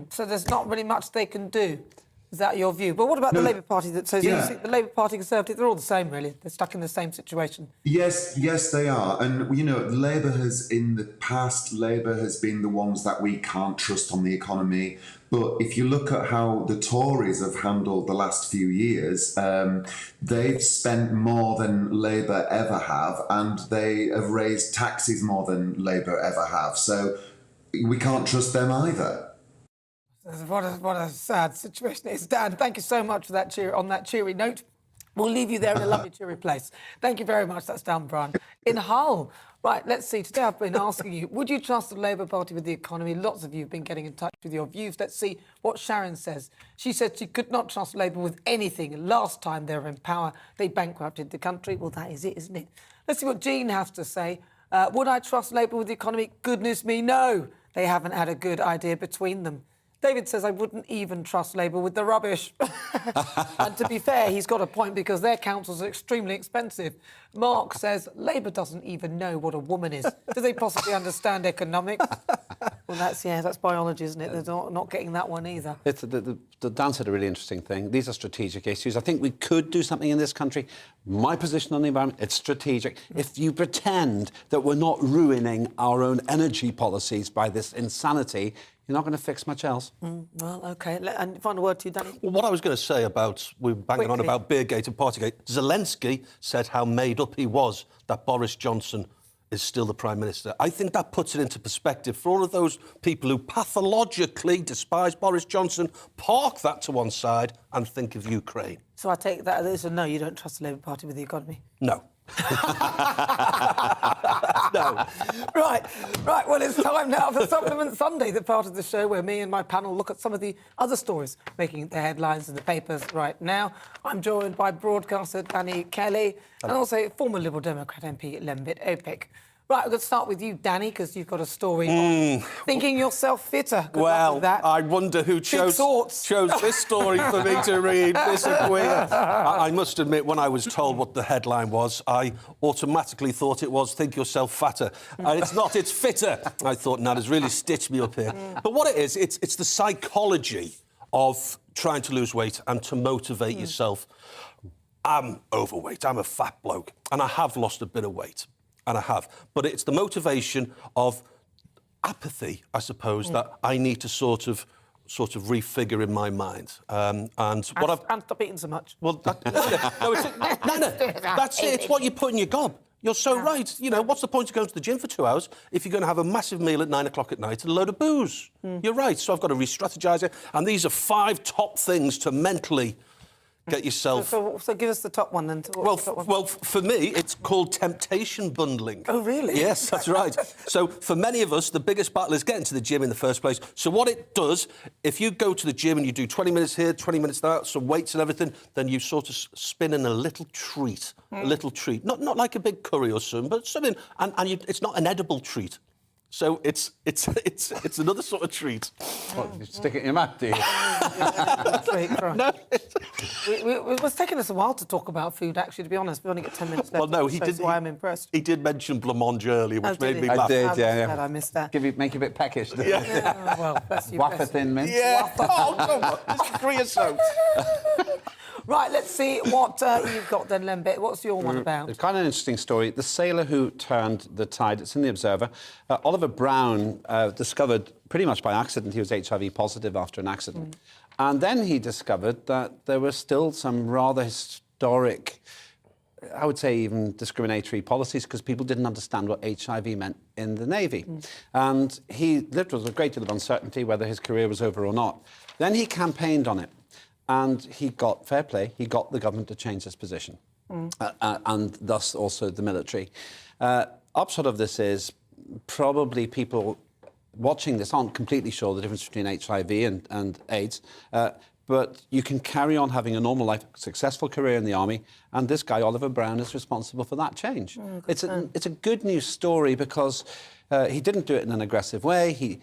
So there's not really much they can do. Is that your view? But what about the Labour Party that says you think the Labour Party, Conservative, they're all the same, really? They're stuck in the same situation. Yes, they are. And, you know, Labour has, in the past, Labour has been the ones that we can't trust on the economy. But if you look at how the Tories have handled the last few years, they've spent more than Labour ever have, and they have raised taxes more than Labour ever have. So we can't trust them either. What a sad situation it is. Dan, thank you so much for that cheery note. We'll leave you there in a lovely, cheery place. Thank you very much. That's Dan Bryan in Hull. Right, let's see. Today I've been asking you, would you trust the Labour Party with the economy? Lots of you have been getting in touch with your views. Let's see what Sharon says. She said she could not trust Labour with anything. Last time they were in power, they bankrupted the country. Well, that is it, isn't it? Let's see what Jean has to say. Would I trust Labour with the economy? Goodness me, no. They haven't had a good idea between them. David says, I wouldn't even trust Labour with the rubbish. And to be fair, he's got a point, because their councils are extremely expensive. Mark says, Labour doesn't even know what a woman is. Do they possibly understand economics? Well, that's biology, isn't it? They're not getting that one either. Dan said a really interesting thing. These are strategic issues. I think we could do something in this country. My position on the environment, it's strategic. If you pretend that we're not ruining our own energy policies by this insanity, you're not going to fix much else. Well, OK. And final word to you, Danny. Well, what I was going to say about, we were banging on about Beergate and Partygate, Zelensky said how made up he was that Boris Johnson is still the Prime Minister. I think that puts it into perspective for all of those people who pathologically despise Boris Johnson. Park that to one side and think of Ukraine. So I take that as a no, you don't trust the Labour Party with the economy? No. No. Right. Well, it's time now for Supplement Sunday, the part of the show where me and my panel look at some of the other stories making the headlines in the papers right now. I'm joined by broadcaster Danny Kelly and also former Liberal Democrat MP Lembit OPEC. Right, I'm going to start with you, Danny, because you've got a story on thinking yourself fitter. Good luck with that. I wonder who chose this story for me to read. Miss Akua. I must admit, when I was told what the headline was, I automatically thought it was "Think Yourself Fatter." And it's not, it's fitter. I thought, Nana's really stitched me up here. But what it is, it's the psychology of trying to lose weight and to motivate yourself. I'm overweight, I'm a fat bloke, and I have lost a bit of weight. And I have. But it's the motivation of apathy, I suppose, that I need to sort of refigure in my mind. And stop eating so much. Well, that's it. It's what you put in your gob. You're so right. You know, what's the point of going to the gym for 2 hours if you're going to have a massive meal at 9 o'clock at night and a load of booze? You're right. So I've got to re-strategise it. And these are 5 top things to mentally Get yourself... So give us the top one then. Well, for me, it's called temptation bundling. Oh, really? Yes, that's right. So for many of us, the biggest battle is getting to the gym in the first place. So what it does, if you go to the gym and you do 20 minutes here, 20 minutes there, some weights and everything, then you sort of spin in a little treat. A little treat. Not like a big curry or something, but something... And it's not an edible treat. So it's another sort of treat. What, you stick it in your mouth, do you? No. It was taking us a while to talk about food, actually, to be honest. We only got 10 minutes left. Well, no, That's why I'm impressed. He did mention blancmange earlier, which made me laugh. I did, yeah. I missed that. Make you a bit peckish. Yeah. Well, bless you. Wafer thin mince. Yeah. Oh, come on. It's creosote. Right, let's see what you've got then, Lembit. What's your one about? It's kind of an interesting story. The sailor who turned the tide, it's in The Observer. Oliver Brown discovered, pretty much by accident, he was HIV positive after an accident. And then he discovered that there were still some rather historic, I would say even discriminatory policies, because people didn't understand what HIV meant in the Navy. And he lived with a great deal of uncertainty whether his career was over or not. Then he campaigned on it. And he got, fair play, he got the government to change its position, and thus also the military. Upshot of this is probably people watching this aren't completely sure the difference between HIV and AIDS, but you can carry on having a normal life, successful career in the army, and this guy, Oliver Brown, is responsible for that change. It's a good news story because he didn't do it in an aggressive way. He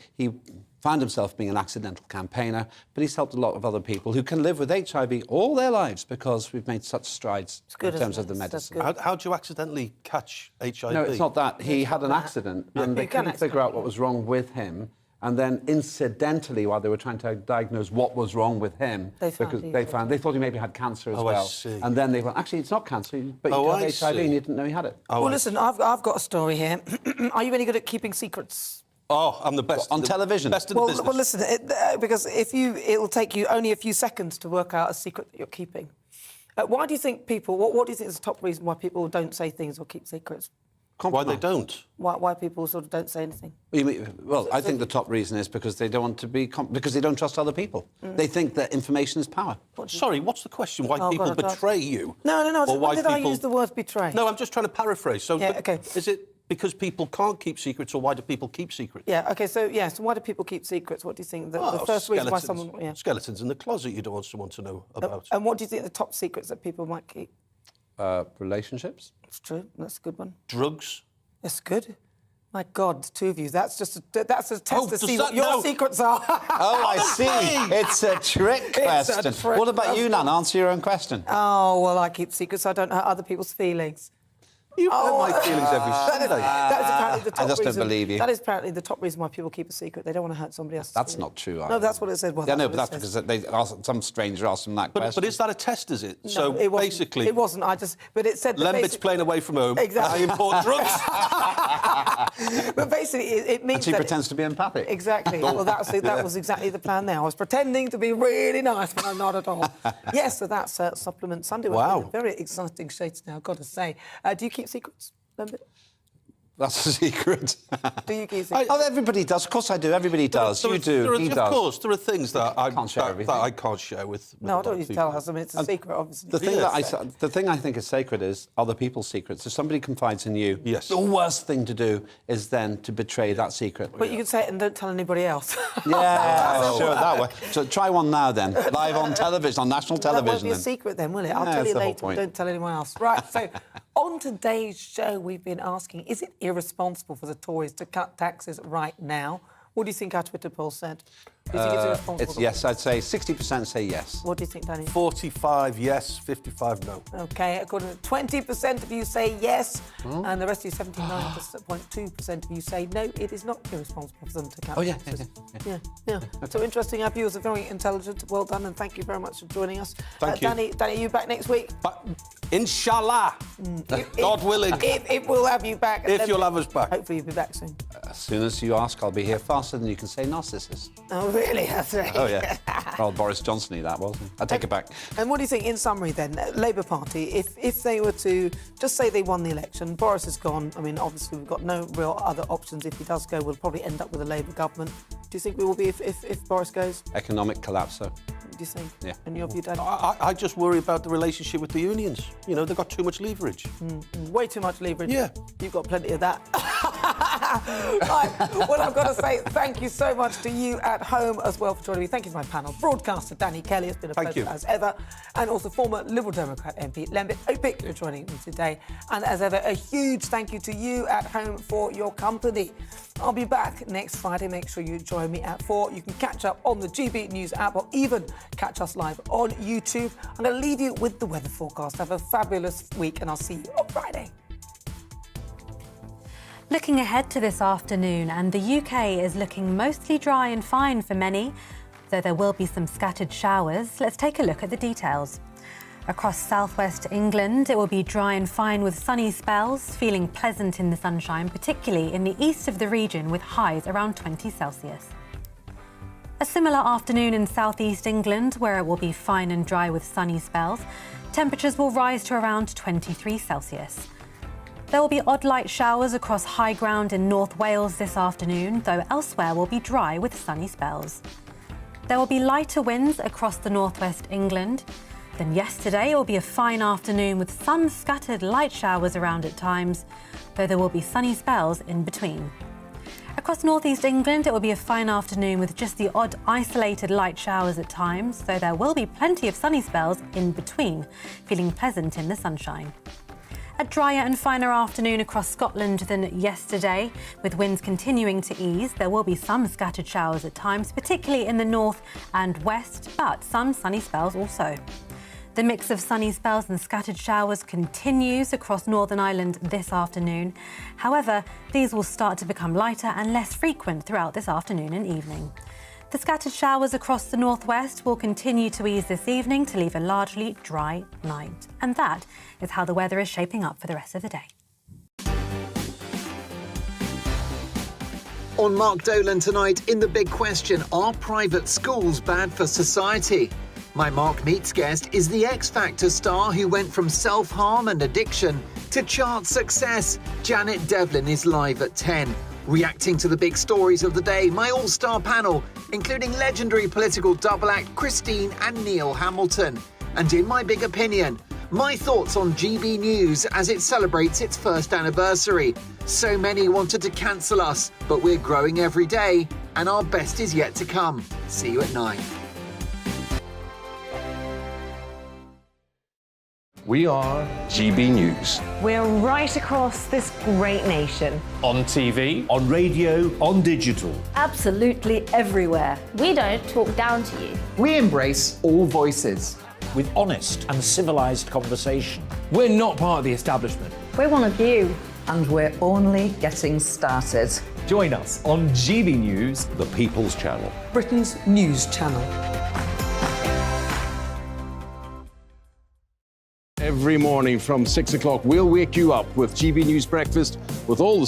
found himself being an accidental campaigner, but he's helped a lot of other people who can live with HIV all their lives because we've made such strides in terms of the medicine. How do you accidentally catch HIV? No, it's not that. He had an accident, and they couldn't figure out what was wrong with him. And then, incidentally, while they were trying to diagnose what was wrong with him, they thought he maybe had cancer as well. I see. And then they went, actually, it's not cancer, but you got HIV and you didn't know he had it. Well, listen, I've got a story here. Are you any good at keeping secrets? Oh, I'm the best. On television? Best in the business. Well, listen, because it'll take you only a few seconds to work out a secret that you're keeping. Why do you think people... What do you think is the top reason why people don't say things or keep secrets? Why they don't? Why people sort of don't say anything? Well, I think the top reason is because they don't want to be... because they don't trust other people. They think that information is power. Sorry, what's the question? Why people betray you? No. Or why did I use the word betray? No, I'm just trying to paraphrase. So, yeah, OK. Is it because people can't keep secrets, or why do people keep secrets? Yeah, OK, so why do people keep secrets? What do you think? The first reason why someone... Yeah. Skeletons in the closet you don't want someone to know about. And what do you think the top secrets that people might keep? Relationships. That's true. That's a good one. Drugs. That's good. My God, the two of you. That's a test to see what your secrets are. Oh, I see. It's a trick question. What about you, Nana? Answer your own question. Oh, well, I keep secrets so I don't hurt other people's feelings. You hurt my feelings every Sunday. That is apparently the top reason. I just don't believe you. That is apparently the top reason why people keep a secret. They don't want to hurt somebody else. That's not true. No, that's what it said. Well, yeah, no, but that's because some stranger asked them that question. But is that a test, is it? No, so it wasn't. basically... It wasn't. But it said... Lembit's playing away from home. Exactly. I import drugs. But basically, it means and she pretends to be empathic. Exactly. Well, that was exactly the plan there. I was pretending to be really nice when I'm not at all. Yes, so that's Supplement Sunday. Wow. Very exciting shades now, I've got to say. Do you keep secrets, Lembit? That's a secret. Do you keep secrets? Everybody does. Of course I do. Everybody does. You do. He does. Of course, there are things that I can't share that I can't share with no, I don't need to tell us. I mean, it's a secret, obviously. The thing I think is sacred is other people's secrets. If somebody confides in you, the worst thing to do is then to betray that secret. But you can say it and don't tell anybody else. Yeah, sure, that way. So try one now then, live on television, on national television. That won't be a secret then, will it? I'll tell you later. Don't tell anyone else. Right, so on today's show, we've been asking, is it irresponsible for the Tories to cut taxes right now? What do you think our Twitter poll said? Do you think it's irresponsible? It's yes, I'd say 60% say yes. What do you think, Danny? 45 yes, 55 no. OK, according to 20% of you say yes, and the rest of you, 79.2% of you say no, it is not irresponsible for them to cut taxes. Yeah. So interesting. Our viewers are very intelligent. Well done, and thank you very much for joining us. Thank you. Danny, are you back next week? Inshallah. God willing. If we'll have you back. If you'll have us back. Hopefully you'll be back soon. As soon as you ask, I'll be here faster than you can say Narcissus. Oh, really? That's right. Oh, yeah. Well, Boris Johnson knew that, wasn't he? I take it back. And what do you think, in summary, then, Labour Party, if they were to just say they won the election, Boris is gone, I mean, obviously we've got no real other options. If he does go, we'll probably end up with a Labour government. Do you think we will be if Boris goes? Economic collapse, though. Do you think? Yeah. In your view, Danny? I just worry about the relationship with the unions. You know, they've got too much leverage. Way too much leverage. Yeah. You've got plenty of that. Right. Well, I've got to say thank you so much to you at home as well for joining me. Thank you to my panel. Broadcaster Danny Kelly, it's been a pleasure as ever. And also former Liberal Democrat MP Lembit Opik for joining me today. And as ever, a huge thank you to you at home for your company. I'll be back next Friday. Make sure you join me at 4. You can catch up on the GB News app or even catch us live on YouTube. I'm going to leave you with the weather forecast. Have a fabulous week and I'll see you on Friday. Looking ahead to this afternoon, and the UK is looking mostly dry and fine for many, though there will be some scattered showers. Let's take a look at the details. Across southwest England, it will be dry and fine with sunny spells, feeling pleasant in the sunshine, particularly in the east of the region with highs around 20 Celsius. A similar afternoon in southeast England, where it will be fine and dry with sunny spells. Temperatures will rise to around 23 Celsius. There will be odd light showers across high ground in North Wales this afternoon, though elsewhere will be dry with sunny spells. There will be lighter winds across the northwest England. Then yesterday it will be a fine afternoon with some scattered light showers around at times, though there will be sunny spells in between. Across northeast England it will be a fine afternoon with just the odd isolated light showers at times, though there will be plenty of sunny spells in between, feeling pleasant in the sunshine. A drier and finer afternoon across Scotland than yesterday, with winds continuing to ease. There will be some scattered showers at times, particularly in the north and west, but some sunny spells also. The mix of sunny spells and scattered showers continues across Northern Ireland this afternoon. However, these will start to become lighter and less frequent throughout this afternoon and evening. The scattered showers across the northwest will continue to ease this evening to leave a largely dry night. And that is how the weather is shaping up for the rest of the day. On Mark Dolan tonight, in The Big Question, are private schools bad for society? My Mark Meets guest is the X Factor star who went from self-harm and addiction to chart success. Janet Devlin is live at 10. Reacting to the big stories of the day, my all-star panel, including legendary political double act Christine and Neil Hamilton. And in my big opinion, my thoughts on GB News as it celebrates its first anniversary. So many wanted to cancel us, but we're growing every day, and our best is yet to come. See you at 9. We are GB News. We're right across this great nation. On TV, on radio, on digital. Absolutely everywhere. We don't talk down to you. We embrace all voices. With honest and civilised conversation. We're not part of the establishment. We're one of you. And we're only getting started. Join us on GB News, the People's Channel, Britain's news channel. Every morning from 6 o'clock, we'll wake you up with GB News Breakfast with all the